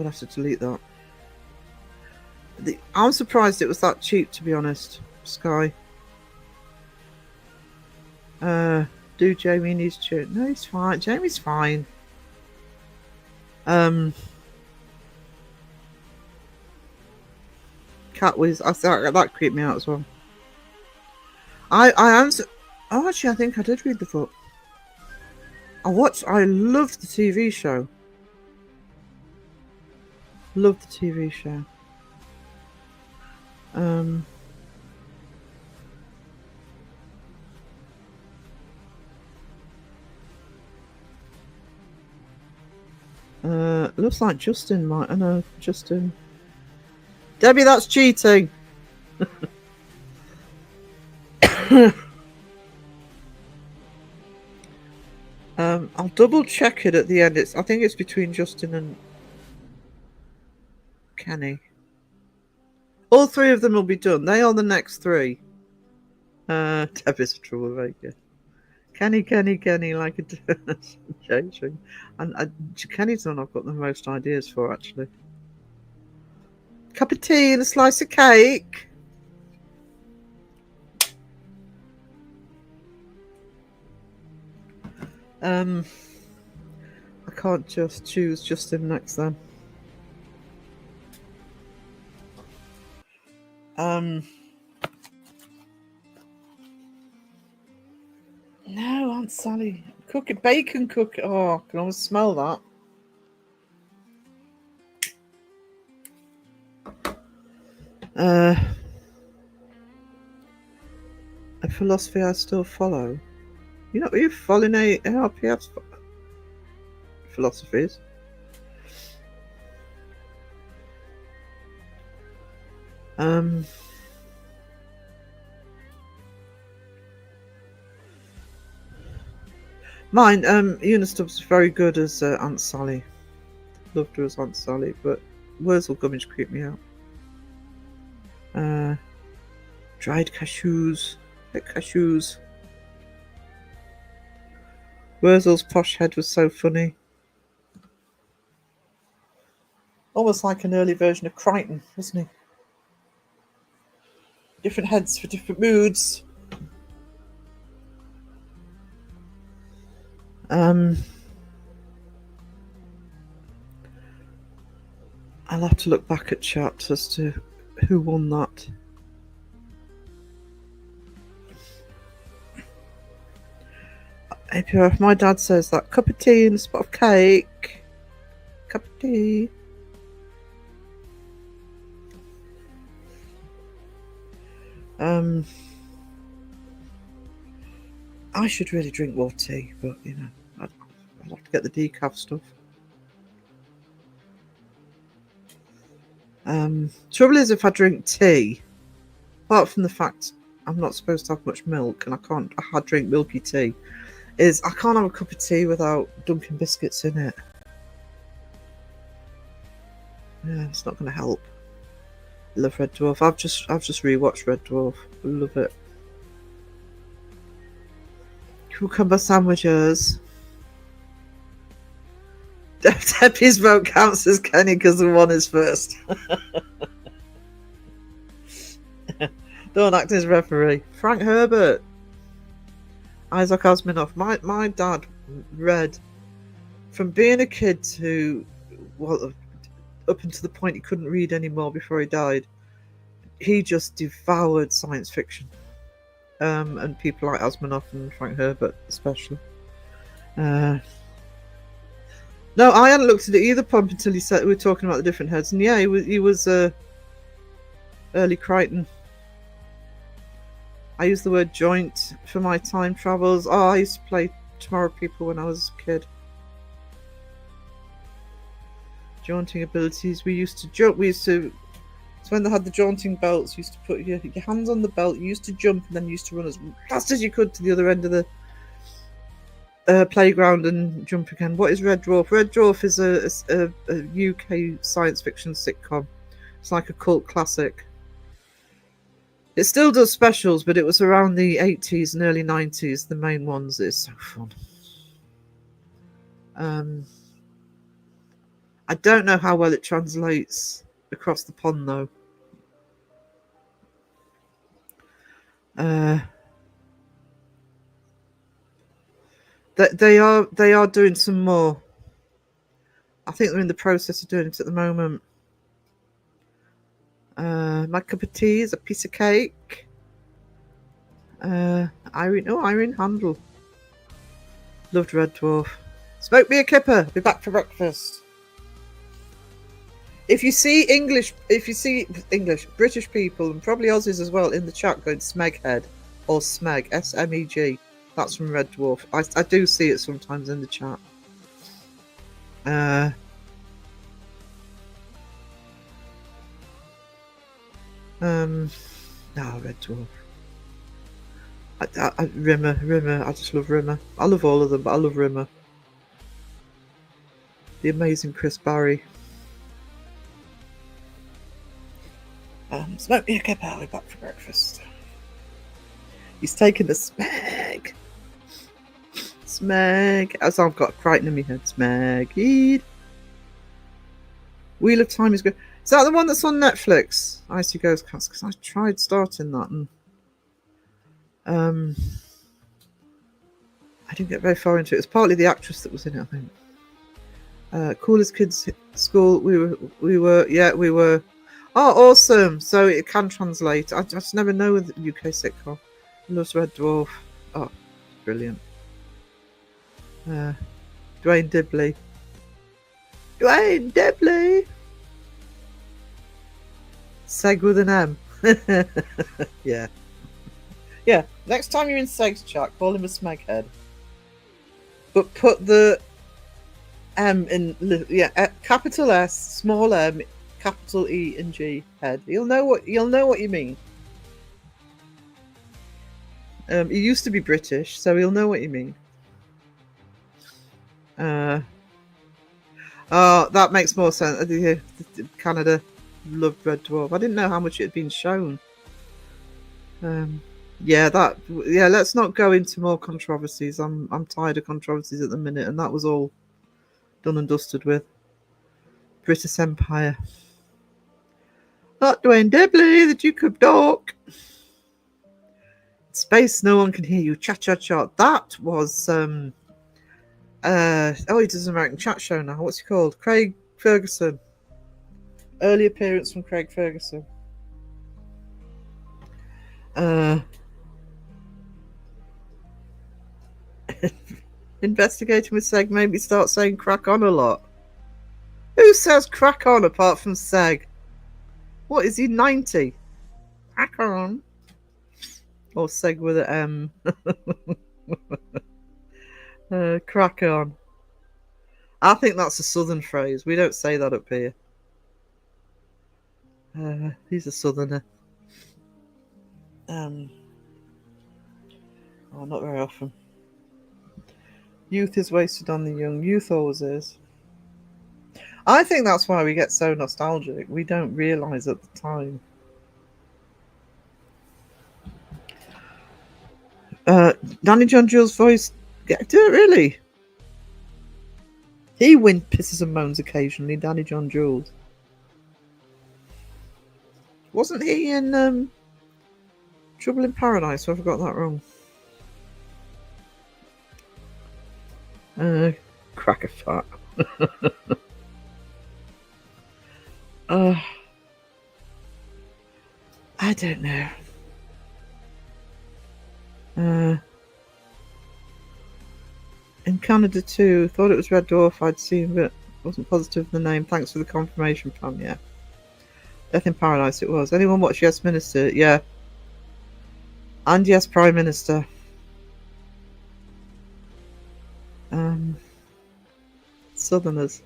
have to delete that. I'm surprised it was that cheap, to be honest. Sky. Do Jamie needs to? No, he's fine. Jamie's fine. Cat Whiz. I thought that creeped me out as well. I answer. Oh, actually, I think I did read the book. I loved the TV show. Loved the TV show. Looks like Justin might. I know, Justin. Debbie, that's cheating. I'll double check it at the end. I think it's between Justin and Kenny. All 3 of them will be done. They are the next 3. Debbie's a troublemaker. Kenny, like a changing. And Kenny's the one I've got the most ideas for, actually. Cup of tea and a slice of cake. I can't just choose Justin next then. No, Aunt Sally. Bacon cook. Oh, I can almost smell that. A philosophy I still follow. You know, are you following ARPF philosophies? Mine, Una Stubbs is very good as Aunt Sally. Loved her as Aunt Sally, but Wurzel Gummidge creeped me out. Dried cashews. Cashews. Wurzel's posh head was so funny. Almost like an early version of Crichton, wasn't different heads for different moods. I'll have to look back at chat as to who won that. APRF, my dad says that cup of tea and a spot of cake. Cup of tea. I should really drink more tea, but you know, I'd have to get the decaf stuff. Trouble is, if I drink tea, apart from the fact I'm not supposed to have much milk, and I drink milky tea, is I can't have a cup of tea without dunking biscuits in it. Yeah, it's not going to help. I love Red Dwarf. I've just rewatched Red Dwarf. I love it. Cucumber sandwiches. Debbie's vote counts as Kenny because the one is first. Don't act as referee. Frank Herbert. Isaac Asimov. My dad read from being a kid to up until the point he couldn't read anymore before he died. He just devoured science fiction. And people like Asimov and Frank Herbert especially. No, I hadn't looked at it either, Pump, until he said we were talking about the different heads. And yeah, he was early Crichton. I use the word joint for my time travels. Oh, I used to play Tomorrow People when I was a kid. Jaunting abilities. We used to jump. So when they had the jaunting belts, you used to put your hands on the belt. You used to jump, and then you used to run as fast as you could to the other end of the playground and jump again. What is Red Dwarf? Red Dwarf is a UK science fiction sitcom. It's like a cult classic. It still does specials, but it was around the 80s and early 90s. The main ones. It's so fun. I don't know how well it translates across the pond, though. They are doing some more. I think they're in the process of doing it at the moment. My cup of tea is a piece of cake. Irene Handel. Loved Red Dwarf. Smoke me a kipper. Be back for breakfast. If you see English, British people and probably Aussies as well in the chat going Smeghead or Smeg, S-M-E-G, that's from Red Dwarf. I do see it sometimes in the chat. Red Dwarf. Rimmer. I just love Rimmer. I love all of them, but I love Rimmer. The amazing Chris Barry. Smoke me a kipper. I'll be back for breakfast. He's taking the Smeg. Smeg. As I've got Crichton in my head. Smeg. Wheel of Time is good. Is that the one that's on Netflix? Icy Ghost Cats, because I tried starting that and I didn't get very far into it. It's partly the actress that was in it, I think. Coolest Kids School. We were. Oh, awesome! So it can translate. I just never know with the UK sitcom. Loves Red Dwarf. Oh, brilliant. Dwayne Dibley. Seg with an M. Yeah. Next time you're in Seg's chat, call him a Smeghead. But put the M in. Capital S, small M, capital E and G head. You'll know what you mean. He used to be British, so he'll know what you mean. That makes more sense. Canada loved Red Dwarf. I didn't know how much it had been shown. Let's not go into more controversies. I'm tired of controversies at the minute, and that was all done and dusted with. British Empire. Not Dwayne Dibley, the Duke of Dork. Space, no one can hear you. Cha cha cha. That was he does an American chat show now. What's he called? Craig Ferguson. Early appearance from Craig Ferguson. Investigating with Seg made me start saying crack on a lot. Who says crack on apart from Seg? What is he, 90? Crack on. Or Seg with an M. Crack on. I think that's a southern phrase. We don't say that up here. He's a southerner. Not very often. Youth is wasted on the young. Youth always is. I think that's why we get so nostalgic. We don't realise at the time. Danny John Jules' voice. Do it really? He pisses and moans occasionally, Danny John Jules. Wasn't he in Trouble in Paradise? Have I got that wrong? Cracker fat. I don't know. In Canada too, thought it was Red Dwarf I'd seen, but wasn't positive of the name. Thanks for the confirmation, Pam. Yeah, Death in Paradise it was. Anyone watch Yes Minister? Yeah. And Yes Prime Minister. Southerners.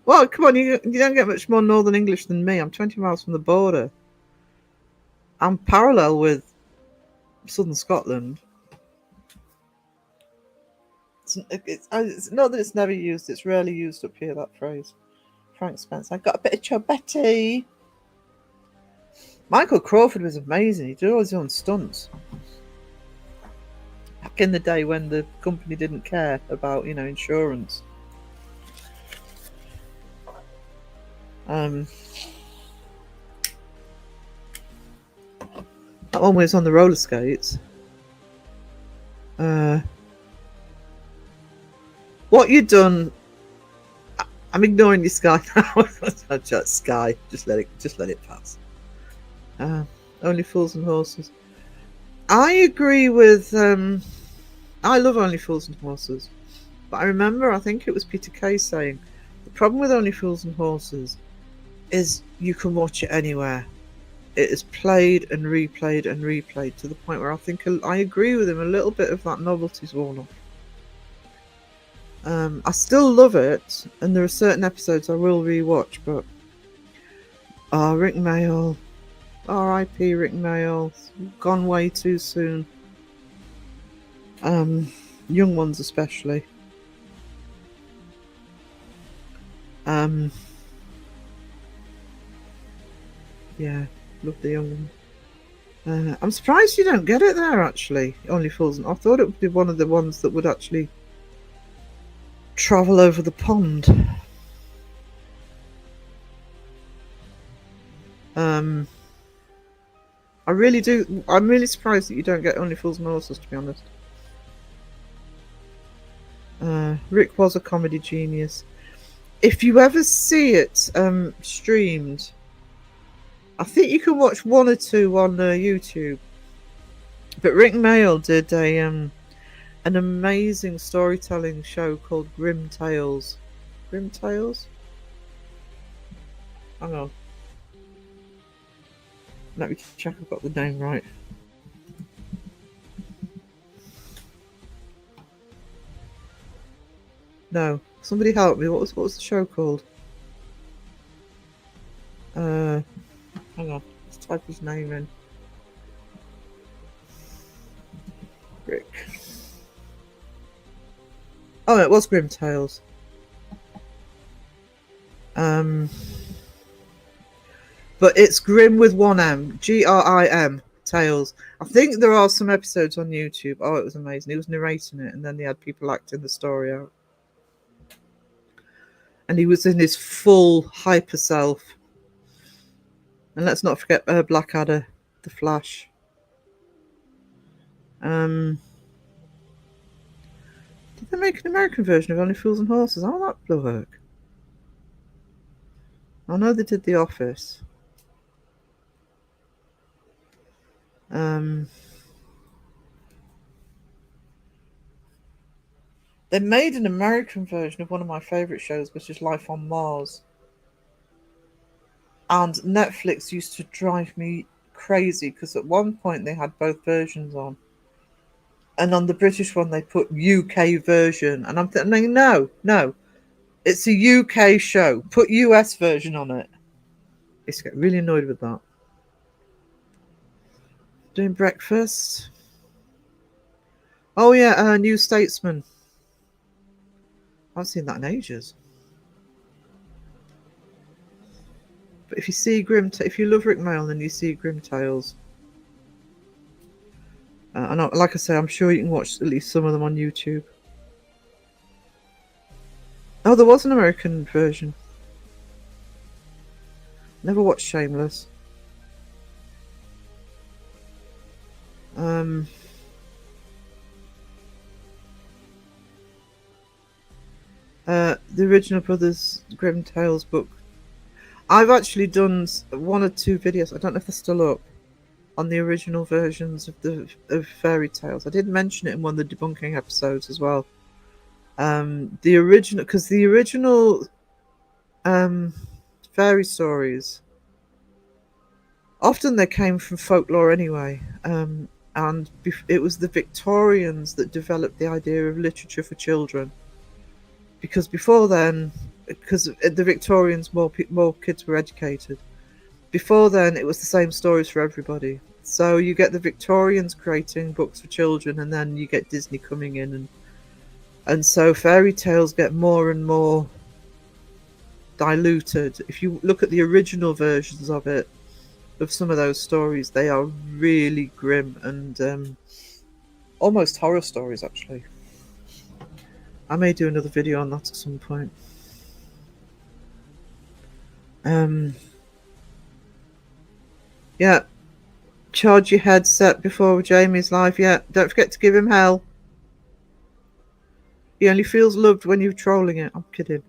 Well, come on, you don't get much more Northern English than me. I'm 20 miles from the border. I'm parallel with Southern Scotland. It's not that it's never used, it's rarely used up here, that phrase. Frank Spence, I got a bit of chobetti. Michael Crawford was amazing. He did all his own stunts. Back in the day when the company didn't care about, insurance. That one was on the roller skates. What you done? I'm ignoring your Sky now. Sky, just let it pass. Only Fools and Horses. I agree with. I love Only Fools and Horses, but I remember I think it was Peter Kay saying the problem with Only Fools and Horses is you can watch it anywhere. It is played and replayed and replayed to the point where I think I agree with him. A little bit of that novelty's worn off. I still love it, and there are certain episodes I will rewatch, but Rick Mayall, R.I.P. Rick Mayall, gone way too soon. Young ones especially. Yeah, love the young one. I'm surprised you don't get it there, actually. Only Fools and I thought it would be one of the ones that would actually travel over the pond. I really do. I'm really surprised that you don't get Only Fools and Horses, to be honest. Rick was a comedy genius. If you ever see it streamed, I think you can watch one or two on YouTube. But Rick Mayall did an amazing storytelling show called Grim Tales. Grim Tales? Hang on. Let me check I've got the name right. No. Somebody help me. What was the show called? Hang on. Let's type his name in. Rick. Oh, it was Grim Tales. But it's Grim with one M. Grim Tales. I think there are some episodes on YouTube. Oh, it was amazing. He was narrating it, and then they had people acting the story out. And he was in his full hyper self. And let's not forget Blackadder, the Flash. Did they make an American version of Only Fools and Horses? How would that work? I know they did The Office. They made an American version of one of my favourite shows, which is Life on Mars. And Netflix used to drive me crazy because at one point they had both versions on. And on the British one, they put UK version. And I'm thinking, no, it's a UK show. Put US version on it. I used to get really annoyed with that. Doing breakfast. Oh, yeah, New Statesman. I haven't seen that in ages. But if you see if you love Rick Mayall and you see Grim Tales, and like I say, I'm sure you can watch at least some of them on YouTube. Oh, there was an American version. Never watched Shameless. The original Brothers Grimm Tales book. I've actually done 1 or 2 videos. I don't know if they're still up on the original versions of fairy tales. I did mention it in one of the debunking episodes as well. The original fairy stories, often they came from folklore anyway. And it was the Victorians that developed the idea of literature for children. Because before then, because the Victorians, more kids were educated. Before then, it was the same stories for everybody. So you get the Victorians creating books for children, and then you get Disney coming in, and so fairy tales get more and more diluted. If you look at the original versions of some of those stories, they are really grim and almost horror stories, actually. I may do another video on that at some point. Yeah. Charge your headset before Jamie's live. Yeah. Don't forget to give him hell. He only feels loved when you're trolling it. I'm kidding.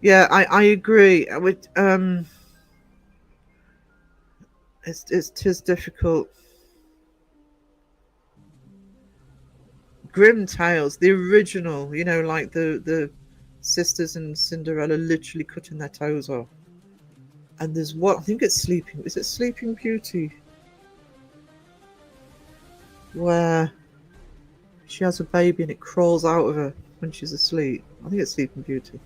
Yeah, I agree. With it's difficult. Grim Tales, the original, like the sisters in Cinderella literally cutting their toes off. And there's I think it's Sleeping Beauty? Where she has a baby and it crawls out of her when she's asleep. I think it's Sleeping Beauty.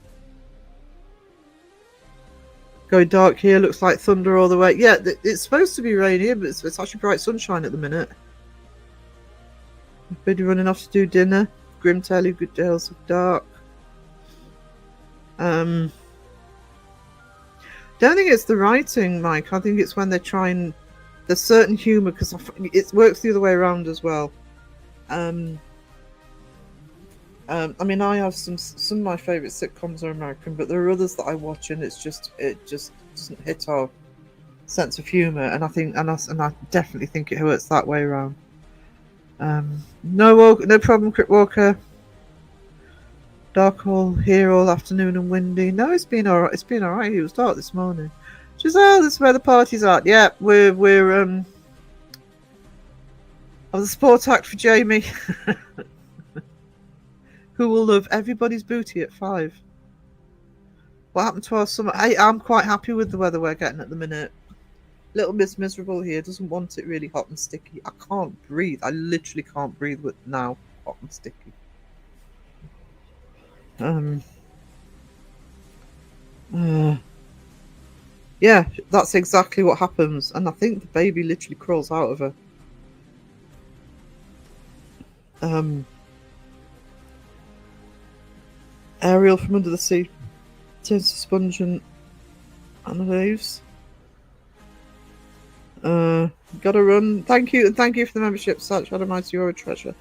Going dark here, looks like thunder all the way. Yeah, it's supposed to be rain here, but it's actually bright sunshine at the minute. Everybody running off to do dinner. Grim Tale, Good Tales of Dark. Don't think it's the writing, Mike. I think it's when they're trying. There's certain humour, because it works the other way around as well. I mean, I have some of my favourite sitcoms are American, but there are others that I watch and it just doesn't hit our sense of humour, and I definitely think it works that way around. No problem, Crit Walker. Dark all here all afternoon and windy. No, it's been alright. It's been alright. It was dark this morning. Giselle, this is where the party's at. Yeah, we're of the sport act for Jamie. Who will love everybody's booty at 5. What happened to our summer? I'm quite happy with the weather we're getting at the minute. Little Miss Miserable here doesn't want it really hot and sticky. I can't breathe. I literally can't breathe with now hot and sticky. Yeah, that's exactly what happens, and I think the baby literally crawls out of her. Ariel from under the sea turns to sponge and the waves. Gotta run. Thank you, and thank you for the membership, Satch. Adamites, you're a treasure.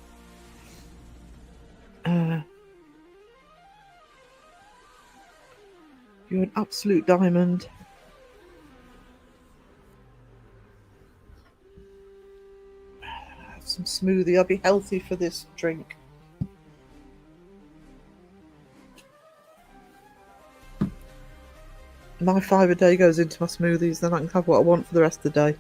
You're an absolute diamond. some smoothie. I'll be healthy for this drink. My 5 a day goes into my smoothies, then I can have what I want for the rest of the day.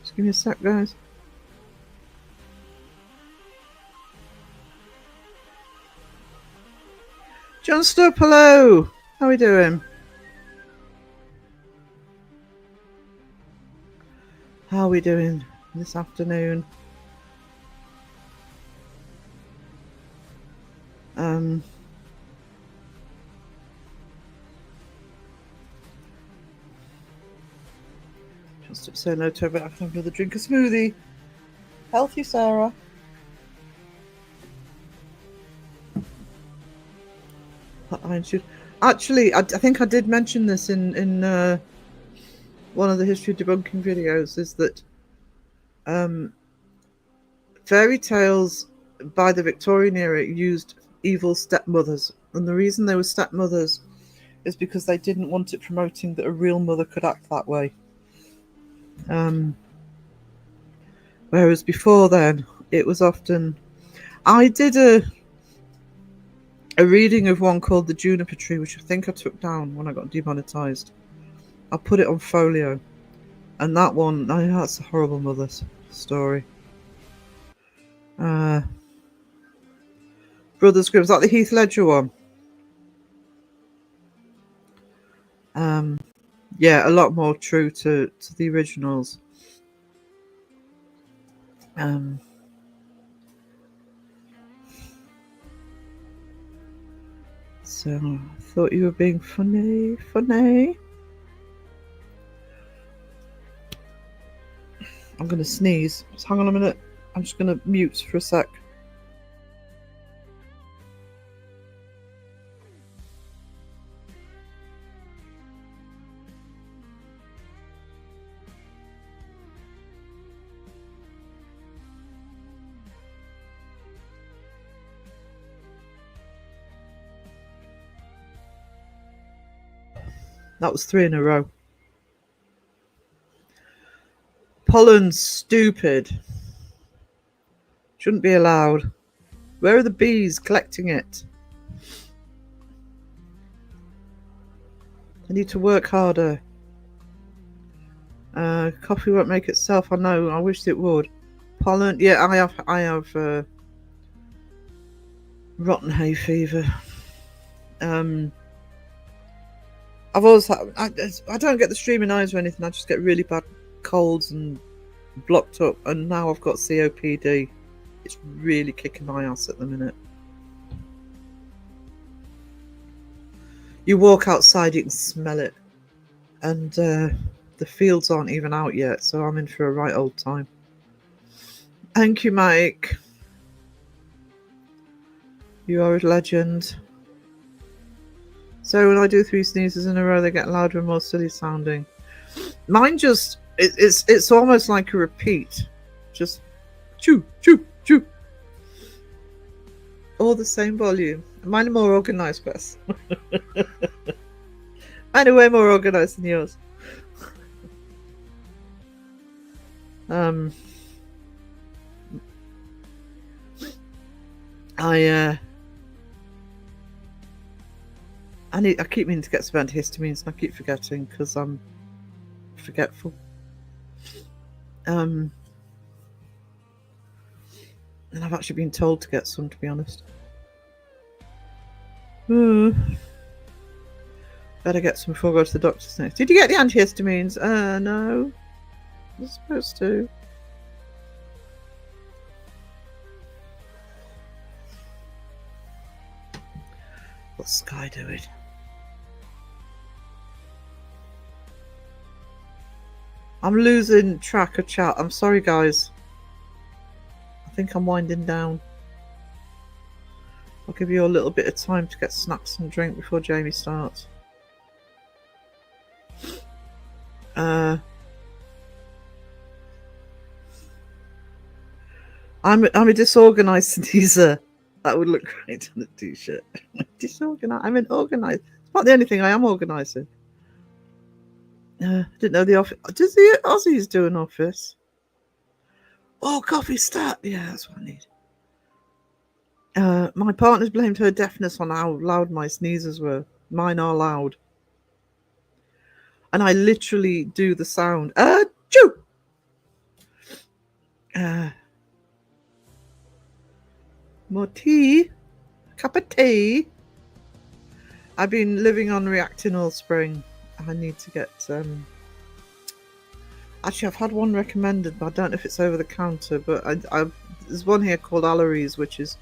Just give me a sec, guys. John Stubb, hello! How are we doing? How are we doing this afternoon? Just say no to everyone. I can have another drink of smoothie. Healthy Sarah. Actually, I think I did mention this in one of the history debunking videos, is that fairy tales by the Victorian era used evil stepmothers, and the reason they were stepmothers is because they didn't want it promoting that a real mother could act that way. Whereas before then, it was often... I did a reading of one called The Juniper Tree, which I think I took down when I got demonetized. I put it on folio. And that one, that's a horrible mother's story. Brothers Grimm, is that the Heath Ledger one? Yeah, a lot more true to the originals. So I thought you were being funny. I'm going to sneeze. Just hang on a minute. I'm just going to mute for a sec. That was 3 in a row. Pollen's stupid. Shouldn't be allowed. Where are the bees collecting it? I need to work harder. Coffee won't make itself. I know. I wish it would. Pollen. Yeah, I have rotten hay fever. I've always had, I don't get the streaming eyes or anything. I just get really bad colds and blocked up, and now I've got COPD. It's really kicking my ass at the minute. You walk outside, you can smell it, and the fields aren't even out yet, so I'm in for a right old time. Thank you, Mike. You are a legend. So when I do 3 sneezes in a row, they get louder and more silly sounding. Mine just, it's almost like a repeat. Just choo, choo, choo. All the same volume. Mine are more organised, Wes. Mine are way more organised than yours. I keep meaning to get some antihistamines, and I keep forgetting because I'm forgetful. And I've actually been told to get some, to be honest. Better get some before I go to the doctor's next. Did you get the antihistamines? No. You're supposed to. What's Sky doing? I'm losing track of chat. I'm sorry, guys. I think I'm winding down. I'll give you a little bit of time to get snacks and drink before Jamie starts. I I'm a disorganized sneezer. That would look great on a t-shirt. Disorganized. I'm an organized. It's not the only thing I am organizing. Didn't know the office. Does the Aussies do an office? Oh, coffee stat. Yeah, that's what I need. My partner's blamed her deafness on how loud my sneezes were. Mine are loud. And I literally do the sound. Choo! More tea? Cup of tea? I've been living on Reactin all spring. I need to get... Actually, I've had one recommended, but I don't know if it's over the counter. But there's one here called Alleries, which is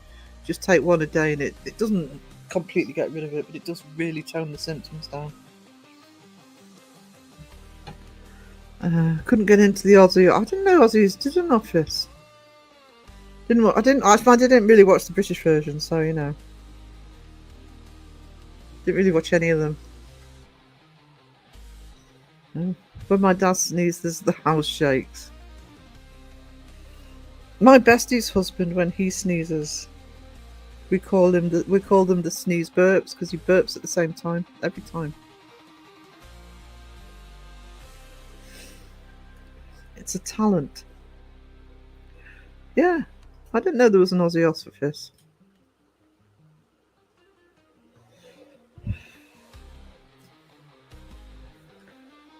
just take one a day, and it doesn't completely get rid of it, but it does really tone the symptoms down. Couldn't get into the Aussie. I didn't know Aussies did an office. I didn't really watch the British version, so you know. Didn't really watch any of them. No. When my dad sneezes, the house shakes. My bestie's husband, when he sneezes, we call them the sneeze burps because he burps at the same time every time. It's a talent. Yeah, I didn't know there was an Aussie office. I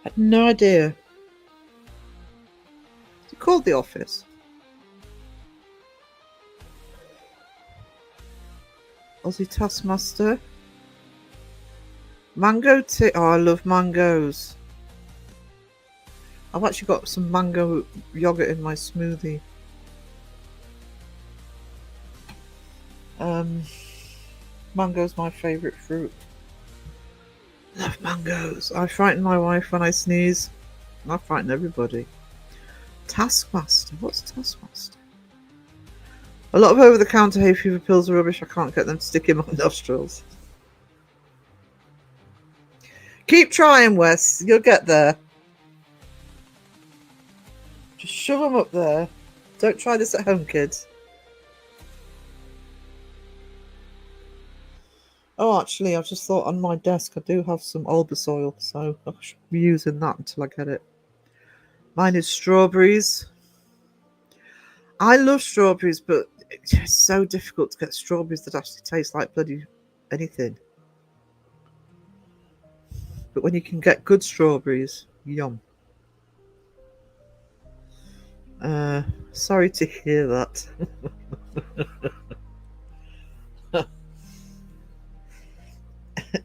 had no idea. Is it called The Office? Aussie Taskmaster. Mango tea. Oh, I love mangoes. I've actually got some mango yogurt in my smoothie. Mango's my favourite fruit. Love mangoes. I frighten my wife when I sneeze. I frighten everybody. Taskmaster. What's Taskmaster? A lot of over-the-counter hay fever pills are rubbish. I can't get them to stick in my nostrils. Keep trying, Wes. You'll get there. Just shove them up there. Don't try this at home, kids. Oh, actually, I've just thought on my desk I do have some Albus oil, so I should be using that until I get it. Mine is strawberries. I love strawberries, but it's just so difficult to get strawberries that actually taste like bloody anything. But when you can get good strawberries, yum. Sorry to hear that.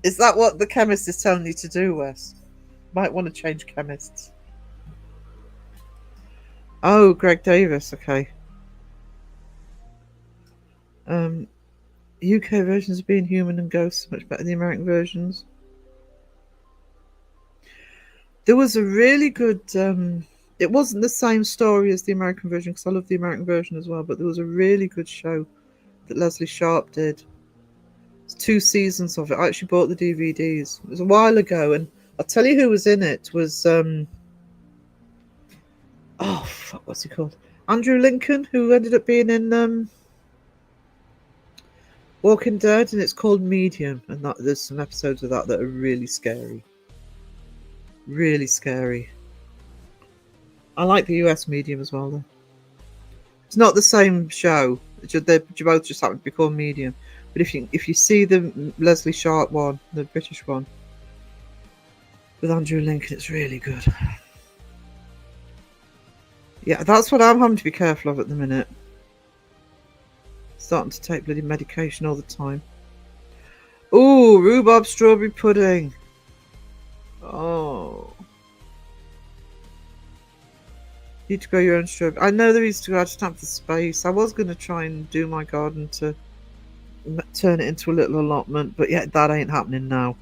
Is that what the chemist is telling you to do, Wes? Might want to change chemists. Oh, Greg Davis, okay. UK versions of Being Human and Ghosts much better than the American versions. There was a really good... it wasn't the same story as the American version, because I love the American version as well, but there was a really good show that Leslie Sharp did. It's 2 seasons of it. I actually bought the DVDs. It was a while ago, and I'll tell you who was in it. Was oh fuck, what's he called? Andrew Lincoln, who ended up being in Walking Dead, and it's called Medium, and there's some episodes of that are really scary. Really scary. I like the US Medium as well, though. It's not the same show. They both just happen to be called Medium. But if you see the Leslie Sharp one, the British one, with Andrew Lincoln, it's really good. Yeah, that's what I'm having to be careful of at the minute. Starting to take bloody medication all the time. Ooh, rhubarb strawberry pudding. Oh. Need to grow your own strawberry. I know there is to go. I just have the space. I was going to try and do my garden to turn it into a little allotment, but yeah, that ain't happening now.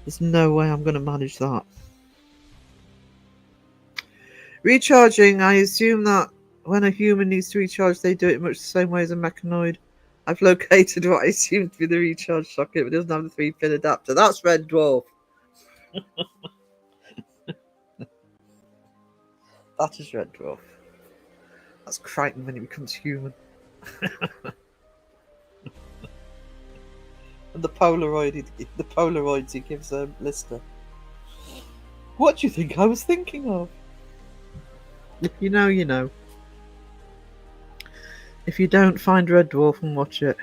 There's no way I'm going to manage that. Recharging, I assume that when a human needs to recharge, they do it much the same way as a mechanoid. I've located what I assume to be the recharge socket, but it doesn't have the 3-pin adapter. That's Red Dwarf. That is Red Dwarf. That's Crichton when he becomes human. And the Polaroids he gives Lister. What do you think I was thinking of? If you know, you know. If you don't, find Red Dwarf and watch it.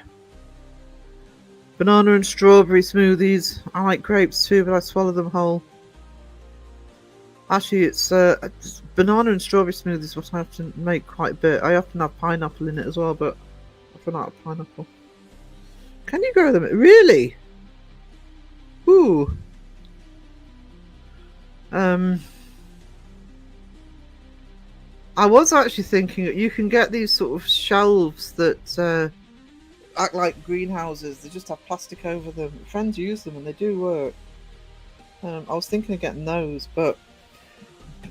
Banana and strawberry smoothies. I like grapes too, but I swallow them whole. Actually, it's banana and strawberry smoothies what I often make quite a bit. I often have pineapple in it as well, but I've run out of pineapple. Can you grow them? Really? Ooh. I was actually thinking that you can get these sort of shelves that act like greenhouses. They just have plastic over them. Friends use them and they do work. I was thinking of getting those, but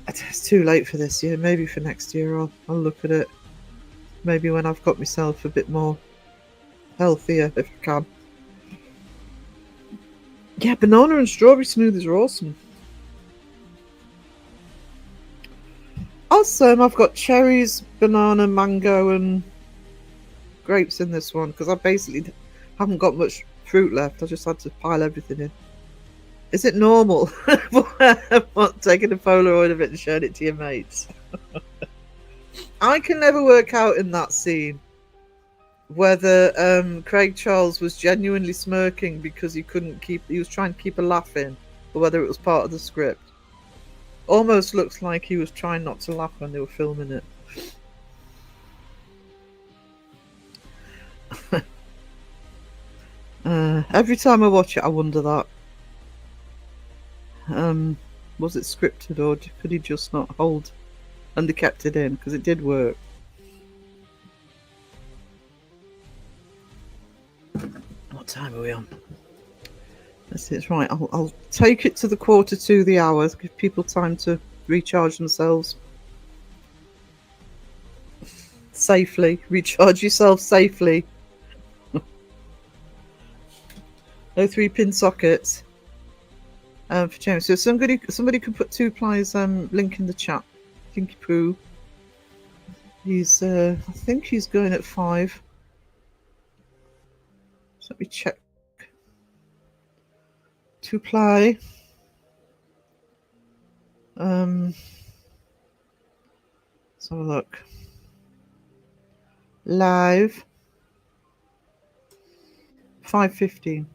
it's too late for this year. Maybe for next year I'll look at it. Maybe when I've got myself a bit more healthier, if I can. Yeah, banana and strawberry smoothies are awesome. Awesome, I've got cherries, banana, mango and grapes in this one because I basically haven't got much fruit left. I just had to pile everything in. Is it normal? What, taking a Polaroid of it and showing it to your mates? I can never work out in that scene whether Craig Charles was genuinely smirking because he was trying to keep a laugh in, or whether it was part of the script. Almost looks like he was trying not to laugh when they were filming it. Every time I watch it, I wonder that. Was it scripted or could he just not hold? And they kept it in because it did work. What time are we on? That's it, right. I'll take it to the 1:45 the hour. Give people time to recharge themselves safely. Recharge yourself safely. No 3-pin sockets. For James. So somebody could put 2-ply's link in the chat. Tinky Poo. He's I think he's going at 5. So let me check. 2-ply. Let's have a look. Live. 5:15.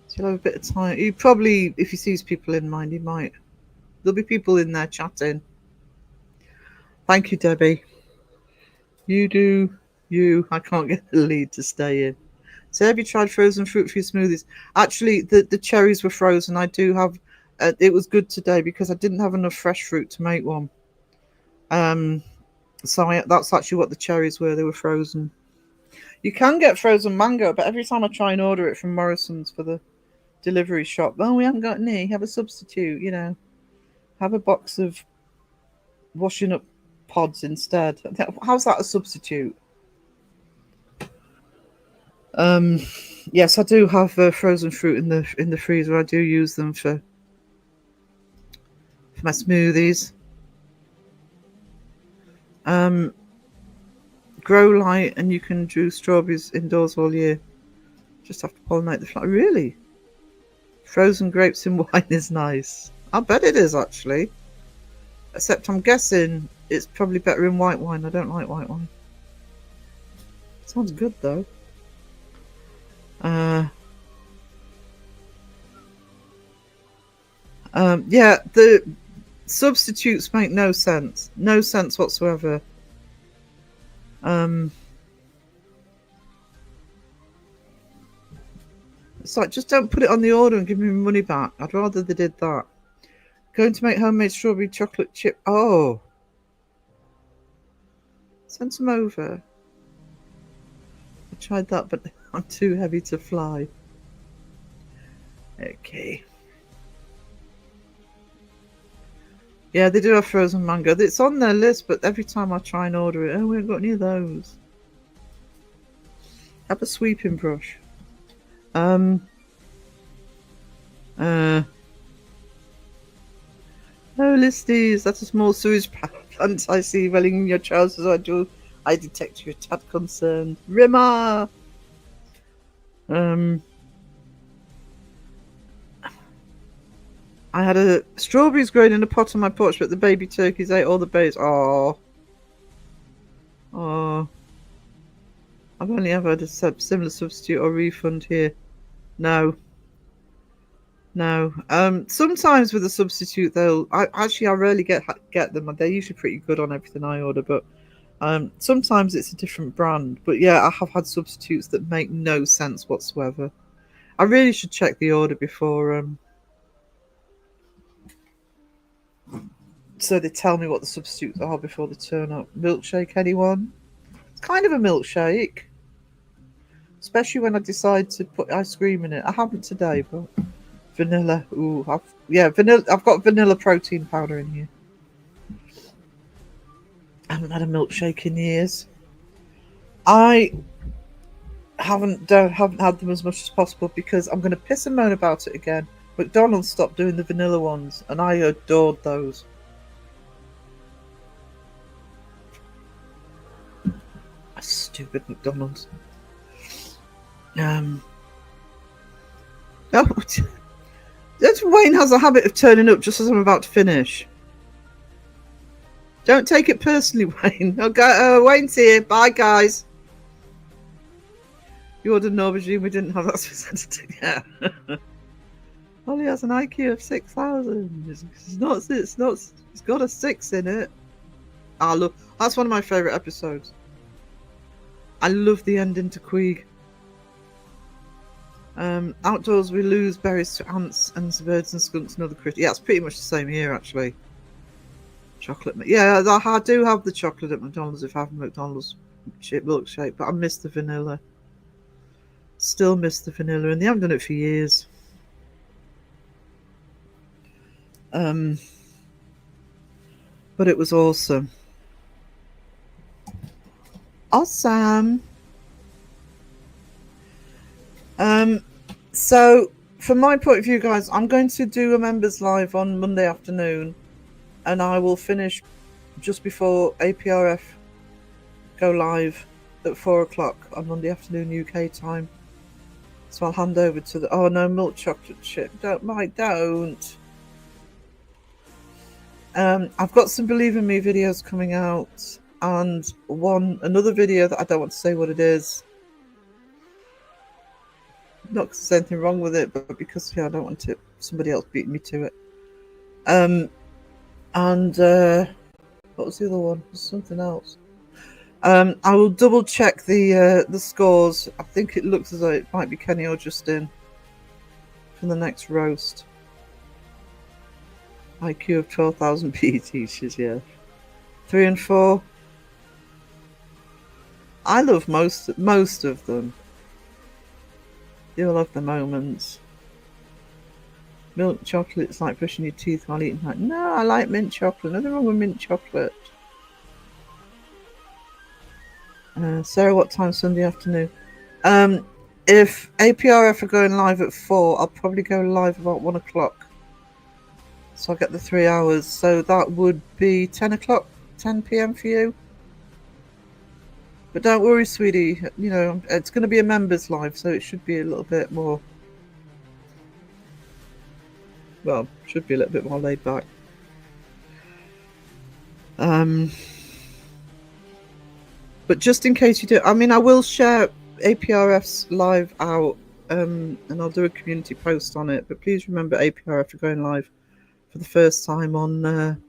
So he'll have a bit of time. He probably, if he sees people in mind, he might. There'll be people in there chatting. Thank you, Debbie. You do you. I can't get the lead to stay in. So have you tried frozen fruit for your smoothies? Actually, the cherries were frozen. I do have. It was good today because I didn't have enough fresh fruit to make one. So that's actually what the cherries were. They were frozen. You can get frozen mango, but every time I try and order it from Morrison's for the delivery shop, oh, we haven't got any. Have a substitute, you know. Have a box of washing up pods instead. How's that a substitute? Yes, I do have frozen fruit in the freezer. I do use them for my smoothies. Grow light, and you can do strawberries indoors all year. Just have to pollinate the flower. Really? Frozen grapes in wine is nice. I bet it is, actually. Except I'm guessing it's probably better in white wine. I don't like white wine. Sounds good, though. Yeah, the substitutes make no sense. No sense whatsoever. It's like, just don't put it on the order and give me my money back. I'd rather they did that. Going to make homemade strawberry chocolate chip. Oh. Send some over. I tried that, but I'm too heavy to fly. Okay. Yeah, they do have frozen mango. It's on their list, but every time I try and order it, oh, we haven't got any of those. Have a sweeping brush. Oh, listies. That's a small sewage And I see welling in your trousers. I detect you're a tad concerned. Rimmer! I had strawberries growing in a pot on my porch, but the baby turkeys ate all the berries. Oh. I've only ever had a similar substitute or refund here. No. Sometimes with a substitute, I rarely get them. They're usually pretty good on everything I order, but sometimes it's a different brand. But yeah, I have had substitutes that make no sense whatsoever. I really should check the order before so they tell me what the substitutes are before they turn up. Milkshake, anyone? It's kind of a milkshake, especially when I decide to put ice cream in it. I haven't today, but vanilla. Ooh, vanilla. I've got vanilla protein powder in here. I haven't had a milkshake in years. I haven't had them as much as possible because I'm going to piss and moan about it again. McDonald's stopped doing the vanilla ones, and I adored those. Stupid McDonald's. No, Wayne has a habit of turning up just as I'm about to finish. Don't take it personally, Wayne. Wayne's here. Bye, guys. You ordered an aubergine. We didn't have that specific. Yeah. Ollie has an IQ of 6,000. It's got a 6 in it. Look, that's one of my favourite episodes. I love the ending to Queeg. Outdoors, we lose berries to ants and birds and skunks and other critters. Yeah, it's pretty much the same here, actually. Chocolate. Yeah, I do have the chocolate at McDonald's if I have a McDonald's milkshake, but I miss the vanilla. Still miss the vanilla, and they haven't done it for years. But it was awesome. Awesome. So from my point of view, guys, I'm going to do a members live on Monday afternoon, and I will finish just before APRF go live at 4 o'clock on Monday afternoon UK time. So I'll hand over to the milk chocolate chip. Don't. I've got some Believe in Me videos coming out, and another video that I don't want to say what it is. Not because there's anything wrong with it, but because I don't want somebody else beating me to it. And what was the other one? Something else. I will double check the scores. I think it looks as though it might be Kenny or Justin for the next roast. IQ of 12,000 PE teachers, yeah. 3 and 4. I love most of them. They all have their moments. Milk chocolate is like brushing your teeth while eating that. No, I like mint chocolate. Nothing wrong with mint chocolate. Sarah, what time Sunday afternoon? If APRF are going live at 4, I'll probably go live about 1 o'clock. So I'll get the 3 hours. So that would be 10 o'clock, 10 p.m. for you. But don't worry, sweetie. You know, it's going to be a members live, so it should be a little bit more. Well, should be a little bit more laid back. But just in case you do, I mean, I will share APRF's live out, and I'll do a community post on it. But please remember, APRF are going live for the first time on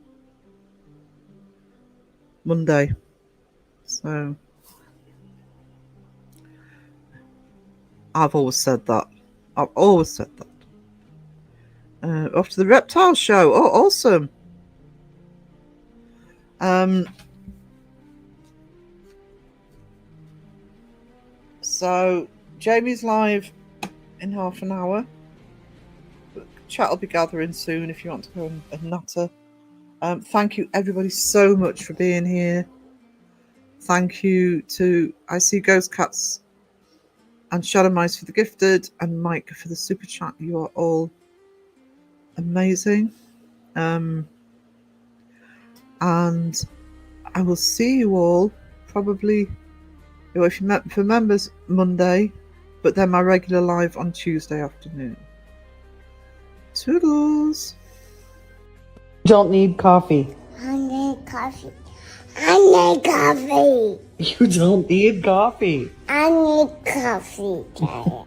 Monday. So I've always said that. Off to the reptile show. Oh, awesome. So Jamie's live in half an hour. Chat will be gathering soon if you want to go and natter. Thank you everybody so much for being here. Thank you to I See Ghost Cats and Shadow Mice for the gifted, and Mike for the super chat. You are all amazing. And I will see you all probably, if you met for members Monday, but then my regular live on Tuesday afternoon. Toodles. Don't need coffee. I need coffee. I need coffee. You don't need coffee. I need coffee, Daddy.